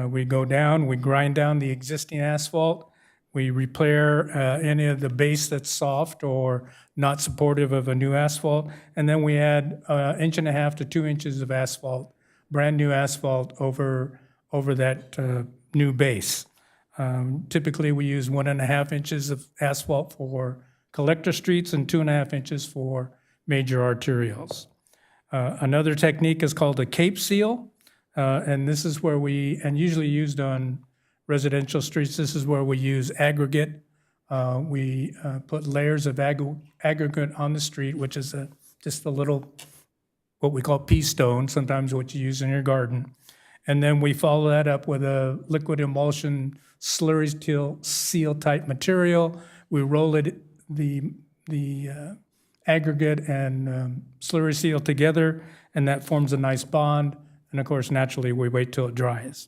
We go down, we grind down the existing asphalt, we repair any of the base that's soft or not supportive of a new asphalt, and then we add 1.5 inches to 2 inches of asphalt, brand new asphalt over that new base. Typically, we use 1.5 inches of asphalt for collector streets and 2.5 inches for major arterials. Another technique is called a cape seal, and this is where and usually used on residential streets, this is where we use aggregate. We put layers of aggregate on the street, which is just a little, what we call pea stone, sometimes what you use in your garden. And then we follow that up with a liquid emulsion slurry seal type material. We roll it, the aggregate and slurry seal together, and that forms a nice bond. And of course, naturally, we wait till it dries.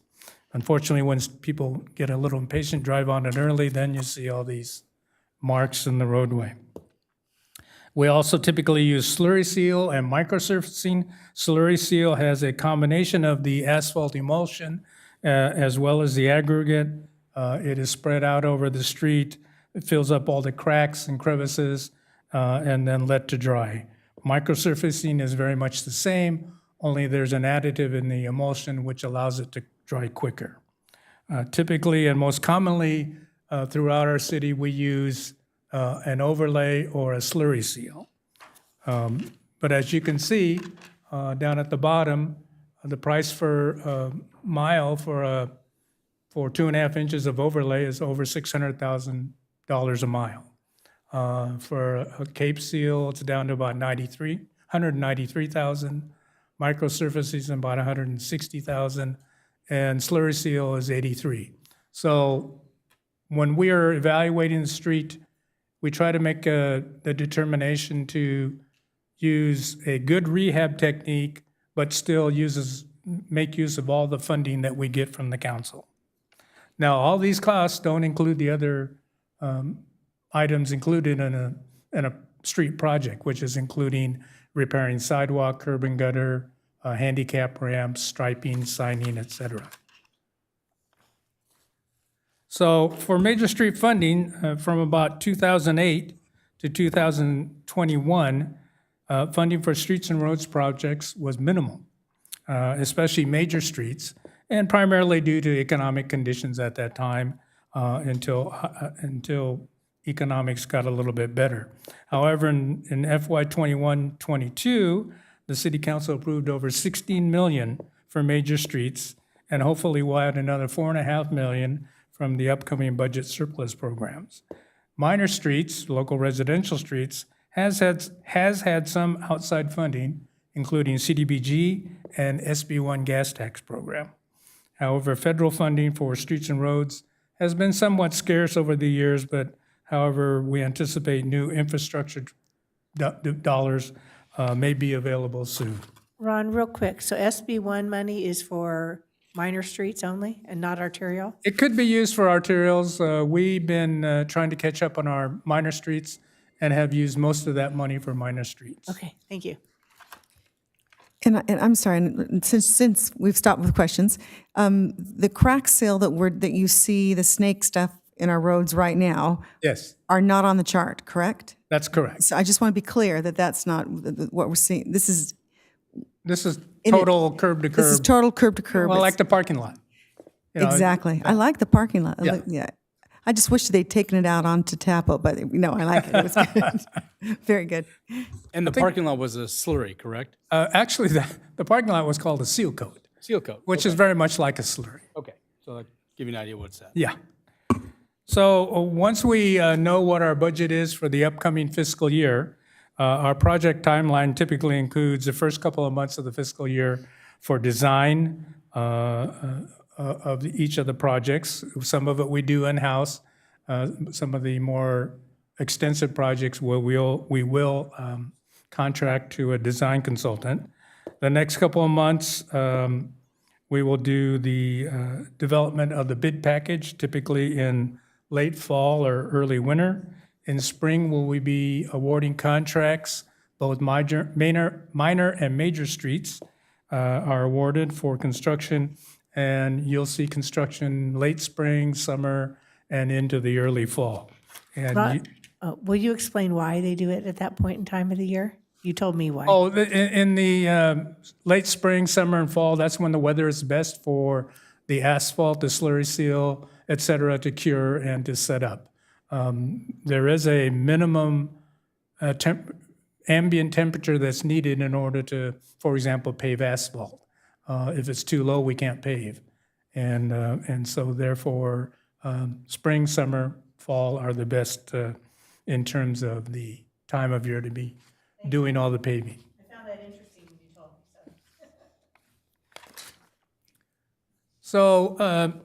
Unfortunately, when people get a little impatient, drive on it early, then you see all these marks in the roadway. We also typically use slurry seal and microsurfacing. Slurry seal has a combination of the asphalt emulsion as well as the aggregate. It is spread out over the street. It fills up all the cracks and crevices and then let to dry. Microsurfacing is very much the same, only there's an additive in the emulsion which allows it to dry quicker. Typically and most commonly throughout our city, we use an overlay or a slurry seal. But as you can see down at the bottom, the price for a mile for 2.5 inches of overlay is over $600,000 a mile. For a cape seal, it's down to about $193,000. Microsurfacing is about $160,000, and slurry seal is $83,000. So when we are evaluating the street, we try to make the determination to use a good rehab technique, but still make use of all the funding that we get from the council. Now, all these costs don't include the other items included in a street project, which is including repairing sidewalk, curb and gutter, handicap ramps, striping, signing, et cetera. So for major street funding, from about 2008 to 2021, funding for streets and roads projects was minimal, especially major streets, and primarily due to economic conditions at that time until economics got a little bit better. However, in FY 21-22, the City Council approved over $16 million for major streets, and hopefully we'll add another $4.5 million from the upcoming budget surplus programs. Minor streets, local residential streets, has had some outside funding, including CDBG and SB1 gas tax program. However, federal funding for streets and roads has been somewhat scarce over the years, but however, we anticipate new infrastructure dollars may be available soon. Ron, real quick, so SB1 money is for minor streets only and not arterial? It could be used for arterials. We've been trying to catch up on our minor streets and have used most of that money for minor streets. Okay, thank you. And I'm sorry, and since we've stopped with questions, the crack seal that you see, the snake stuff in our roads right now, Yes, are not on the chart, correct? that's correct. So I just want to be clear that that's not what we're seeing. This is Total curb to curb. This is total curb to curb. Well, like It's- the parking lot. You know, Exactly. I like the parking lot. Yeah. Yeah. I just wish they'd taken it out onto Tapo, but no, I like it. It was good. Very good. And the parking lot was a slurry, correct? Actually, the parking lot was called a seal coat, Seal coat. which is very much like a slurry. Okay, so that give you an idea what's that. Yeah. So once we know what our budget is for the upcoming fiscal year, our project timeline typically includes the first couple of months of the fiscal year for design of each of the projects. Some of it we do in-house. Some of the more extensive projects we will contract to a design consultant. The next couple of months, we will do the development of the bid package, typically in late fall or early winter. In spring, will we be awarding contracts, both minor and major streets are awarded for construction, and you'll see construction late spring, summer, and into the early fall. And Ron, will you explain why they do it at that point in time of the year? You told me why. in the late spring, summer, and fall, that's when the weather is best for the asphalt, the slurry seal, et cetera, to cure and to set up. There is a minimum ambient temperature that's needed in order to, for example, pave asphalt. If it's too low, we can't pave. And so therefore, spring, summer, fall are the best in terms of the time of year to be doing all the paving. I found that interesting when you told me So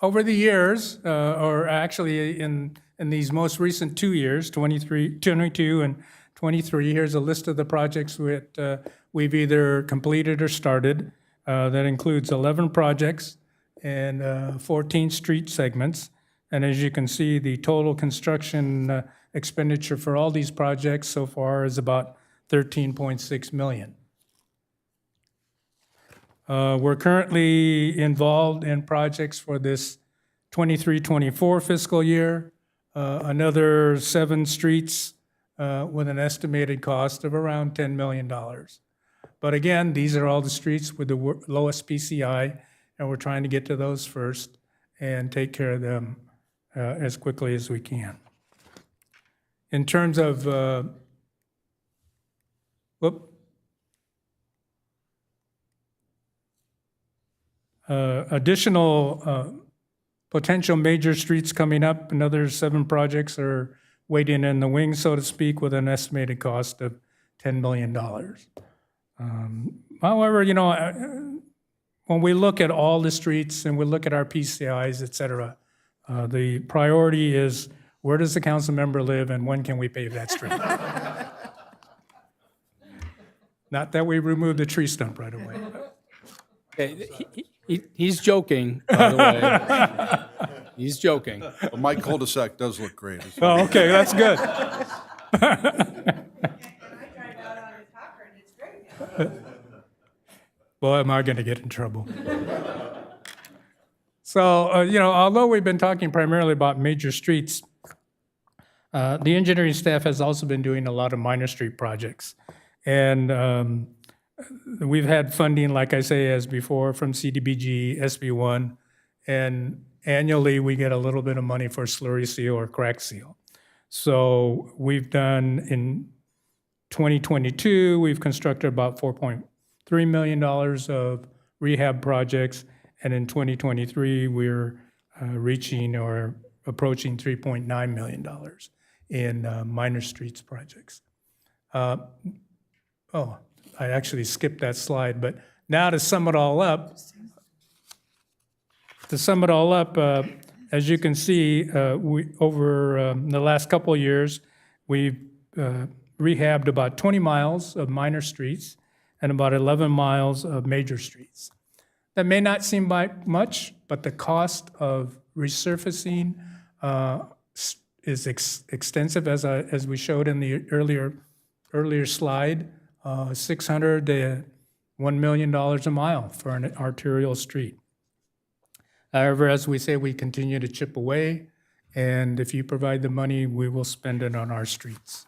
over the years, or actually in these most recent 2 years, 22 and 23, here's a list of the projects that we've either completed or started. That includes 11 projects and 14 street segments. And as you can see, the total construction expenditure for all these projects so far is about $13.6 million. We're currently involved in projects for this 23-24 fiscal year, another 7 streets with an estimated cost of around $10 million. But again, these are all the streets with the lowest PCI, and we're trying to get to those first and take care of them as quickly as we can. In terms of, additional potential major streets coming up, another 7 projects are waiting in the wings, so to speak, with an estimated cost of $10 million. However, you know, when we look at all the streets and we look at our PCIs, et cetera, the priority is where does the council member live and when can we pave that street? Not that we remove the tree stump right away. Okay, he's joking, by the way. He's joking. But my cul-de-sac does look great. Oh, okay, that's good. Boy, am I going to get in trouble. So, you know, although we've been talking primarily about major streets, the engineering staff has also been doing a lot of minor street projects. And we've had funding, like I say, as before, from CDBG, SB1, and annually we get a little bit of money for slurry seal or crack seal. So we've done, in 2022, we've constructed about $4.3 million of rehab projects, and in 2023, we're reaching or approaching $3.9 million in minor streets projects. Oh, I actually skipped that slide, but now to sum it all up, as you can see, we over the last couple of years, we've rehabbed about 20 miles of minor streets and about 11 miles of major streets. That may not seem like much, but the cost of resurfacing is extensive, as we showed in the earlier slide, $600 to $1 million a mile for an arterial street. However, as we say, we continue to chip away, and if you provide the money, we will spend it on our streets.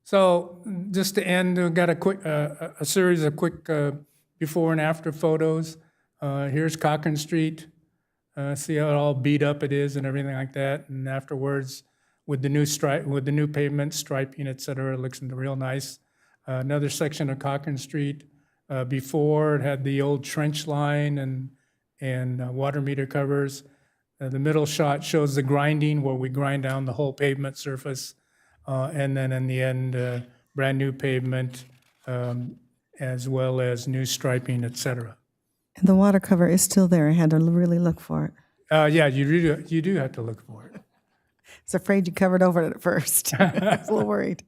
So just to end, we've got a series of quick before and after photos. Here's Cochran Street. See how all beat up it is and everything like that. And afterwards, with the new pavement, striping, et cetera, it looks real nice. Another section of Cochran Street. Before, it had the old trench line and water meter covers. The middle shot shows the grinding, where we grind down the whole pavement surface. And then in the end, brand new pavement, as well as new striping, et cetera. And the water cover is still there. I had to really look for it. Yeah, you do have to look for it. I was afraid you covered over it at first. I was a little worried.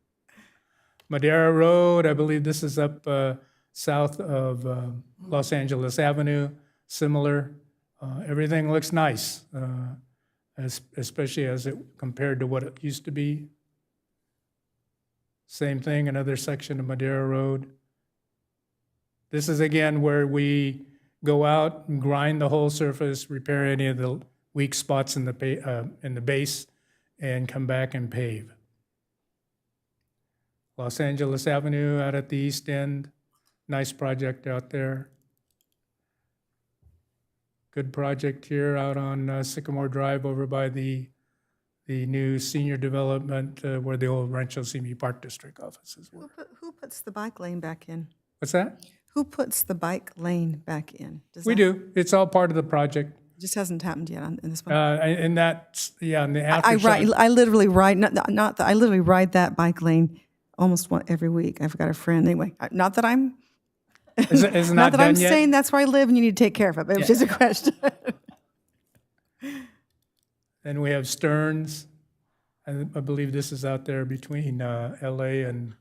Madera Road, I believe this is up south of Los Angeles Avenue, similar. Everything looks nice, especially as it compared to what it used to be. Same thing, another section of Madera Road. This is again where we go out and grind the whole surface, repair any of the weak spots in the base, and come back and pave. Los Angeles Avenue out at the east end, nice project out there. Good project here out on Sycamore Drive over by the new senior development where the old Rancho Simi Park District offices were. Who puts the bike lane back in? What's that? Who puts the bike lane back in? We do. It's all part of the project. It just hasn't happened yet in this one. And that's, yeah, in the after I literally ride, I literally ride that bike lane almost every week. I've got a friend, anyway, not that I'm, Is it not not that I'm done yet? saying that's where I live and you need to take care of it, but it was just a question. Then we have Stearns. I believe this is out there between LA and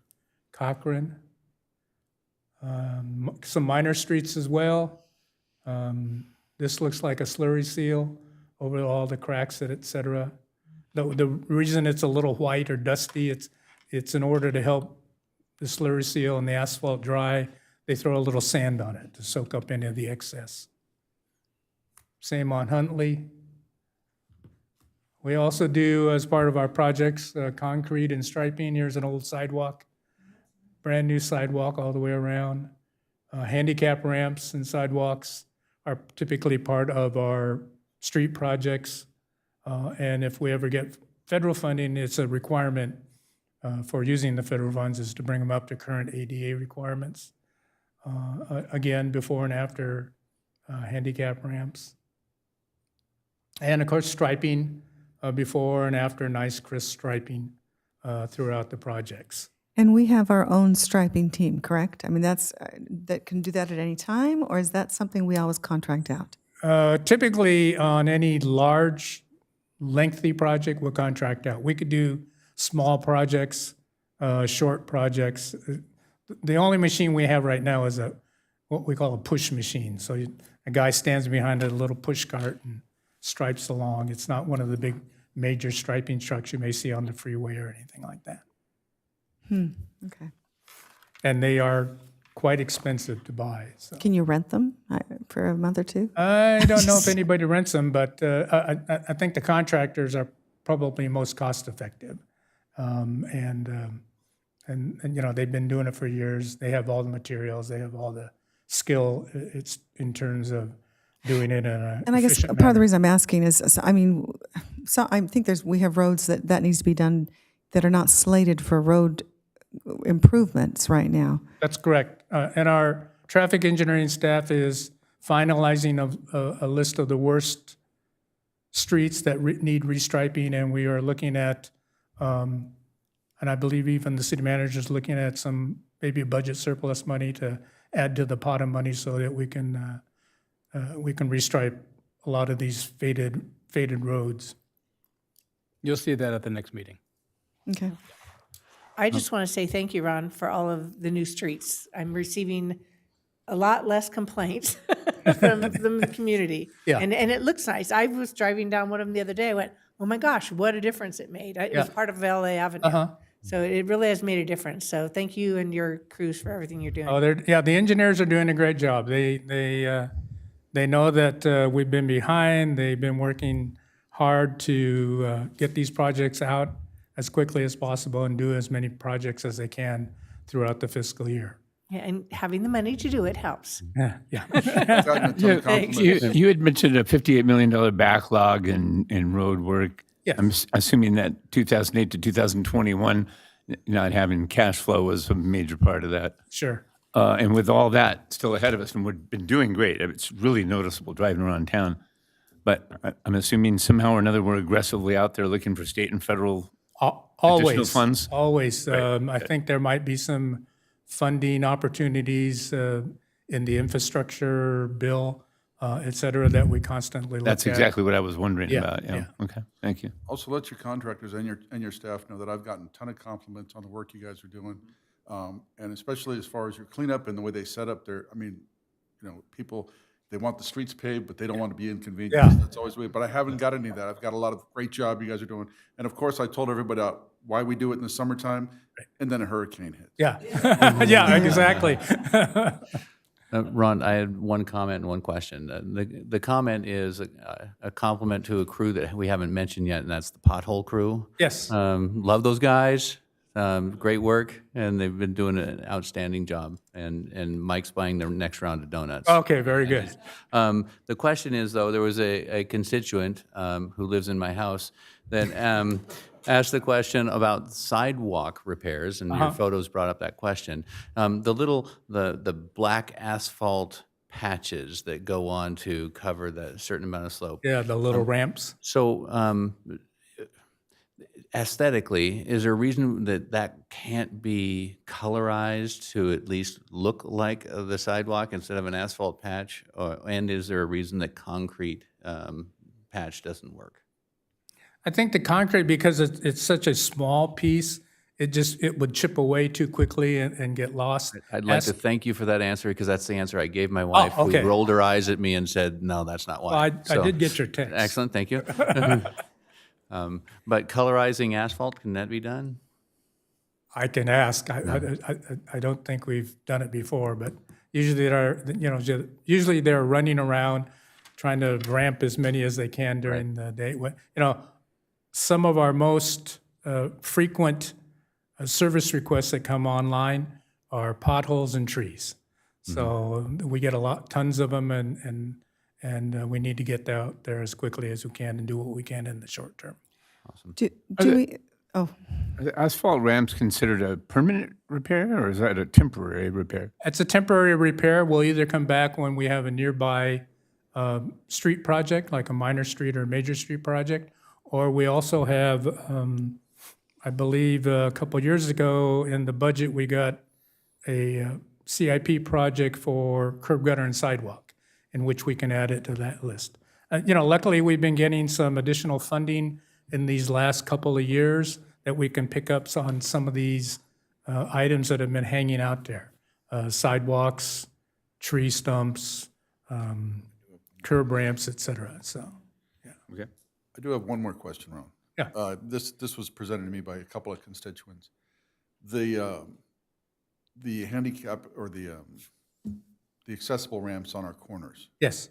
Cochran. Some minor streets as well. This looks like a slurry seal over all the cracks, et cetera. The reason it's a little white or dusty, it's in order to help the slurry seal and the asphalt dry. They throw a little sand on it to soak up any of the excess. Same on Huntley. We also do, as part of our projects, concrete and striping. Here's an old sidewalk, brand new sidewalk all the way around. Handicap ramps and sidewalks are typically part of our street projects. And if we ever get federal funding, it's a requirement for using the federal funds is to bring them up to current ADA requirements. Again, before and after handicap ramps. And of course, striping before and after, nice crisp striping throughout the projects. And we have our own striping team, correct? I mean, that can do that at any time, or is that something we always contract out? Typically, on any large, lengthy project, we'll contract out. We could do small projects, short projects. The only machine we have right now is what we call a push machine. So a guy stands behind a little push cart and stripes along. It's not one of the big major striping trucks you may see on the freeway or anything like that. Okay. And they are quite expensive to buy. So. Can you rent them for a month or two? I don't know if anybody rents them, but I think the contractors are probably most cost effective. And you know, they've been doing it for years. They have all the materials. They have all the skill. It's in terms of doing it in a And I guess efficient part of the manner. reason I'm asking is, I mean, so I think we have roads that needs to be done that are not slated for road improvements right now. That's correct. And our traffic engineering staff is finalizing a list of the worst streets that need restriping, and we are looking at, and I believe even the city manager is looking at some, maybe budget surplus money to add to the pot of money so that we can restripe a lot of these faded roads. You'll see that at the next meeting. Okay. I just want to say thank you, Ron, for all of the new streets. I'm receiving a lot less complaints from the community. Yeah. And it looks nice. I was driving down one of them the other day. I went, oh my gosh, what a difference it made. It was Yeah. part of LA Avenue. So it really has made a difference. So thank you and your crews for everything you're doing. Oh, the engineers are doing a great job. They know that we've been behind. They've been working hard to get these projects out as quickly as possible and do as many projects as they can throughout the fiscal year. Yeah, and having the money to do it helps. Yeah. I've gotten a ton of compliments. You had mentioned a $58 million backlog in road work. Yes. I'm assuming that 2008 to 2021, not having cash flow was a major part of that. Sure. And with all that still ahead of us, and we've been doing great, it's really noticeable driving around town. But I'm assuming somehow or another we're aggressively out there looking for state and federal additional funds. Always. I think there might be some funding opportunities in the infrastructure bill, et cetera, that we constantly look at. That's exactly what I was wondering Yeah, about. yeah. Okay, thank you. Also, let your contractors and your staff know that I've gotten a ton of compliments on the work you guys are doing. And especially as far as your cleanup and the way they set up their, people, they want the streets paved, but they don't want to be inconvenienced. Yeah. That's always the way, but I haven't got any of that. I've got a lot of great job you guys are doing. And of course, I told everybody why we do it in the summertime, and then a hurricane hits. Yeah. Yeah, exactly. Ron, I had one comment and one question. The comment is a compliment to a crew that we haven't mentioned yet, and that's the pothole crew. Yes. Love those guys. Great work, and they've been doing an outstanding job. And Mike's buying the next round of donuts. Okay, very good. The question is, though, there was a constituent who lives in my house that asked the question about sidewalk repairs, and your photos brought up that question. The black asphalt patches that go on to cover the certain amount of slope. Yeah, the little ramps. So aesthetically, is there a reason that can't be colorized to at least look like the sidewalk instead of an asphalt patch? And is there a reason that concrete patch doesn't work? I think the concrete, because it's such a small piece, it would chip away too quickly and get lost. I'd like to thank you for that answer, because that's the answer I gave my wife, okay. who rolled her eyes at me and said, no, that's not why. Well, I did get your text. Excellent, thank you. But colorizing asphalt, can that be done? I can ask. I don't think we've done it before, but usually they're running around trying to ramp as many as they can during the day. Some of our most frequent service requests that come online are potholes and trees. So we get tons of them, and we need to get out there as quickly as we can and do what we can in the short term. Awesome. Do we, Are the asphalt ramps considered a permanent repair, or is that a temporary repair? It's a temporary repair. We'll either come back when we have a nearby street project, like a minor street or a major street project, or we also have, I believe a couple years ago in the budget, we got a CIP project for curb gutter and sidewalk, in which we can add it to that list. Luckily, we've been getting some additional funding in these last couple of years that we can pick up on some of these items that have been hanging out there. Sidewalks, tree stumps, curb ramps, et cetera. So, yeah. Okay. I do have one more question, Ron. Yeah. This was presented to me by a couple of constituents. The handicap or the accessible ramps on our corners, Yes.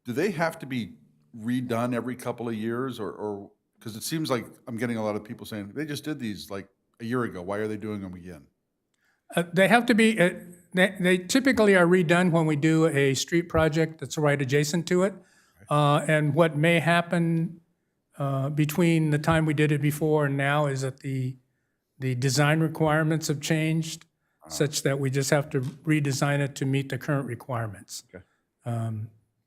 do they have to be redone every couple of years, or because it seems like I'm getting a lot of people saying they just did these like a year ago. Why are they doing them again? They have to be, they typically are redone when we do a street project that's right adjacent to it. And what may happen between the time we did it before and now is that the design requirements have changed such that we just have to redesign it to meet the current requirements. Okay.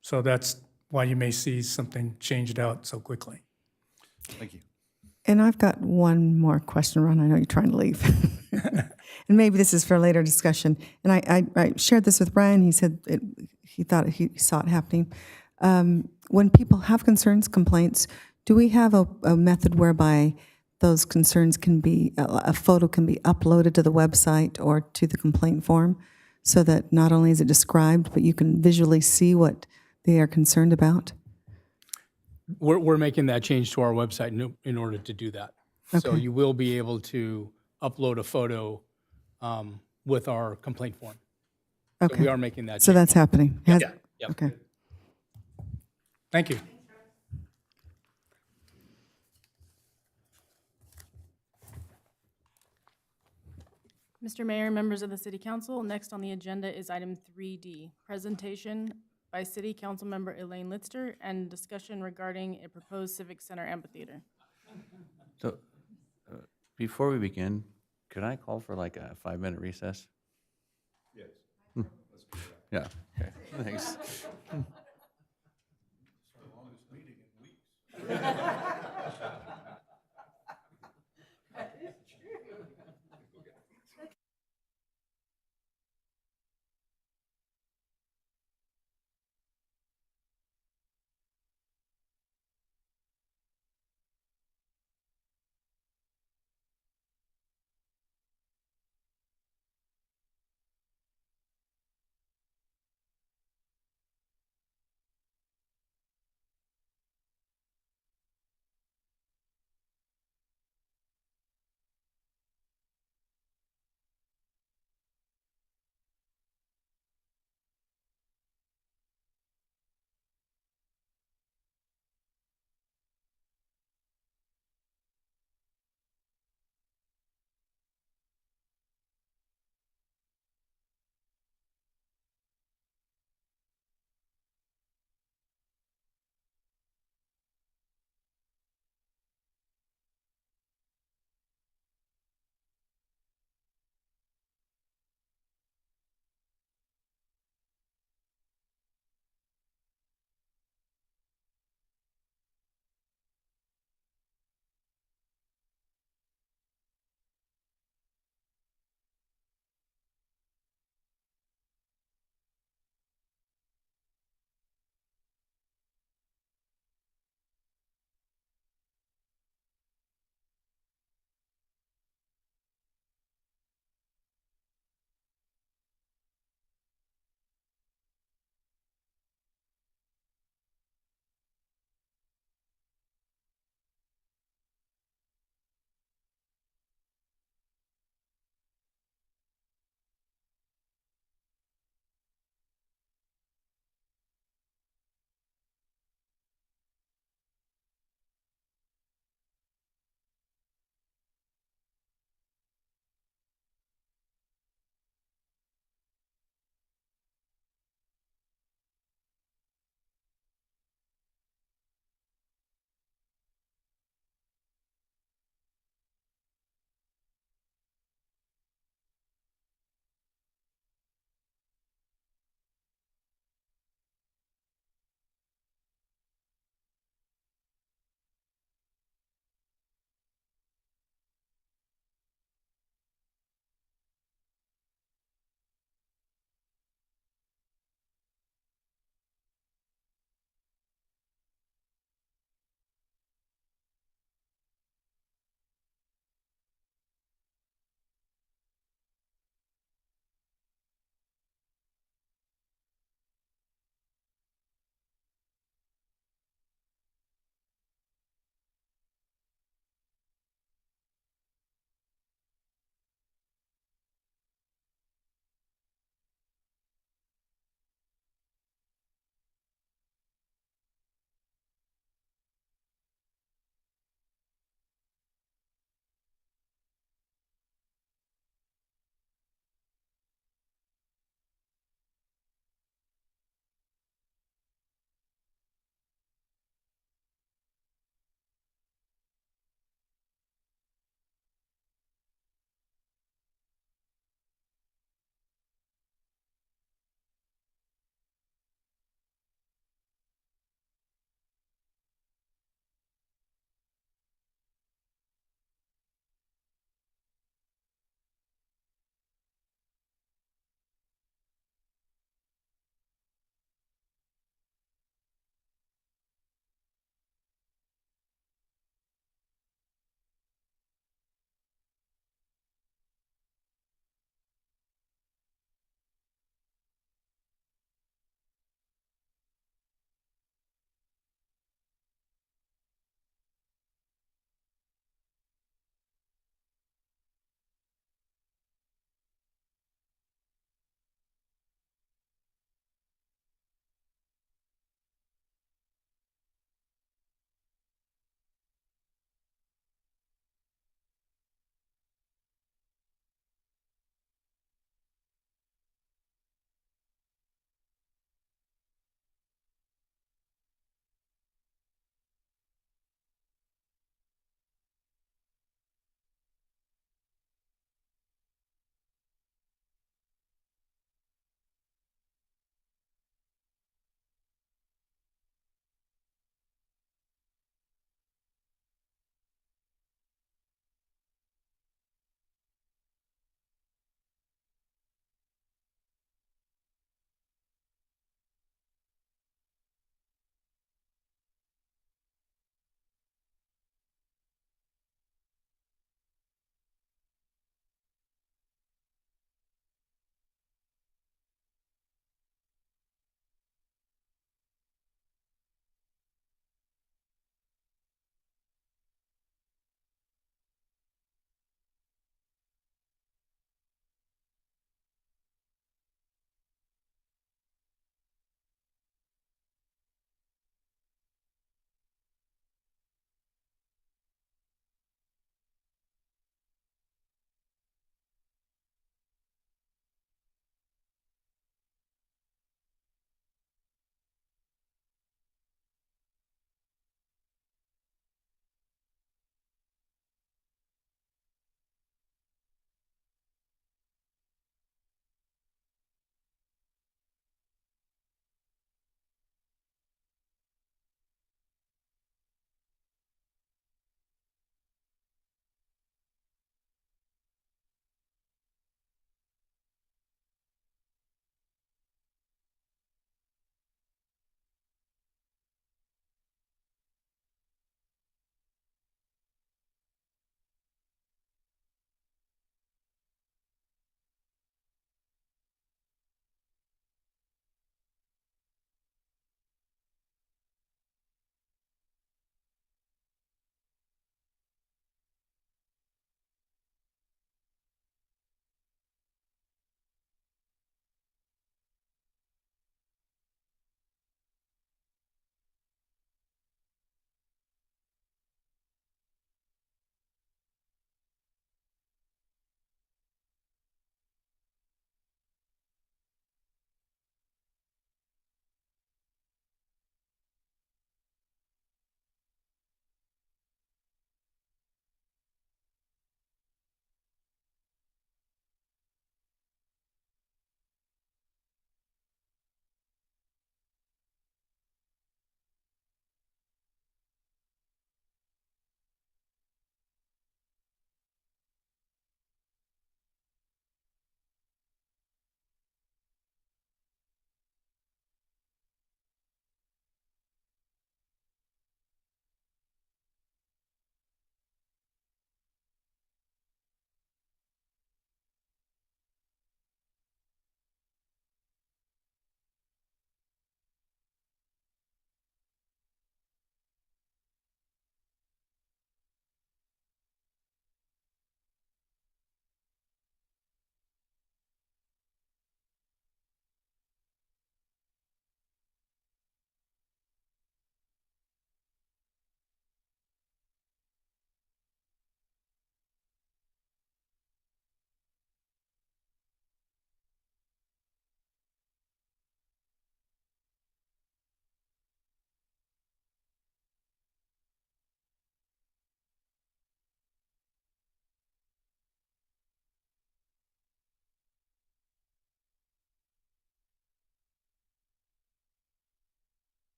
So that's why you may see something changed out so quickly. Thank you. And I've got one more question, Ron. I know you're trying to leave. And maybe this is for later discussion. And I shared this with Brian. He said he thought he saw it happening. When people have concerns, complaints, do we have a method whereby those concerns can be, a photo can be uploaded to the website or to the complaint form so that not only is it described, but you can visually see what they are concerned about? We're making that change to our website in order to do that. So Okay. you will be able to upload a photo with our complaint form. So Okay. we are making that So change. that's happening? Has- Yep. Okay. Thank you. Mr. Mayor, members of the City Council, next on the agenda is item 3D, presentation by City Council Member Elaine Litster and discussion regarding a proposed Civic Center amphitheater. So, before we begin, could I call for like a 5-minute recess? Yes. Yeah, okay, thanks.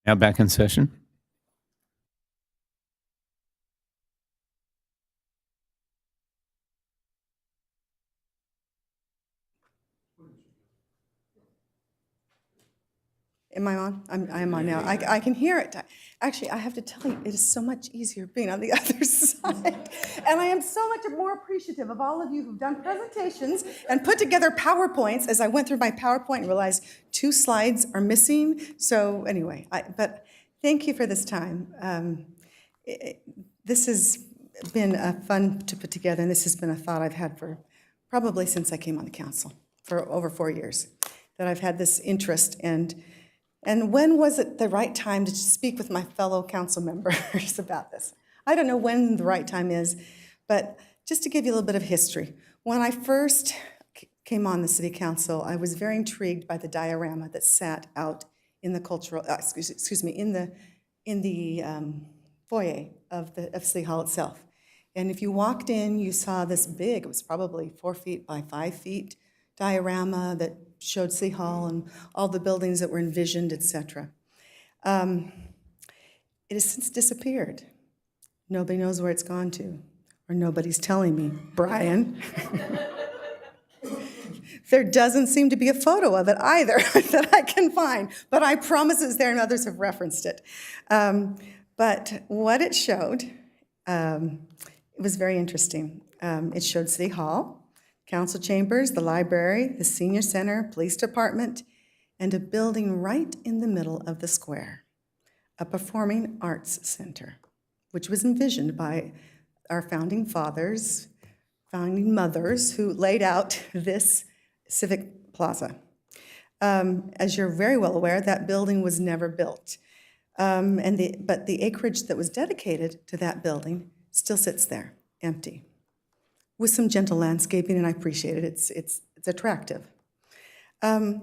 Now back in session. Am I on? I am on now. I can hear it. Actually, I have to tell you, it is so much easier being on the other side. And I am so much more appreciative of all of you who've done presentations and put together PowerPoints as I went through my PowerPoint and realized 2 slides are missing. So anyway, but thank you for this time. This has been fun to put together, and this has been a thought I've had for probably since I came on the council, for over 4 years, that I've had this interest. And when was it the right time to speak with my fellow council members about this? I don't know when the right time is, but just to give you a little bit of history. When I first came on the city council, I was very intrigued by the diorama that sat out in the cultural, in the foyer of City Hall itself. And if you walked in, you saw this big, it was probably 4 feet by 5 feet diorama that showed City Hall and all the buildings that were envisioned, et cetera. It has since disappeared. Nobody knows where it's gone to, or nobody's telling me, Brian. There doesn't seem to be a photo of it either that I can find, but I promise it's there and others have referenced it. But what it showed, it was very interesting. It showed City Hall, council chambers, the library, the senior center, police department, and a building right in the middle of the square, a performing arts center, which was envisioned by our founding fathers, founding mothers, who laid out this civic plaza. As you're very well aware, that building was never built. But the acreage that was dedicated to that building still sits there, empty, with some gentle landscaping, and I appreciate it. It's attractive. I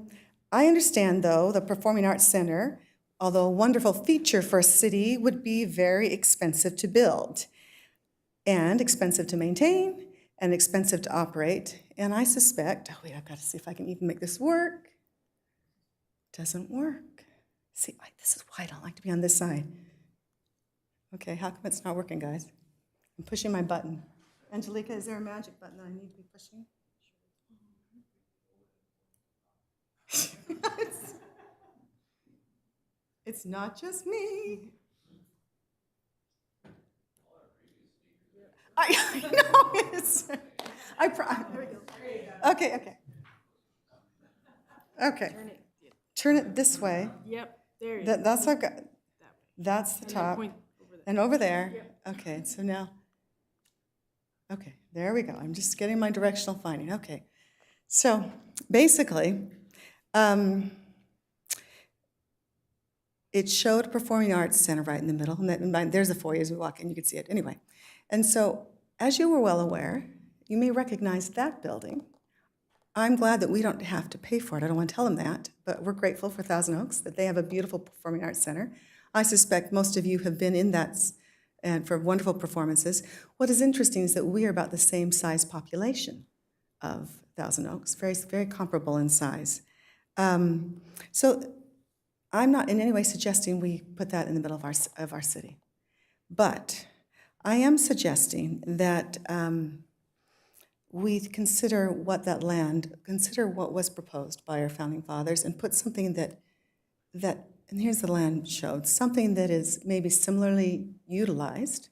understand, though, the Performing Arts Center, although a wonderful feature for a city, would be very expensive to build, and expensive to maintain, and expensive to operate. And I suspect, oh wait, I've got to see if I can even make this work. Doesn't work. See, this is why I don't like to be on this side. Okay, how come it's not working, guys? I'm pushing my button. Angelica, is there a magic button that I need to be pushing? It's not just me. I know it's. There we go. Okay. Okay. Turn it this way. Yep, there you go. That's what I've got. That's the top. And over there. Okay, so now. Okay, there we go. I'm just getting my directional finding. Okay. So basically, it showed a performing arts center right in the middle. And there's a foyer as we walk in. You can see it. Anyway. And so, as you were well aware, you may recognize that building. I'm glad that we don't have to pay for it. I don't want to tell them that, but we're grateful for Thousand Oaks that they have a beautiful performing arts center. I suspect most of you have been in that and for wonderful performances. What is interesting is that we are about the same size population of Thousand Oaks, very, very comparable in size. So I'm not in any way suggesting we put that in the middle of our city. But I am suggesting that we consider what was proposed by our founding fathers and put something that and here's the land showed, something that is maybe similarly utilized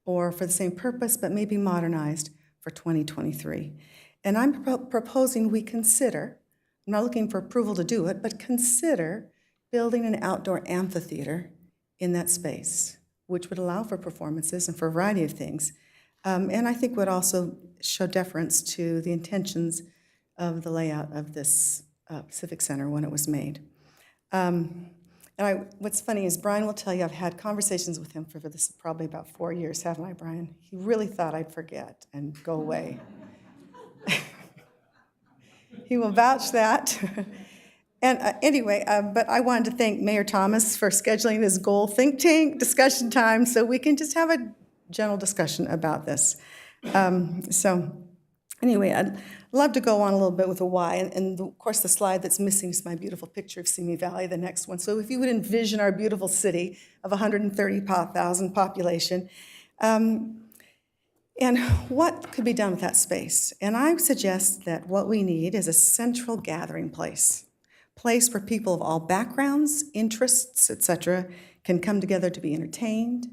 or for the same purpose, but maybe modernized for 2023. And I'm proposing we consider, I'm not looking for approval to do it, but consider building an outdoor amphitheater in that space, which would allow for performances and for a variety of things. And I think would also show deference to the intentions of the layout of this Civic Center when it was made. What's funny is Brian will tell you I've had conversations with him for this probably about 4 years, haven't I, Brian? He really thought I'd forget and go away. He will vouch that. And anyway, but I wanted to thank Mayor Thomas for scheduling this goal think tank discussion time so we can just have a general discussion about this. So Anyway, I'd love to go on a little bit with the why, and of course, the slide that's missing is my beautiful picture of Simi Valley, the next one. So if you would envision our beautiful city of 130,000 population, and what could be done with that space? And I suggest that what we need is a central gathering place where people of all backgrounds, interests, etc., can come together to be entertained,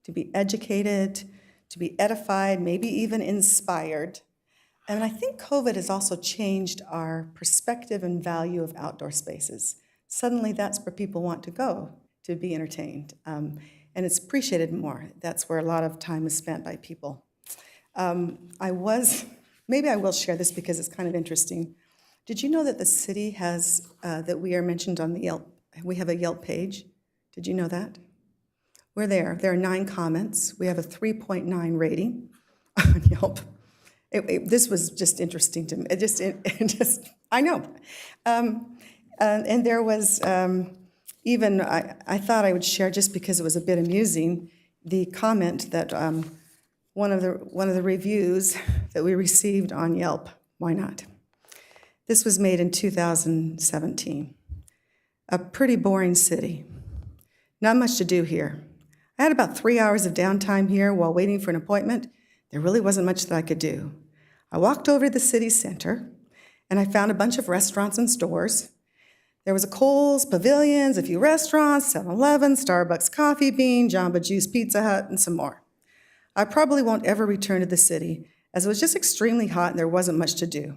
to be educated, to be edified, maybe even inspired. And I think COVID has also changed our perspective and value of outdoor spaces. Suddenly, that's where people want to go to be entertained. And it's appreciated more. That's where a lot of time is spent by people. Maybe I will share this because it's kind of interesting. Did you know that the city has, that we are mentioned on the Yelp, we have a Yelp page? Did you know that? We're there. There are 9 comments. We have a 3.9 rating on Yelp. This was just interesting to me. I know. And there was even, I thought I would share, just because it was a bit amusing, the comment that one of the reviews that we received on Yelp. Why not? This was made in 2017. A pretty boring city. Not much to do here. I had about 3 hours of downtime here while waiting for an appointment. There really wasn't much that I could do. I walked over to the city center, and I found a bunch of restaurants and stores. There was a Kohl's, Pavilions, a few restaurants, 7-Eleven, Starbucks Coffee Bean, Jamba Juice Pizza Hut, and some more. I probably won't ever return to the city, as it was just extremely hot and there wasn't much to do.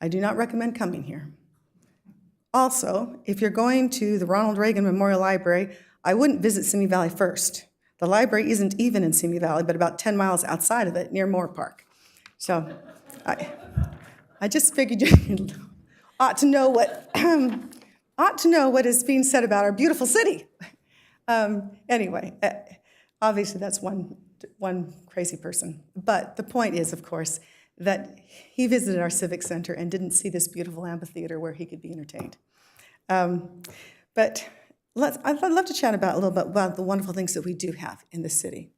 I do not recommend coming here. Also, if you're going to the Ronald Reagan Memorial Library, I wouldn't visit Simi Valley first. The library isn't even in Simi Valley, but about 10 miles outside of it, near Moore Park. So I just figured you ought to know what is being said about our beautiful city. Anyway, obviously that's one crazy person. But the point is, of course, that he visited our civic center and didn't see this beautiful amphitheater where he could be entertained. But I'd love to chat a little bit about the wonderful things that we do have in the city.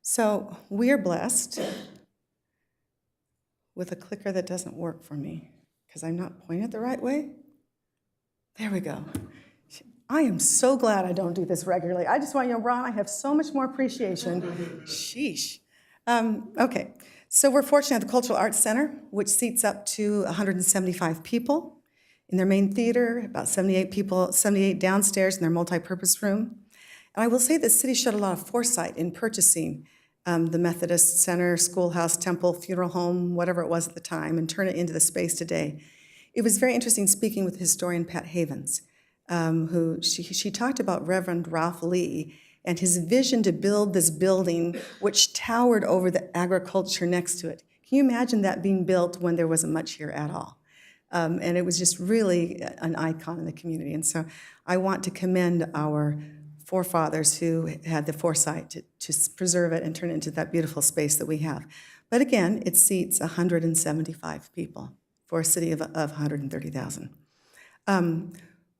So we are blessed with a clicker that doesn't work for me because I'm not pointing it the right way. There we go. I am so glad I don't do this regularly. I just want you to know, Ron, I have so much more appreciation. Sheesh. Okay, so we're fortunate at the Cultural Arts Center, which seats up to 175 people. In their main theater, about 78 downstairs in their multi-purpose room. And I will say the city showed a lot of foresight in purchasing the Methodist Center, schoolhouse, temple, funeral home, whatever it was at the time, and turn it into the space today. It was very interesting speaking with historian Pat Havens, who she talked about Reverend Ralph Lee and his vision to build this building which towered over the agriculture next to it. Can you imagine that being built when there wasn't much here at all? And it was just really an icon in the community. And so I want to commend our forefathers who had the foresight to preserve it and turn it into that beautiful space that we have. But again, it seats 175 people for a city of 130,000.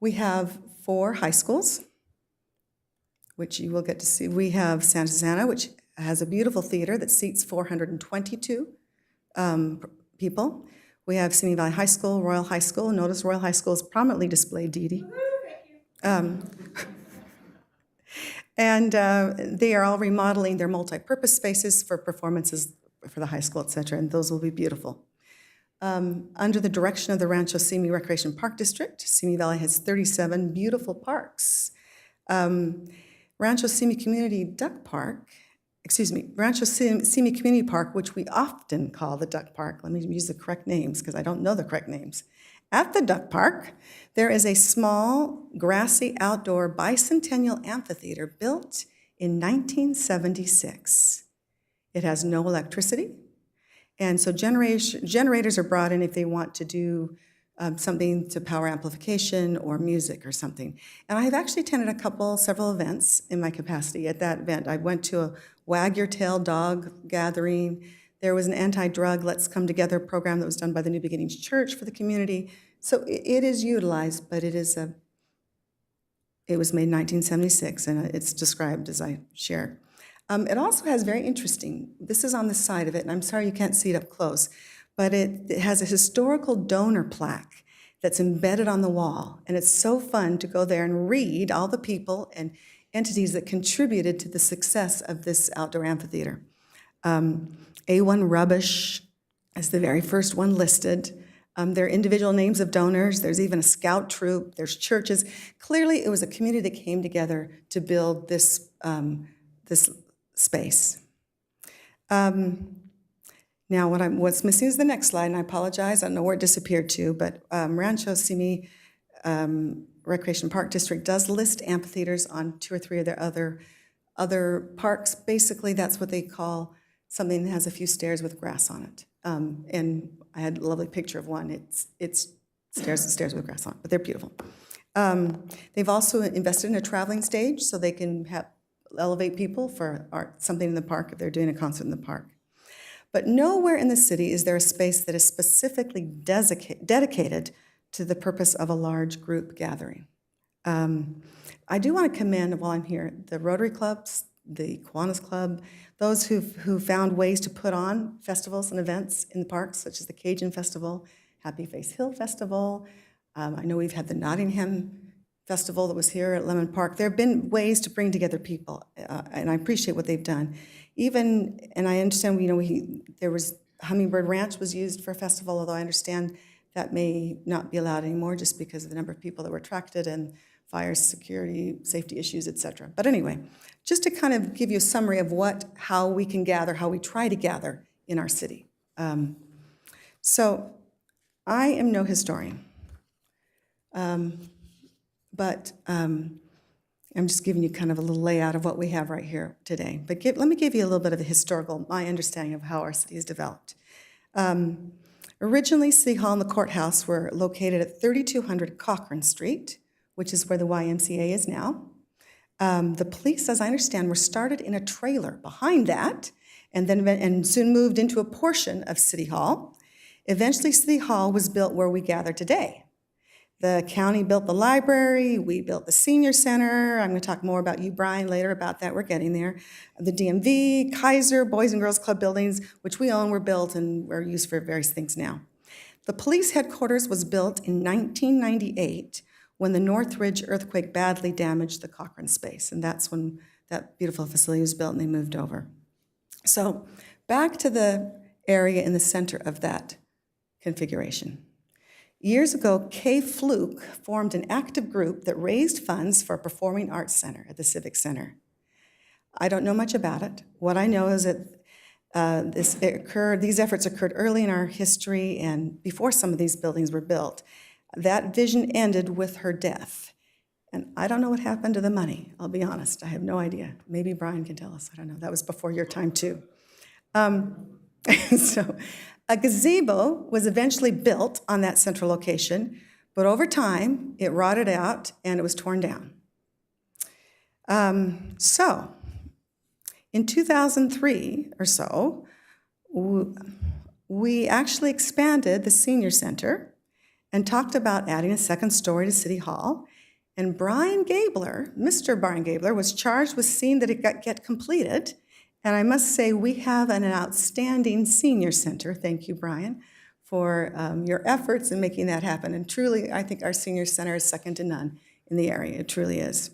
We have 4 high schools, which you will get to see. We have Santa Susana, which has a beautiful theater that seats 422 people. We have Simi Valley High School, Royal High School. Notice Royal High School is prominently displayed, Dee Dee. And they are all remodeling their multi-purpose spaces for performances for the high school, et cetera, and those will be beautiful. Under the direction of the Rancho Simi Recreation Park District, Simi Valley has 37 beautiful parks. Rancho Simi Community Duck Park, Rancho Simi Community Park, which we often call the Duck Park. Let me use the correct names because I don't know the correct names. At the Duck Park, there is a small, grassy, outdoor bicentennial amphitheater built in 1976. It has no electricity, and so generators are brought in if they want to do something to power amplification or music or something. And I have actually attended several events in my capacity at that event. I went to a Wag Your Tail dog gathering. There was an anti-drug Let's Come Together program that was done by the New Beginnings Church for the community. So it is utilized, but it was made in 1976, and it's described as I shared. It also has very interesting, this is on the side of it, and I'm sorry you can't see it up close, but it has a historical donor plaque that's embedded on the wall. And it's so fun to go there and read all the people and entities that contributed to the success of this outdoor amphitheater. A1 Rubbish is the very first one listed. There are individual names of donors. There's even a scout troop. There's churches. Clearly, it was a community that came together to build this, this space. Now, what's missing is the next slide, and I apologize. I don't know where it disappeared to, but Rancho Simi Recreation Park District does list amphitheaters on 2 or 3 of their other parks. Basically, that's what they call something that has a few stairs with grass on it. And I had a lovely picture of one. It's stairs with grass on it, but they're beautiful. They've also invested in a traveling stage so they can elevate people for art, something in the park if they're doing a concert in the park. But nowhere in the city is there a space that is specifically dedicated to the purpose of a large group gathering. I do want to commend, while I'm here, the Rotary Clubs, the Kiwanis Club, those who found ways to put on festivals and events in the parks, such as the Cajun Festival, Happy Face Hill Festival. I know we've had the Nottingham Festival that was here at Lemon Park. There have been ways to bring together people, and I appreciate what they've done. Even, and I understand, there was, Hummingbird Ranch was used for a festival, although I understand that may not be allowed anymore just because of the number of people that were attracted and fire, security, safety issues, et cetera. But anyway, just to kind of give you a summary of how we can gather, how we try to gather in our city. So I am no historian, but I'm just giving you kind of a little layout of what we have right here today. But let me give you a little bit of my understanding of how our city is developed. Originally, City Hall and the courthouse were located at 3200 Cochrane Street, which is where the YMCA is now. The police, as I understand, were started in a trailer behind that, and soon moved into a portion of City Hall. Eventually, City Hall was built where we gather today. The county built the library, we built the senior center. I'm going to talk more about you, Brian, later about that. We're getting there. The DMV, Kaiser, Boys and Girls Club buildings, which we own, were built and are used for various things now. The police headquarters was built in 1998 when the Northridge earthquake badly damaged the Cochrane space, and that's when that beautiful facility was built and they moved over. So back to the area in the center of that configuration. Years ago, Kay Fluke formed an active group that raised funds for a performing arts center at the Civic Center. I don't know much about it. What I know is that these efforts occurred early in our history and before some of these buildings were built. That vision ended with her death. And I don't know what happened to the money, I'll be honest. I have no idea. Maybe Brian can tell us. I don't know. That was before your time, too. So a gazebo was eventually built on that central location, but over time, it rotted out and it was torn down. So in 2003 or so, we actually expanded the senior center and talked about adding a second story to City Hall. And Brian Gabler, Mr. Brian Gabler, was charged with seeing that it get completed. And I must say, we have an outstanding senior center. Thank you, Brian, for your efforts in making that happen. And truly, I think our senior center is second to none in the area. It truly is.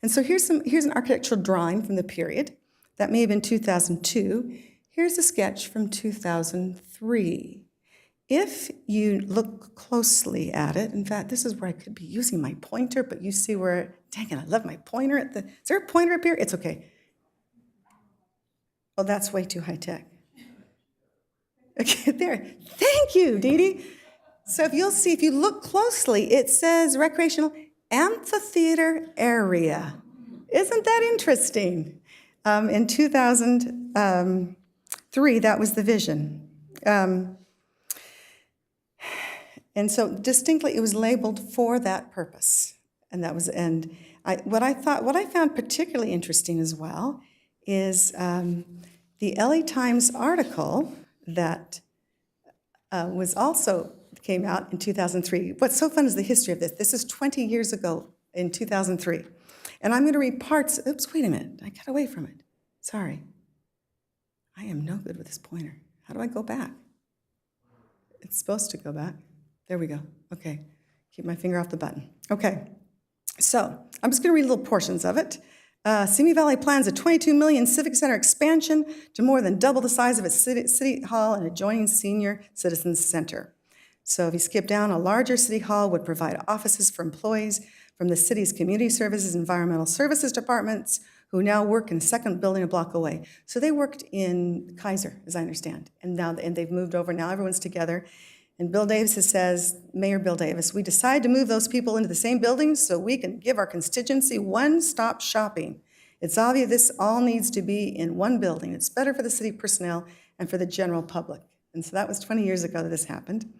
And so here's an architectural drawing from the period. That may have been 2002. Here's a sketch from 2003. If you look closely at it, in fact, this is where I could be using my pointer, but you see where, dang it, I love my pointer at the, is there a pointer up here? It's okay. Oh, that's way too high tech. Okay, there. Thank you, Dee Dee. So if you'll see, if you look closely, it says recreational amphitheater area. Isn't that interesting? In 2003, that was the vision. And so distinctly, it was labeled for that purpose. And that was, what I found particularly interesting as well is the LA Times article that was also came out in 2003. What's so fun is the history of this. This is 20 years ago in 2003. And I'm going to read parts. Oops, wait a minute. I got away from it. Sorry. I am no good with this pointer. How do I go back? It's supposed to go back. There we go. Okay. Keep my finger off the button. Okay. So I'm just going to read little portions of it. Simi Valley plans a $22 million civic center expansion to more than double the size of its city hall and adjoining senior citizens center. So if you skip down, a larger city hall would provide offices for employees from the city's community services, environmental services departments, who now work in a second building a block away. So they worked in Kaiser, as I understand, and they've moved over. Now everyone's together. And Bill Davis says, Mayor Bill Davis, we decided to move those people into the same building so we can give our constituency one-stop shopping. It's obvious this all needs to be in one building. It's better for the city personnel and for the general public. And so that was 20 years ago that this happened.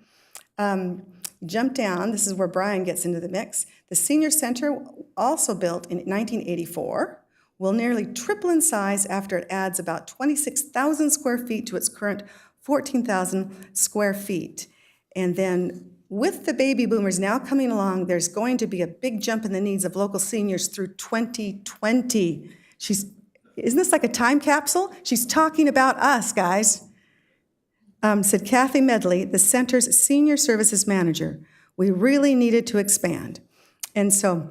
Jump down, this is where Brian gets into the mix. The senior center, also built in 1984, will nearly triple in size after it adds about 26,000 square feet to its current 14,000 square feet. And then with the baby boomers now coming along, there's going to be a big jump in the needs of local seniors through 2020. Isn't this like a time capsule? She's talking about us, guys. Said Kathy Medley, the center's senior services manager. We really needed to expand. And so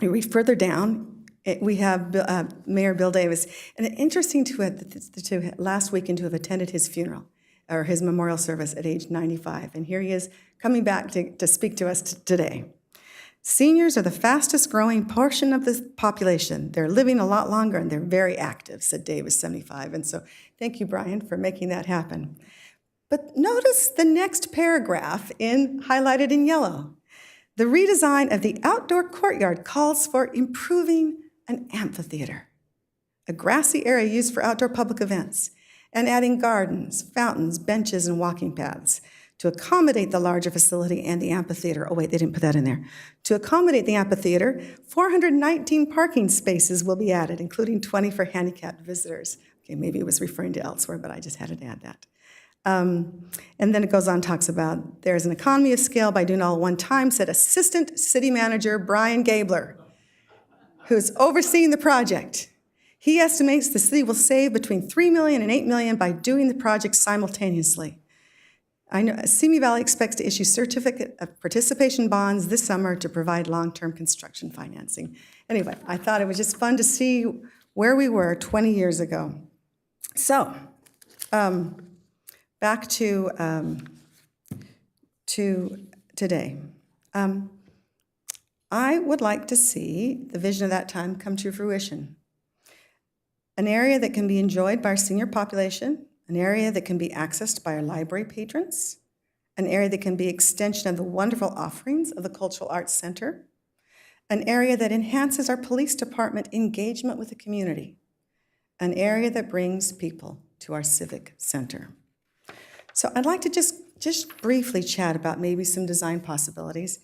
you read further down, we have Mayor Bill Davis. And interesting to last weekend to have attended his funeral, or his memorial service at age 95. And here he is coming back to speak to us today. Seniors are the fastest growing portion of the population. They're living a lot longer and they're very active, said Davis, 75. And so thank you, Brian, for making that happen. But notice the next paragraph highlighted in yellow. The redesign of the outdoor courtyard calls for improving an amphitheater, a grassy area used for outdoor public events, and adding gardens, fountains, benches, and walking paths to accommodate the larger facility and the amphitheater. Oh, wait, they didn't put that in there. To accommodate the amphitheater, 419 parking spaces will be added, including 20 for handicapped visitors. Okay, maybe it was referring to elsewhere, but I just had to add that. And then it goes on, talks about there's an economy of scale by doing all at one time, said Assistant City Manager Brian Gabler, who's overseeing the project. He estimates the city will save between $3 million and $8 million by doing the project simultaneously. I know Simi Valley expects to issue certificate of participation bonds this summer to provide long-term construction financing. Anyway, I thought it was just fun to see where we were 20 years ago. So, back to today. I would like to see the vision of that time come to fruition. An area that can be enjoyed by our senior population, an area that can be accessed by our library patrons, an area that can be extension of the wonderful offerings of the Cultural Arts Center, an area that enhances our police department engagement with the community, an area that brings people to our civic center. So I'd like to just briefly chat about maybe some design possibilities.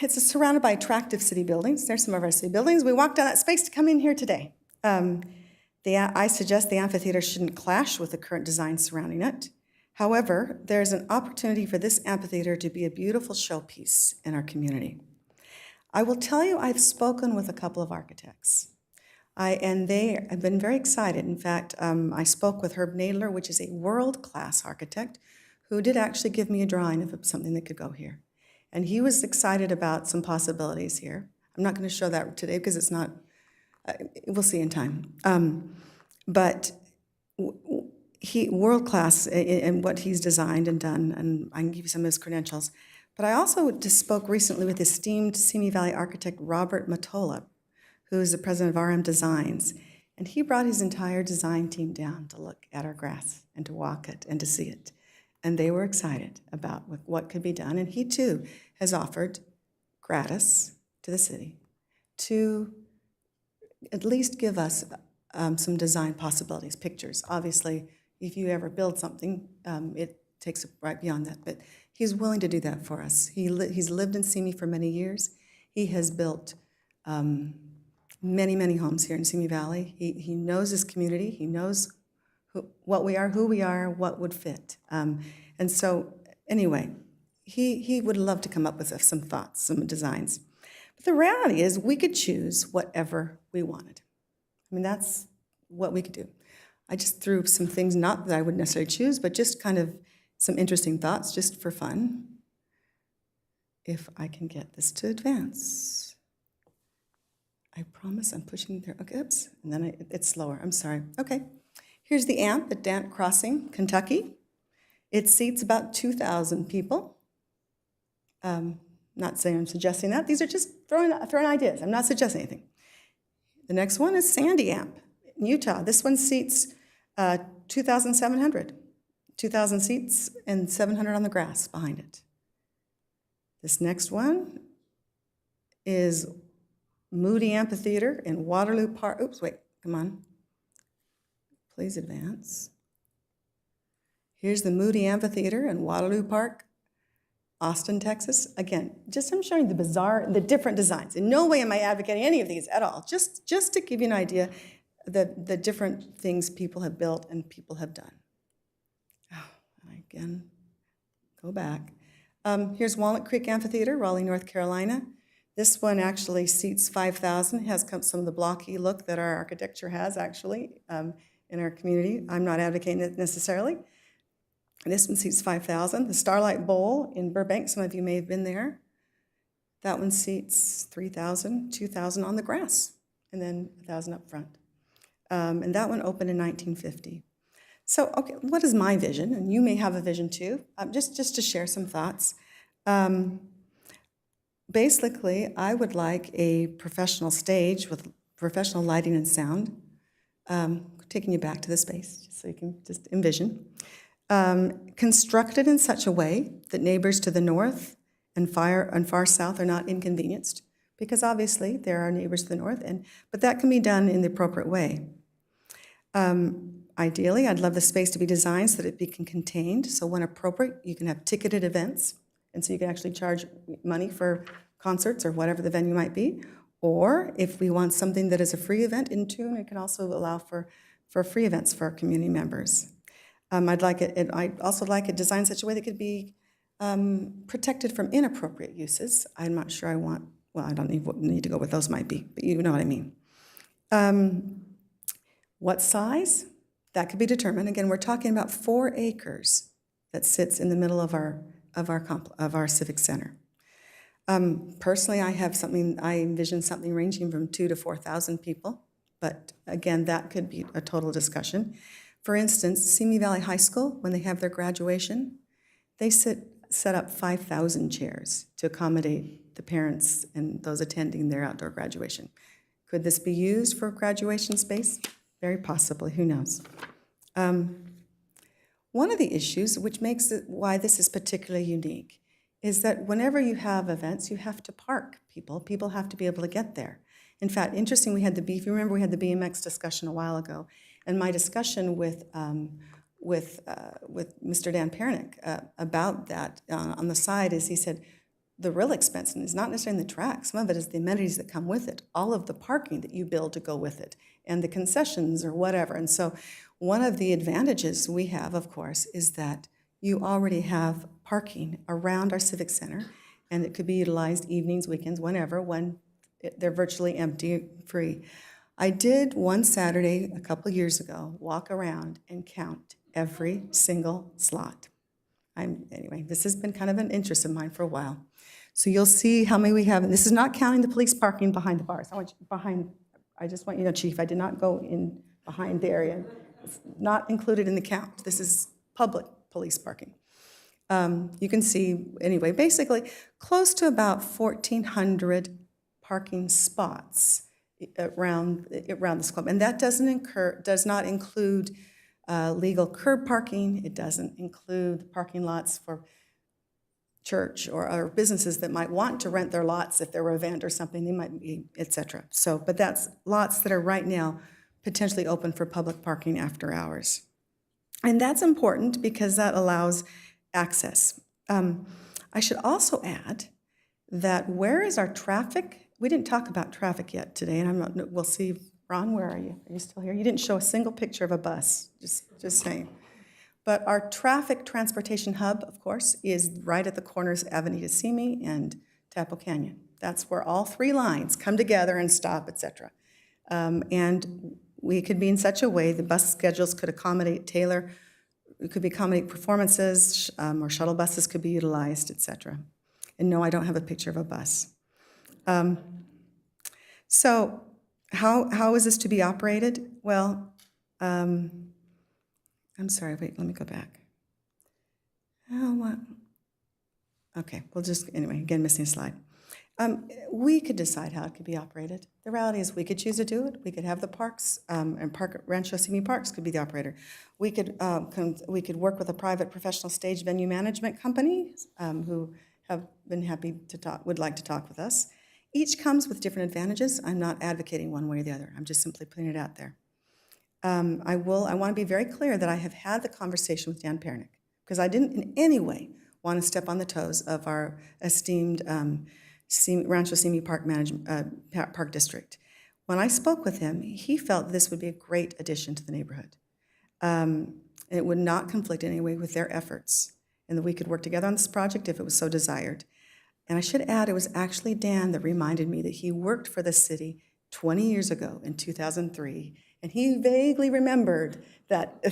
It's surrounded by attractive city buildings. There's some of our city buildings. We walked down that space to come in here today. I suggest the amphitheater shouldn't clash with the current design surrounding it. However, there's an opportunity for this amphitheater to be a beautiful showpiece in our community. I will tell you, I've spoken with a couple of architects. And they have been very excited. In fact, I spoke with Herb Nadler, which is a world-class architect, who did actually give me a drawing of something that could go here. And he was excited about some possibilities here. I'm not going to show that today because it's not, we'll see in time. But he world-class in what he's designed and done, and I can give you some of his credentials. But I also just spoke recently with esteemed Simi Valley architect Robert Matola, who is the president of RM Designs. And he brought his entire design team down to look at our grass and to walk it and to see it. And they were excited about what could be done. And he too has offered gratis to the city to at least give us some design possibilities, pictures. Obviously, if you ever build something, it takes it right beyond that. But he's willing to do that for us. He's lived in Simi for many years. He has built many, many homes here in Simi Valley. He knows his community. He knows what we are, who we are, what would fit. And so, anyway, he would love to come up with some thoughts, some designs. But the reality is we could choose whatever we wanted. I mean, that's what we could do. I just threw some things, not that I would necessarily choose, but just kind of some interesting thoughts just for fun. If I can get this to advance. I promise I'm pushing there. Okay, oops, and then it's slower. I'm sorry. Okay, here's the AMP at Dant Crossing, Kentucky. It seats about 2,000 people. Not saying I'm suggesting that. These are just throwing ideas. I'm not suggesting anything. The next one is Sandy AMP in Utah. This one seats 2,700. 2,000 seats and 700 on the grass behind it. This next one is Moody Amphitheater in Waterloo Park. Oops, wait, come on. Please advance. Here's the Moody Amphitheater in Waterloo Park, Austin, Texas. Again, just I'm showing the different designs. In no way am I advocating any of these at all. Just to give you an idea, the different things people have built and people have done. Oh, and again, go back. Here's Walnut Creek Amphitheater, Raleigh, North Carolina. This one actually seats 5,000. It has some of the blocky look that our architecture has actually in our community. I'm not advocating it necessarily. This one seats 5,000. The Starlight Bowl in Burbank, some of you may have been there. That one seats 3,000, 2,000 on the grass, and then 1,000 up front. And that one opened in 1950. So, okay, what is my vision? And you may have a vision too, just to share some thoughts. Basically, I would like a professional stage with professional lighting and sound, taking you back to the space, just so you can just envision. Constructed in such a way that neighbors to the north and far south are not inconvenienced, because obviously there are neighbors to the north, but that can be done in the appropriate way. Ideally, I'd love the space to be designed so that it be contained, so when appropriate, you can have ticketed events, and so you can actually charge money for concerts or whatever the venue might be. Or if we want something that is a free event in tune, it can also allow for free events for our community members. I'd also like it designed in such a way that it could be protected from inappropriate uses. I'm not sure I want, well, I don't need to go what those might be, but you know what I mean. What size? That could be determined. Again, we're talking about 4 acres that sits in the middle of our civic center. Personally, I envision something ranging from 2,000 to 4,000 people, but again, that could be a total discussion. For instance, Simi Valley High School, when they have their graduation, they set up 5,000 chairs to accommodate the parents and those attending their outdoor graduation. Could this be used for graduation space? Very possibly, who knows? One of the issues, which makes it why this is particularly unique, is that whenever you have events, you have to park people. People have to be able to get there. In fact, interesting, if you remember, we had the BMX discussion a while ago, and my discussion with Mr. Dan Pernick about that on the side is he said, the real expense is not necessarily in the track. Some of it is the amenities that come with it, all of the parking that you build to go with it, and the concessions or whatever. And so one of the advantages we have, of course, is that you already have parking around our civic center, and it could be utilized evenings, weekends, whenever, when they're virtually empty, free. I did one Saturday a couple of years ago walk around and count every single slot. Anyway, this has been kind of an interest of mine for a while. So you'll see how many we have. And this is not counting the police parking behind the bars. I just want you to know, Chief, I did not go in behind the area. It's not included in the count. This is public police parking. You can see, anyway, basically close to about 1,400 parking spots around this club. And that does not include legal curb parking. It doesn't include parking lots for church or other businesses that might want to rent their lots if there were an event or something, they might be, et cetera. So, but that's lots that are right now potentially open for public parking after hours. And that's important because that allows access. I should also add that where is our traffic? We didn't talk about traffic yet today, and we'll see. Ron, where are you? Are you still here? You didn't show a single picture of a bus, just saying. But our traffic transportation hub, of course, is right at the corners of Avenida Simi and Tapo Canyon. That's where all 3 lines come together and stop, et cetera. And we could be in such a way, the bus schedules could accommodate Taylor, it could accommodate performances, or shuttle buses could be utilized, et cetera. And no, I don't have a picture of a bus. So how is this to be operated? Well, I'm sorry, wait, let me go back. Oh, what? Okay, we'll just, anyway, again, missing a slide. We could decide how it could be operated. The reality is we could choose to do it. We could have the parks, and Rancho Simi Parks could be the operator. We could work with a private professional stage venue management company who have been happy to talk, would like to talk with us. Each comes with different advantages. I'm not advocating one way or the other. I'm just simply putting it out there. I want to be very clear that I have had the conversation with Dan Pernick, because I didn't in any way want to step on the toes of our esteemed Rancho Simi Park Park District. When I spoke with him, he felt this would be a great addition to the neighborhood. And it would not conflict in any way with their efforts, and that we could work together on this project if it was so desired. And I should add, it was actually Dan that reminded me that he worked for the city 20 years ago in 2003, and he vaguely remembered that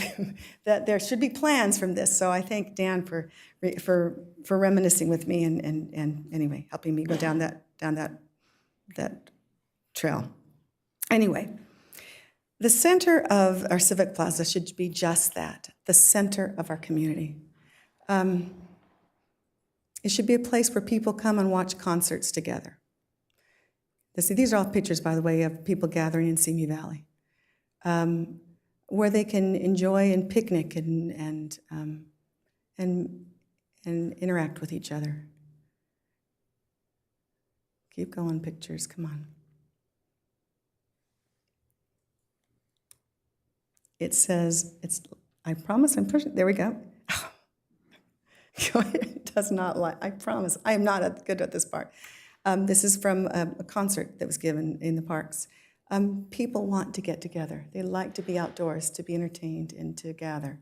that there should be plans from this. So I thank Dan for reminiscing with me and anyway helping me go down that trail. Anyway, the center of our civic plaza should be just that, the center of our community. It should be a place where people come and watch concerts together. These are all pictures, by the way, of people gathering in Simi Valley, where they can enjoy and picnic and interact with each other. Keep going, pictures, come on. It says, I promise I'm pushing, there we go. It does not lie, I promise. I am not good at this part. This is from a concert that was given in the parks. People want to get together. They like to be outdoors, to be entertained, and to gather.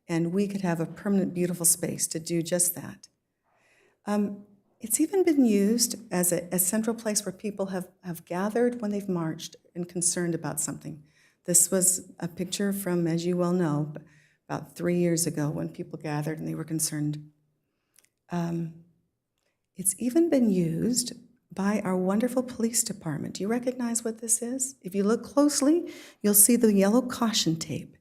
And we could have a permanent, beautiful space to do just that. It's even been used as a central place where people have gathered when they've marched and concerned about something. This was a picture from, as you well know, about 3 years ago when people gathered and they were concerned. It's even been used by our wonderful police department. Do you recognize what this is? If you look closely, you'll see the yellow caution tape.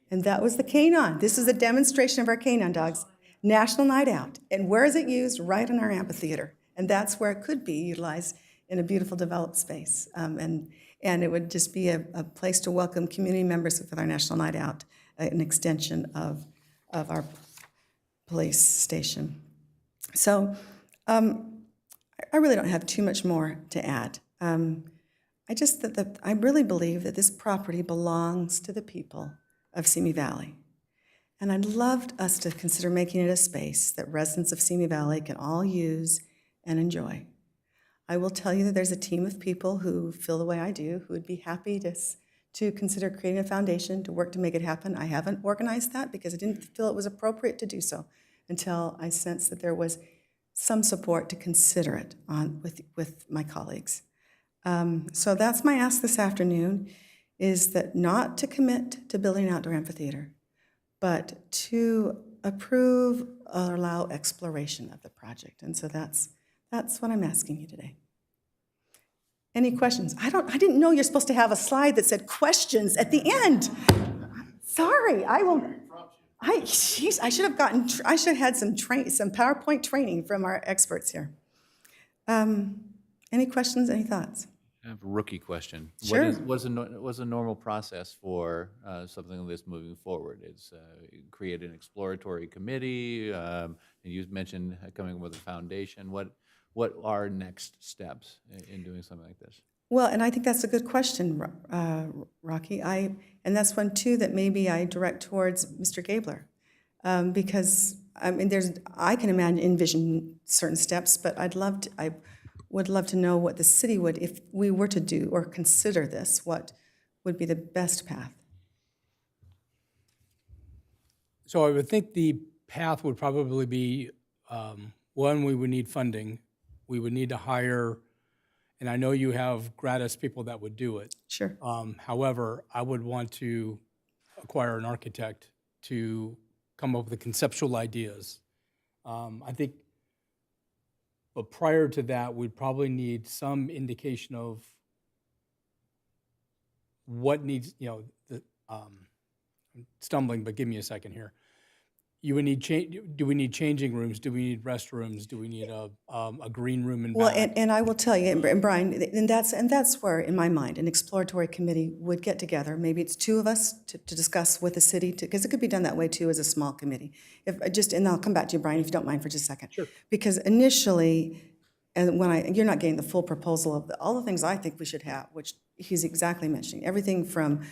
And that was the canine. This is a demonstration of our canine dogs. National Night Out. And where is it used? Right in our amphitheater. And that's where it could be utilized in a beautiful developed space. And it would just be a place to welcome community members with our National Night Out, an extension of our police station. So I really don't have too much more to add. I really believe that this property belongs to the people of Simi Valley. And I'd love us to consider making it a space that residents of Simi Valley can all use and enjoy. I will tell you that there's a team of people who feel the way I do, who would be happy to consider creating a foundation to work to make it happen. I haven't organized that because I didn't feel it was appropriate to do so until I sensed that there was some support to consider it with my colleagues. So that's my ask this afternoon, is that not to commit to building an outdoor amphitheater, but to approve or allow exploration of the project. And so that's what I'm asking you today. Any questions? I didn't know you're supposed to have a slide that said questions at the end. Sorry, I should have had some PowerPoint training from our experts here. Any questions, any thoughts? I have a rookie question. Sure. What's a normal process for something like this moving forward? Is create an exploratory committee? And you mentioned coming up with a foundation. What are next steps in doing something like this? Well, and I think that's a good question, Rocky. And that's one too that maybe I direct towards Mr. Gabler, because I mean, I can envision certain steps, but I would love to know what the city would, if we were to do or consider this, what would be the best path? So I would think the path would probably be, one, we would need funding. We would need to hire And I know you have gratis people that would do it. Sure. However, I would want to acquire an architect to come up with the conceptual ideas. I think, but prior to that, we'd probably need some indication of what needs, I'm stumbling, but give me a second here. You would need do we need changing rooms? Do we need restrooms? Do we need a green room and Well, back? and I will tell you, and Brian, and that's where, in my mind, an exploratory committee would get together. Maybe it's two of us to discuss with the city, because it could be done that way too as a small committee. And I'll come back to you, Brian, if you don't mind for just a second. Sure. Because initially, and you're not getting the full proposal of all the things I think we should have, which he's exactly mentioning, everything from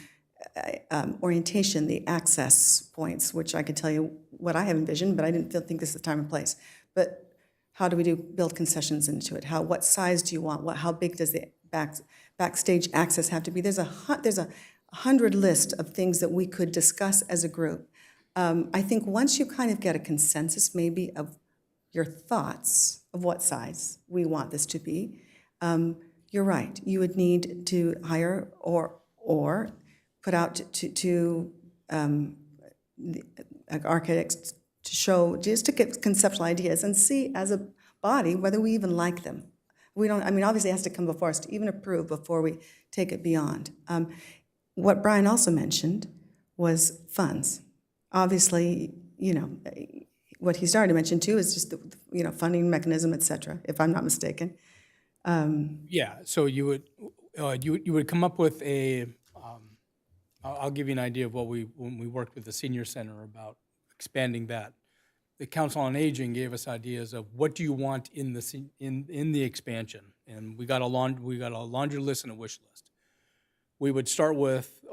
orientation, the access points, which I could tell you what I have envisioned, but I didn't think this is the time and place. But how do we build concessions into it? What size do you want? How big does the backstage access have to be? There's a 100 list of things that we could discuss as a group. I think once you kind of get a consensus maybe of your thoughts of what size we want this to be, you're right. You would need to hire or put out to architects to show, just to get conceptual ideas and see as a body whether we even like them. We don't, obviously it has to come before us to even approve before we take it beyond. What Brian also mentioned was funds. Obviously, what he started to mention too is just the funding mechanism, et cetera, if I'm not mistaken. Yeah, so you would come up with a, I'll give you an idea of when we worked with the senior center about expanding that. The Council on Aging gave us ideas of what do you want in the expansion, and we got a laundry list and a wish list. We would start with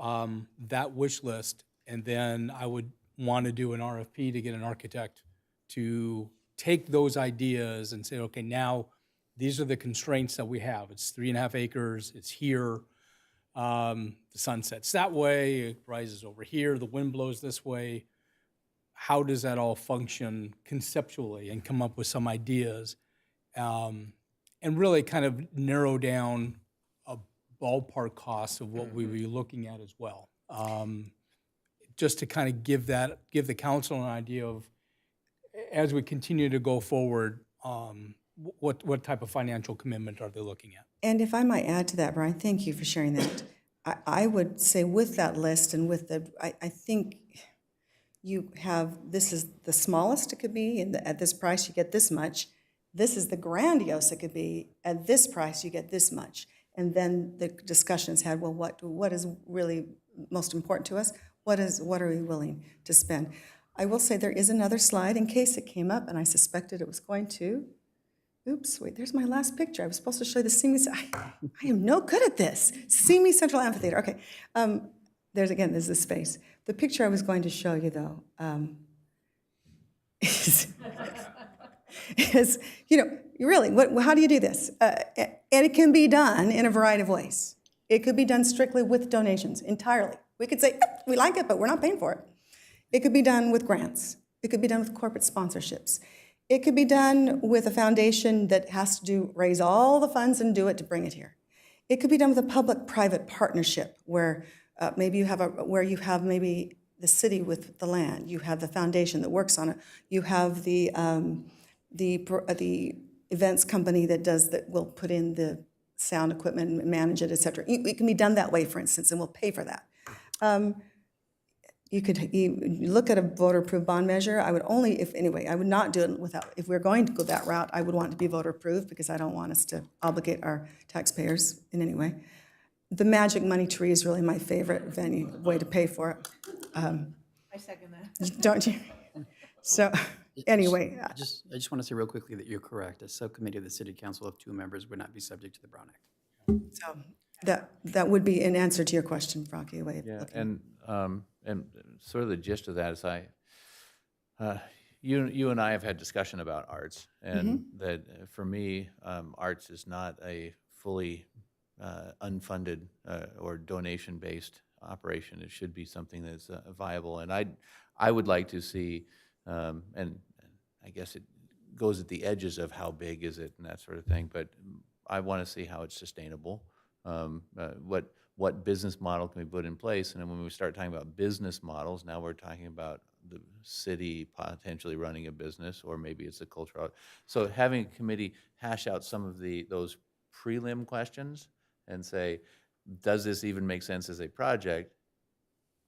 that wish list, and then I would want to do an RFP to get an architect to take those ideas and say, okay, now these are the constraints that we have. It's 3.5 acres. It's here. The sun sets that way, it rises over here, the wind blows this way. How does that all function conceptually, and come up with some ideas, and really kind of narrow down a ballpark cost of what we'd be looking at as well. Just to kind of give the council an idea of, as we continue to go forward, what type of financial commitment are they looking at? And if I might add to that, Brian, thank you for sharing that. I would say with that list and with I think you have, this is the smallest it could be, and at this price you get this much. This is the grandiose it could be, at this price you get this much. And then the discussions had, well, what is really most important to us? What are we willing to spend? I will say there is another slide in case it came up, and I suspected it was going to. Oops, wait, there's my last picture. I was supposed to show the Simi, I am no good at this. Simi Central Amphitheater, okay. There's the space. The picture I was going to show you though, is really, how do you do this? And it can be done in a variety of ways. It could be done strictly with donations, entirely. We could say, we like it, but we're not paying for it. It could be done with grants. It could be done with corporate sponsorships. It could be done with a foundation that has to raise all the funds and do it to bring it here. It could be done with a public-private partnership where maybe you have maybe the city with the land, you have the foundation that works on it, you have the events company that will put in the sound equipment and manage it, et cetera. It can be done that way, for instance, and we'll pay for that. You look at a voter-approved bond measure. I would I would not do it without, if we're going to go that route, I would want it to be voter-approved because I don't want us to obligate our taxpayers in any way. The magic money tree is really my favorite way to pay for it. I second that. Don't you? So, anyway. I just want to say real quickly that you're correct. A subcommittee of the City Council of 2 members would not be subject to the Brown Act. So that would be an answer to your question, Rocky. Yeah, and sort of the gist of that is you and I have had discussion about arts, and that for me, arts is not a fully unfunded or donation-based operation. It should be something that's viable, and I would like to see, and I guess it goes at the edges of how big is it and that sort of thing, but I want to see how it's sustainable. What business model can we put in place? And then when we start talking about business models, now we're talking about the city potentially running a business, or maybe it's a cultural. So having a committee hash out some of those prelim questions and say, does this even make sense as a project,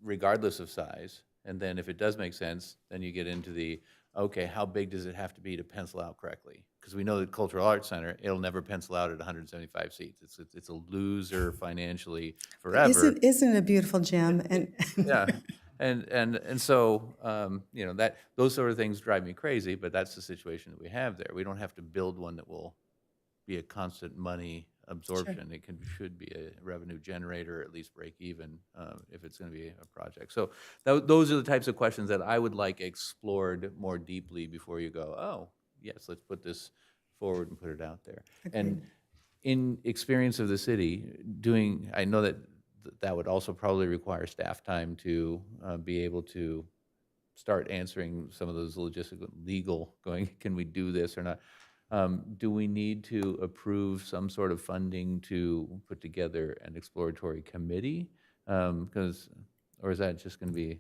regardless of size? And then if it does make sense, then you get into the, okay, how big does it have to be to pencil out correctly? Because we know that Cultural Arts Center, it'll never pencil out at 175 seats. It's a loser financially forever. Isn't it a beautiful gem? And Yeah, and so, those sort of things drive me crazy, but that's the situation that we have there. We don't have to build one that will be a constant money absorption. It should be a revenue generator, or at least break even, if it's gonna be a project. So those are the types of questions that I would like explored more deeply before you go, oh, yes, let's put this forward and put it out there. And in experience of the city, I know that would also probably require staff time to be able to start answering some of those logistical, legal, going, can we do this or not? Do we need to approve some sort of funding to put together an exploratory committee? Or is that just going to be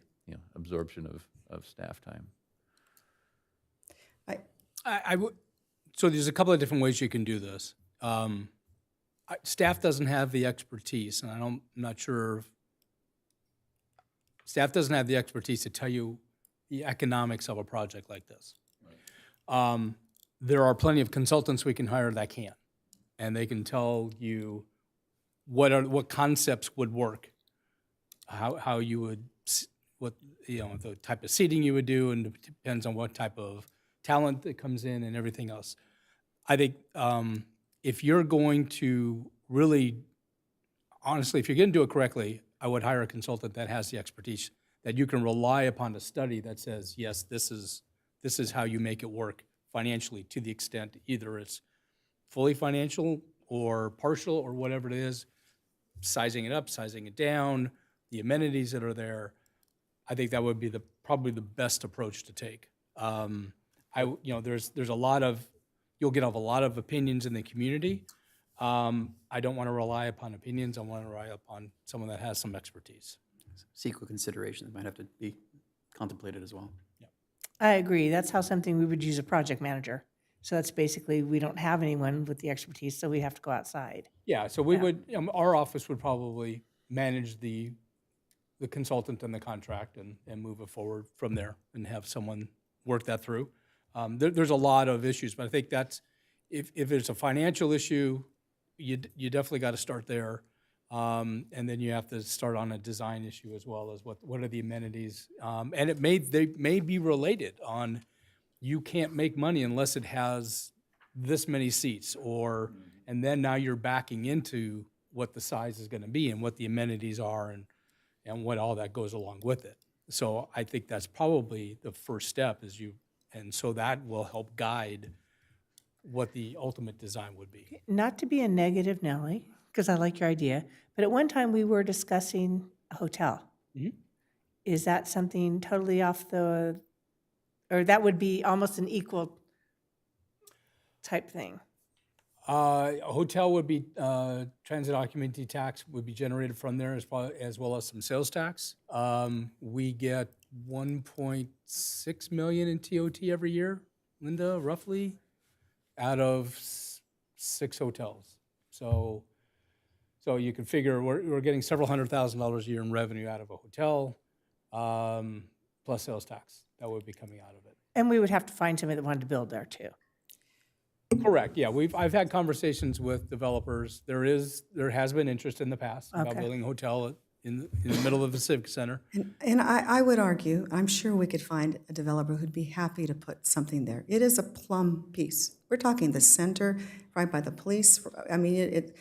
absorption of staff time? So there's a couple of different ways you can do this. Staff doesn't have the expertise, and I'm not sure. Staff doesn't have the expertise to tell you the economics of a project like this. There are plenty of consultants we can hire that can, and they can tell you what concepts would work, how you would, the type of seating you would do, and it depends on what type of talent that comes in and everything else. I think if you're going to really, honestly, if you're going to do it correctly, I would hire a consultant that has the expertise, that you can rely upon a study that says, yes, this is how you make it work financially, to the extent either it's fully financial or partial or whatever it is, sizing it up, sizing it down, the amenities that are there. I think that would be probably the best approach to take. There's a lot of, you'll get a lot of opinions in the community. I don't want to rely upon opinions. I want to rely upon someone that has some expertise. CEQA considerations might have to be contemplated as well. I agree. That's how something we would use a project manager. So that's basically, we don't have anyone with the expertise, so we have to go outside. Yeah, so we would, our office would probably manage the consultant and the contract and move it forward from there and have someone work that through. There's a lot of issues, but I think that's, if it's a financial issue, you definitely got to start there. And then you have to start on a design issue as well as what are the amenities. And they may be related on, you can't make money unless it has this many seats, and then now you're backing into what the size is going to be and what the amenities are and what all that goes along with it. So I think that's probably the first step and so that will help guide what the ultimate design would be. Not to be a negative, Nellie, because I like your idea, but at one time we were discussing a hotel. Mhm. Is that something totally or that would be almost an equal type thing? A hotel would be, transit occupancy tax would be generated from there as well as some sales tax. We get 1.6 million in TOT every year, Linda, roughly, out of 6 hotels. So you can figure we're getting several $100,000 a year in revenue out of a hotel, plus sales tax that would be coming out of it. And we would have to find somebody that wanted to build there too. Correct, yeah. I've had conversations with developers. There has been interest in the past about Okay. building a hotel in the middle of the Civic Center. And I would argue, I'm sure we could find a developer who'd be happy to put something there. It is a plum piece. We're talking the center, right by the police. I mean, it's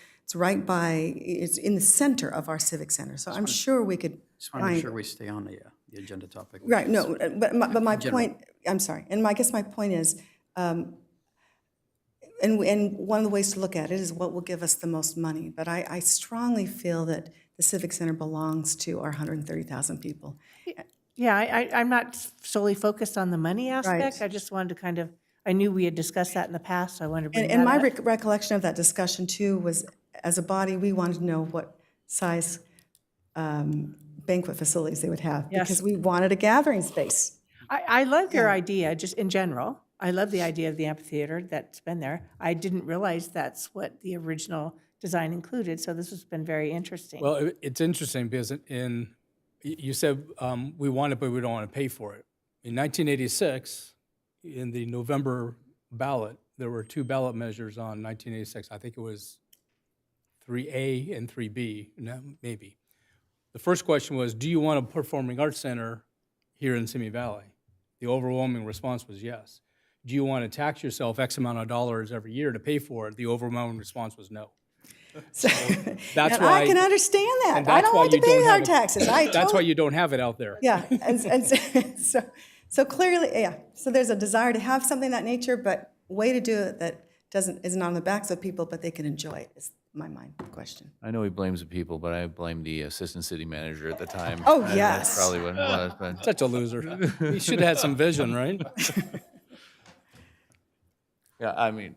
in the center of our Civic Center. So I'm sure we could Just want to make find. sure we stay on the agenda topic. Right, no, but my General. point, I'm sorry, and I guess my point is, and one of the ways to look at it is what will give us the most money. But I strongly feel that the Civic Center belongs to our 130,000 people. Yeah, I'm not solely focused on the money aspect. Right. I just wanted to I knew we had discussed that in the past, so I wanted to bring And that my up. recollection of that discussion too was, as a body, we wanted to know what size banquet facilities they would have. Yes. Because we wanted a gathering space. I love your idea, just in general. I love the idea of the amphitheater that's been there. I didn't realize that's what the original design included, so this has been very interesting. Well, it's interesting because you said we want it, but we don't want to pay for it. In 1986, in the November ballot, there were 2 ballot measures on 1986. I think it was 3A and 3B, maybe. The first question was, do you want a performing arts center here in Simi Valley? The overwhelming response was yes. Do you want to tax yourself X amount of dollars every year to pay for it? The overwhelming response was no. So, That's and why, I can understand that. and I that's don't why like to you pay don't our have a- taxes. That's why you don't have it out there. Yeah, and so clearly, yeah, so there's a desire to have something of that nature, but way to do it that isn't on the backs of people, but they can enjoy it, is my mind question. I know he blames the people, but I blame the assistant city manager at the time. Oh, And yes. That's probably what it was, but. Such a loser. You should have had some vision, right? Yeah, I mean,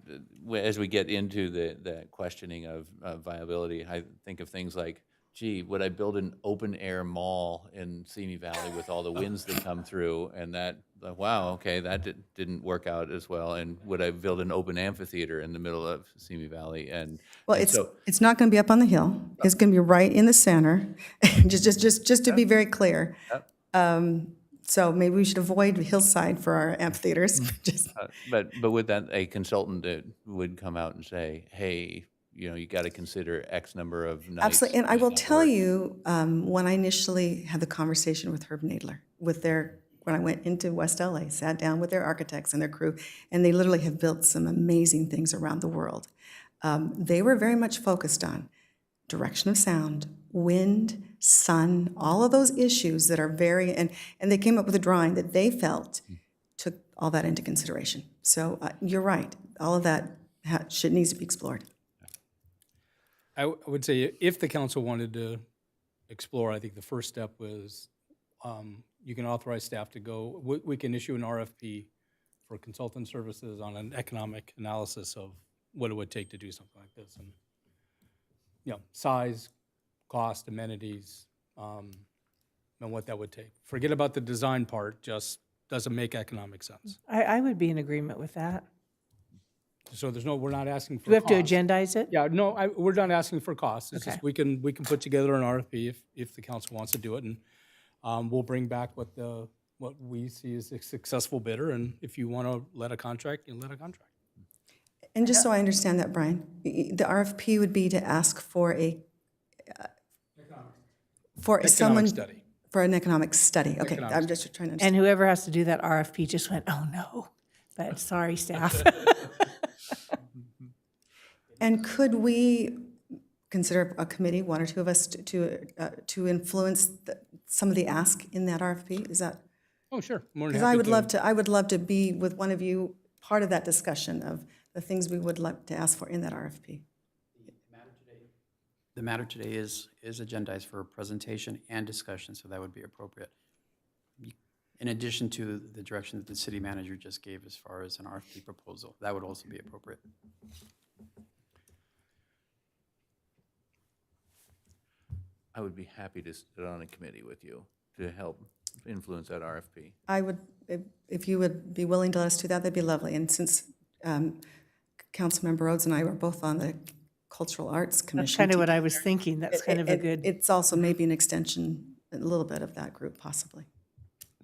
as we get into the questioning of viability, I think of things like, gee, would I build an open-air mall in Simi Valley with all the winds that come through? And that, wow, okay, that didn't work out as well. And would I build an open amphitheater in the middle of Simi Valley? Well, it's not going to be up on the hill. It's going to be right in the center, just to be very clear. So maybe we should avoid Hillside for our amphitheaters. Just- But with that, a consultant that would come out and say, hey, you got to consider X number of nights. Absolutely, and I will tell you, when I initially had the conversation with Herb Nadler, when I went into West LA, sat down with their architects and their crew, and they literally have built some amazing things around the world. They were very much focused on direction of sound, wind, sun, all of those issues that are and they came up with a drawing that they felt took all that into consideration. So you're right, all of that needs to be explored. I would say if the council wanted to explore, I think the first step was you can authorize staff to go, we can issue an RFP for consultant services on an economic analysis of what it would take to do something like this. And, size, cost, amenities, and what that would take. Forget about the design part, just doesn't make economic sense. I would be in agreement with that. So we're not asking for Do we have to cost. agendize it? Yeah, no, we're not asking for costs. It's Okay. just we can put together an RFP if the council wants to do it, and we'll bring back what we see as a successful bidder, and if you want to let a contract, you let a contract. And just so I understand that, Brian, the RFP would be to ask for someone. Study. For an economic study. Okay, Economic I'm just trying to And understand. whoever has to do that RFP just went, oh, no. But sorry, staff. And could we consider a committee, one or two of us, to influence some of the ask in that RFP? Is that? Oh, sure. More than Because happy I would love to be with one of you, part of that discussion of the things we would like to ask for in that RFP. The matter today is agendized for presentation and discussion, so that would be appropriate. In addition to the direction that the city manager just gave as far as an RFP proposal, that would also be appropriate. I would be happy to sit on a committee with you to help influence that RFP. I would, if you would be willing to let us do that, that'd be lovely. And since Councilmember Rhodes and I were both on the Cultural Arts Commission. That's kind of what I was thinking. That's kind of a good. It's also maybe an extension, a little bit of that group, possibly.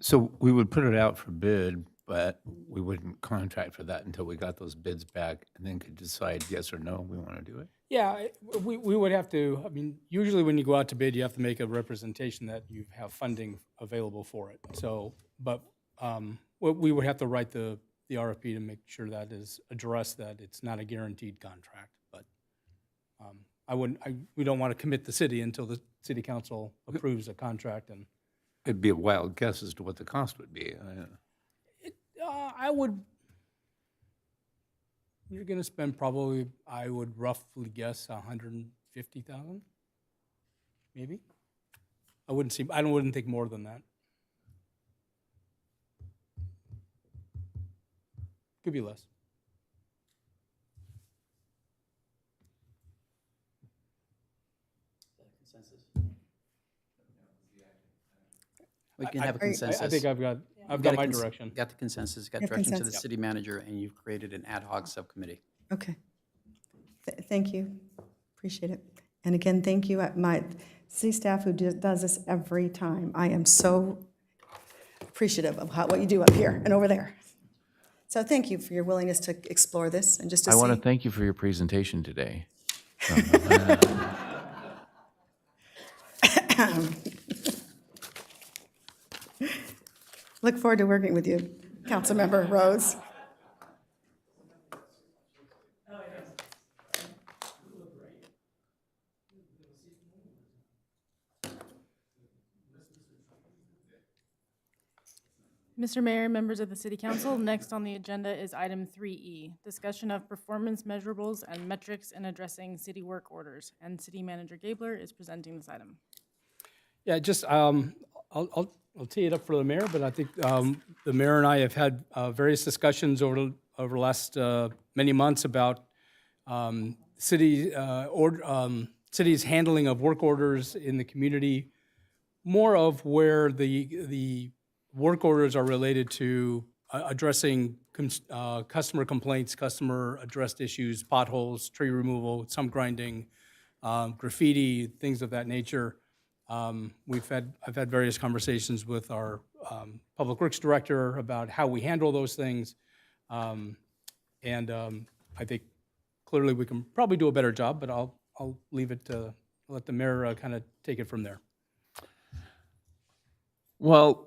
So we would put it out for bid, but we wouldn't contract for that until we got those bids back and then could decide yes or no, we want to do it. Yeah, we would have to, I mean, usually when you go out to bid, you have to make a representation that you have funding available for it. So, but we would have to write the RFP to make sure that is addressed, that it's not a guaranteed contract. But we don't want to commit the city until the city council approves a contract. And It'd be a wild guess as to what the cost would be. you're going to spend probably, I would roughly guess, $150,000, maybe. I wouldn't think more than that. Could be less. We can have a I consensus. think I've got Got a my cons- direction. Got the consensus, got You have direction to the consensus. city manager, and you've created an ad hoc subcommittee. Okay. Thank you. Appreciate it. And again, thank you, my city staff who does this every time. I am so appreciative of what you do up here and over there. So thank you for your willingness to explore this and just to I see. want to thank you for your presentation today. Look forward to working with you, Councilmember Rose. Mr. Mayor, members of the City Council, next on the agenda is item 3E, discussion of performance measurables and metrics in addressing city work orders. And City Manager Gabler is presenting this item. Yeah, just, I'll tee it up for the mayor, but I think the mayor and I have had various discussions over the last many months about city's handling of work orders in the community, more of where the work orders are related to addressing customer complaints, customer addressed issues, potholes, tree removal, some grinding, graffiti, things of that nature. I've had various conversations with our Public Works Director about how we handle those things. I think clearly we can probably do a better job, but I'll leave it to, let the mayor kind of take it from there. Well,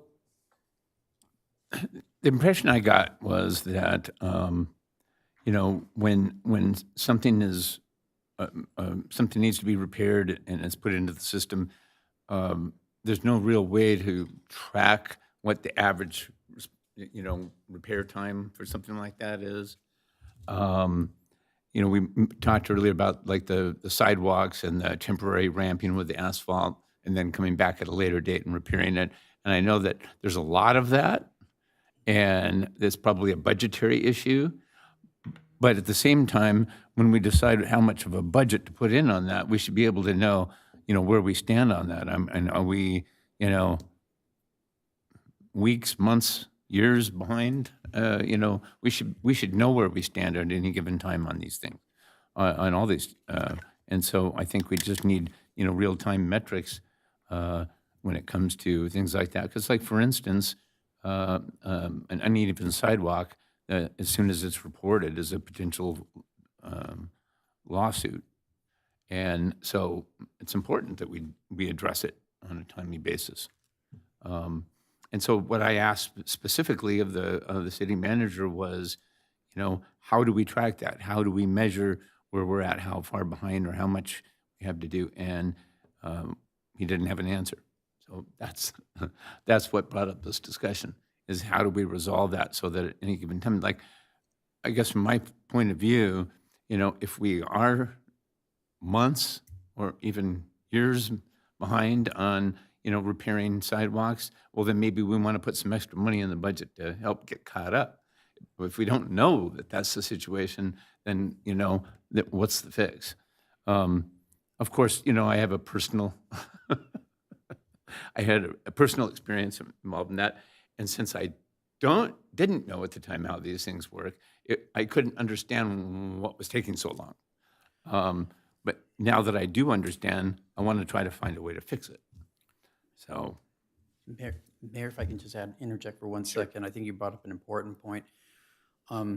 the impression I got was that, when something is, something needs to be repaired and it's put into the system, there's no real way to track what the average, repair time for something like that is. We talked earlier about like the sidewalks and the temporary ramping with the asphalt and then coming back at a later date and repairing it. And I know that there's a lot of that, and there's probably a budgetary issue. But at the same time, when we decide how much of a budget to put in on that, we should be able to know, where we stand on that. And are we, weeks, months, years behind? We should know where we stand at any given time on these things, on all these. And so I think we just need, real-time metrics when it comes to things like that. Because, like, for instance, an uneven sidewalk, as soon as it's reported, is a potential lawsuit. And so it's important that we address it on a timely basis. And so what I asked specifically of the city manager was, how do we track that? How do we measure where we're at, how far behind, or how much we have to do? And he didn't have an answer. So that's what brought up this discussion, is how do we resolve that so that at any given time, like, I guess from my point of view, if we are months or even years behind on, repairing sidewalks, well, then maybe we want to put some extra money in the budget to help get caught up. But if we don't know that that's the situation, then, what's the fix? Of course, I have a personal, I had a personal experience involved in that. And since I didn't know at the time how these things work, I couldn't understand what was taking so long. But now that I do understand, I want to try to find a way to fix it. So, Mayor, if I can just interject for 1 second. I think you brought up an important point.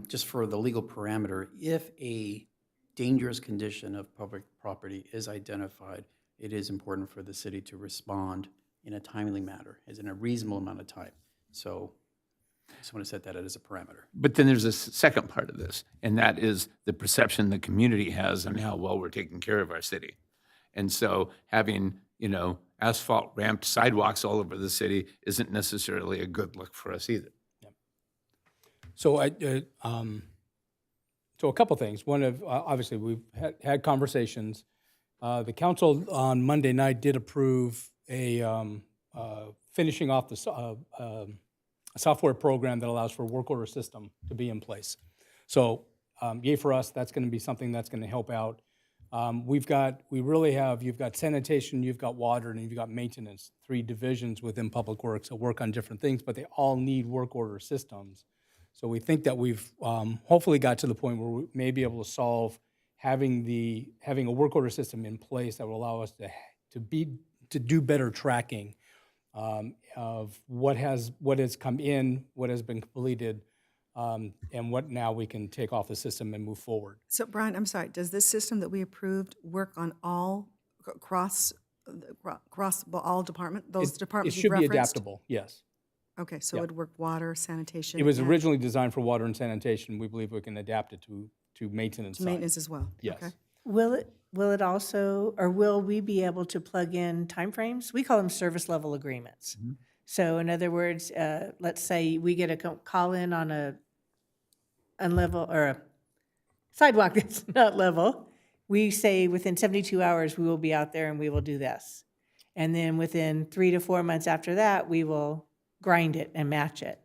Just for the legal parameter, if a dangerous condition of public property is identified, it is important for the city to respond in a timely manner, as in a reasonable amount of time. So I just want to set that as a parameter. but then there's a second part of this, and that is the perception the community has on how well we're taking care of our city. And so having, asphalt ramped sidewalks all over the city isn't necessarily a good look for us either. So so a couple things. One of, obviously, we've had conversations. The council on Monday night did approve a finishing off a software program that allows for a work order system to be in place. So yay for us, that's going to be something that's going to help out. You've got sanitation, you've got water, and you've got maintenance, 3 divisions within Public Works that work on different things, but they all need work order systems. So we think that we've hopefully got to the point where we may be able to solve having a work order system in place that will allow us to do better tracking of what has come in, what has been completed, and what now we can take off the system and move forward. So Brian, I'm sorry, does this system that we approved work on all, across all department, those It departments should you've be referenced? adaptable, yes. Okay, so Yeah. it would work water, sanitation. It was and originally designed for water and sanitation. We believe we can adapt it to maintenance side. Maintenance as well? Yes. Okay. Will it also, or will we be able to plug in timeframes? We call them service level agreements. So in other words, let's say we get a call in on a unlevel or a sidewalk that's not level. We say within 72 hours, we will be out there and we will do this. And then within 3 to 4 months after that, we will grind it and match it.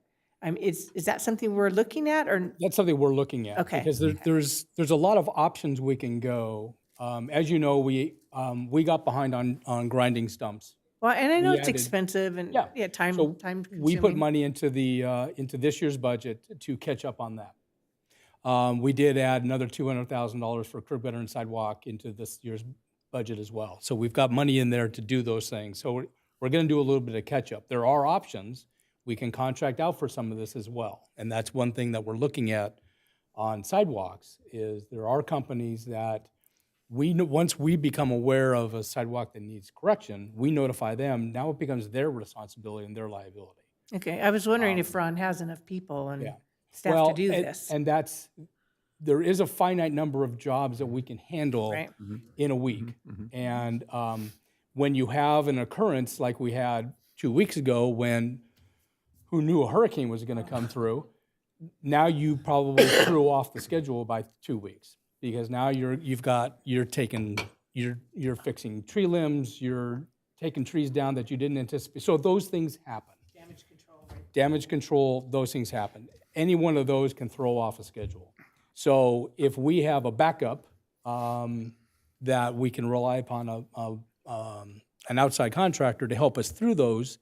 Is that something we're looking at, or? That's something we're looking at. Okay. Because there's a lot of options we can go. As you know, we got behind on grinding stumps. Well, and I know We it's added- expensive and, Yeah. time So consuming. we put money into into this year's budget to catch up on that. We did add another $200,000 for curb gutter and sidewalk into this year's budget as well. So we've got money in there to do those things. So we're going to do a little bit of catch up. There are options. We can contract out for some of this as well. And that's one thing that we're looking at on sidewalks is there are companies that once we become aware of a sidewalk that needs correction, we notify them. Now it becomes their responsibility and their liability. Okay, I was wondering if Ron has enough people and Yeah. staff Well, to do and- this. And there is a finite number of jobs that we can handle Right. in a week. And when you have an occurrence like we had 2 weeks ago when who knew a hurricane was going to come through, now you probably threw off the schedule by 2 weeks because now you're fixing tree limbs, you're taking trees down that you didn't anticipate. So those things happen. Damage control, those things happen. Any one of those can throw off a schedule. So if we have a backup that we can rely upon an outside contractor to help us through those,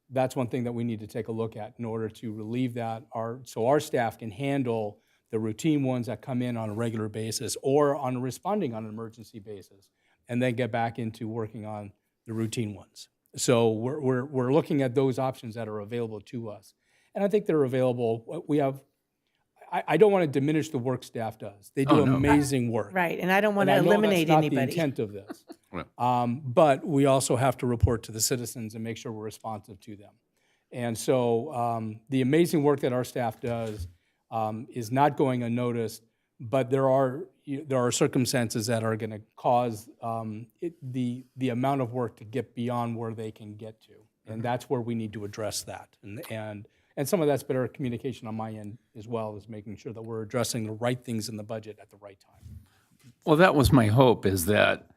that's one thing that we need to take a look at in order to relieve that, so our staff can handle the routine ones that come in on a regular basis or on responding on an emergency basis, and then get back into working on the routine ones. So we're looking at those options that are available to us. And I think they're available. I don't want to diminish the work staff does. They do amazing work. Right, and I don't want to And I know eliminate that's not anybody. the intent of this. But we also have to report to the citizens and make sure we're responsive to them. And so the amazing work that our staff does is not going unnoticed, but there are circumstances that are going to cause the amount of work to get beyond where they can get to. And that's where we need to address that. And some of that's better communication on my end as well, is making sure that we're addressing the right things in the budget at the right time. Well, that was my hope, is that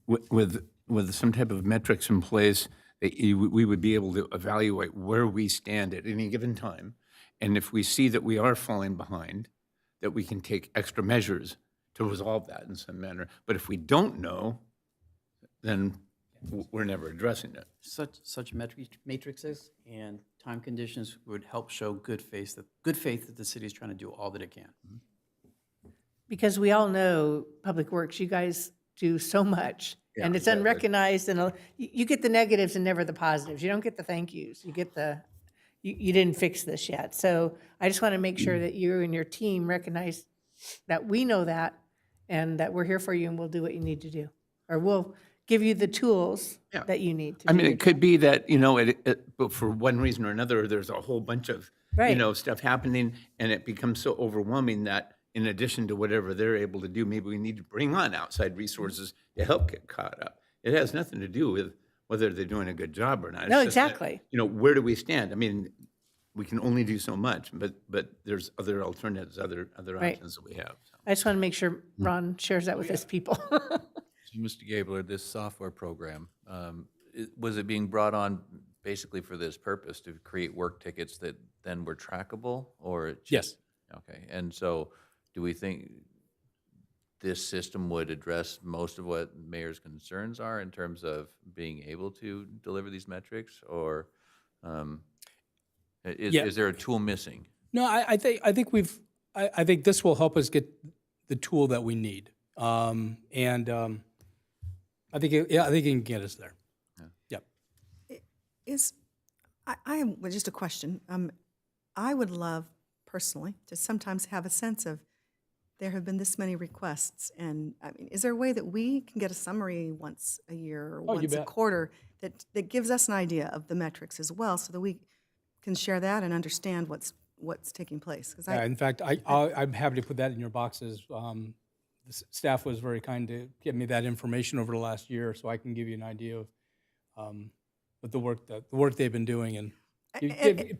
with some type of metrics in place, that we would be able to evaluate where we stand at any given time. And if we see that we are falling behind, that we can take extra measures to resolve that in some manner. But if we don't know, then we're never addressing it. Such matrices and time conditions would help show good faith that the city is trying to do all that it can. Because we all know, Public Works, you guys do so much, and it's unrecognized, and you get the negatives and never the positives. You don't get the thank yous. You get you didn't fix this yet. So I just want to make sure that you and your team recognize that we know that, and that we're here for you, and we'll do what you need to do. Or we'll give you the tools that you need to do. I mean, it could be that, but for one reason or another, there's a whole bunch of, Right. stuff happening, and it becomes so overwhelming that in addition to whatever they're able to do, maybe we need to bring on outside resources to help get caught up. It has nothing to do with whether they're doing a good job or not. It's No, just that, exactly. where do we stand? I mean, we can only do so much, but there's other alternatives, other Right. options that we have. So. I just want to make sure Ron shares that with his people. So, Mr. Gabler, this software program, was it being brought on basically for this purpose, to create work tickets that then were trackable, or? it Yes. just- Okay, and so do we think this system would address most of what the mayor's concerns are in terms of being able to deliver these metrics, or Yeah. is there a tool missing? No, I think this will help us get the tool that we need. I think it can get us there. Yep. I have just a question. I would love personally to sometimes have a sense of, there have been this many requests, and I mean, is there a way that we can get a summary once a year or Oh, you once a bet. quarter that gives us an idea of the metrics as well, so that we can share that and understand what's taking place? 'Cause Yeah, in fact, I'm happy to put that in your boxes. The staff was very kind to give me that information over the last year, so I can give you an idea of what the work they've been doing, and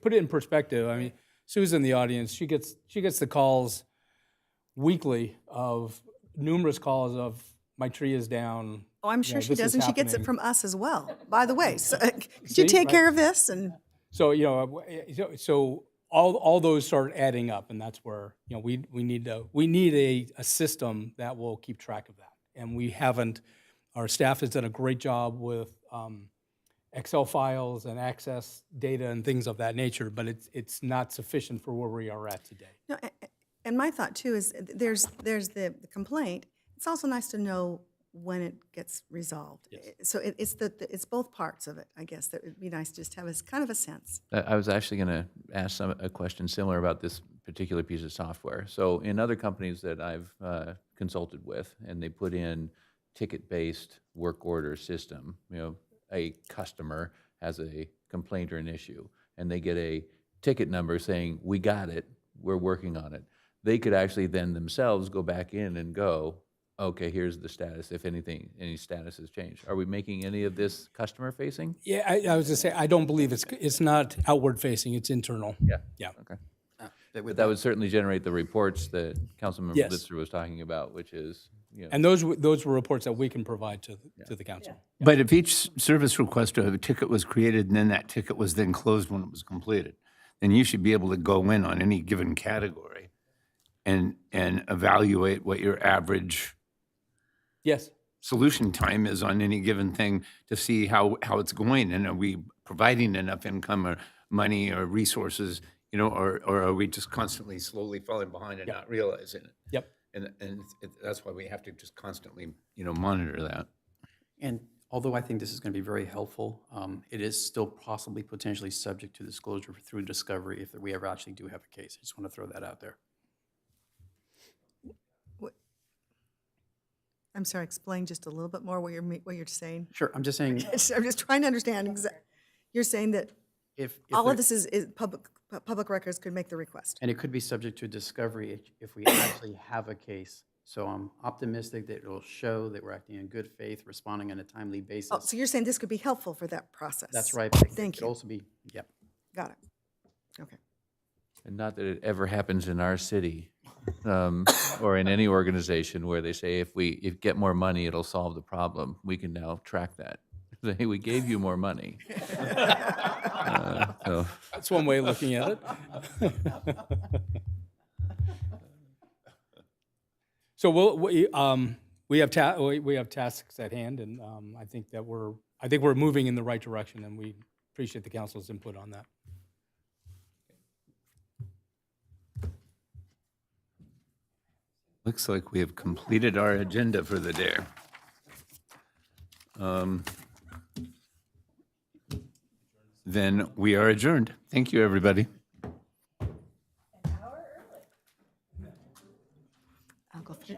put it in perspective. I mean, Sue's in the audience. She gets the calls weekly of numerous calls of, my tree is down. Oh, I'm you sure know, she this is does, and she gets it happening. from us as well, by the way. So could you See, take right. care of this? And So, so all those start adding up, and that's where, we need a system that will keep track of that. And we haven't, our staff has done a great job with Excel files and access data and things of that nature, but it's not sufficient for where we are at today. No, and my thought too is, there's the complaint. It's also nice to know when it gets resolved. So it's both parts of it, I guess, that would be nice just to have kind of a sense. I was actually going to ask a question similar about this particular piece of software. So in other companies that I've consulted with, and they put in ticket-based work order system, a customer has a complaint or an issue, and they get a ticket number saying, we got it, we're working on it. They could actually then themselves go back in and go, okay, here's the status, if anything, any status has changed. Are we making any of this customer-facing? Yeah, I was going to say, I don't believe it's not outward-facing, it's internal. Yeah. Yeah. Okay. But that would certainly generate the reports that Councilmember Yes. Blitzer was talking about, which is, And those were reports that we can provide to the council. But if each service request or a ticket was created and then that ticket was then closed when it was completed, then you should be able to go in on any given category and evaluate what your average Yes. solution time is on any given thing to see how it's going, and are we providing enough income or money or resources, or are we just constantly slowly falling behind and not realizing it? Yep. And that's why we have to just constantly, monitor that. And although I think this is going to be very helpful, it is still possibly potentially subject to disclosure through discovery if we ever actually do have a case. I just want to throw that out there. I'm sorry, explain just a little bit more what you're saying. Sure, I'm just saying, I'm just trying to understand. You're saying that if all there- of this is public records could make the request. and it could be subject to discovery if we actually have a case. So I'm optimistic that it'll show that we're acting in good faith, responding on a timely basis. Oh, so you're saying this could be helpful for that process? That's right. but it Thank could you. also be, yep. Got it. Okay. and not that it ever happens in our city or in any organization where they say if get more money, it'll solve the problem. We can now track that. Say, we gave you more money. So That's one way of looking at it. So we have tasks at hand, and I think we're moving in the right direction, and we appreciate the council's input on that. Looks like we have completed our agenda for the day. Then we are adjourned. Thank you, everybody. I'll go through.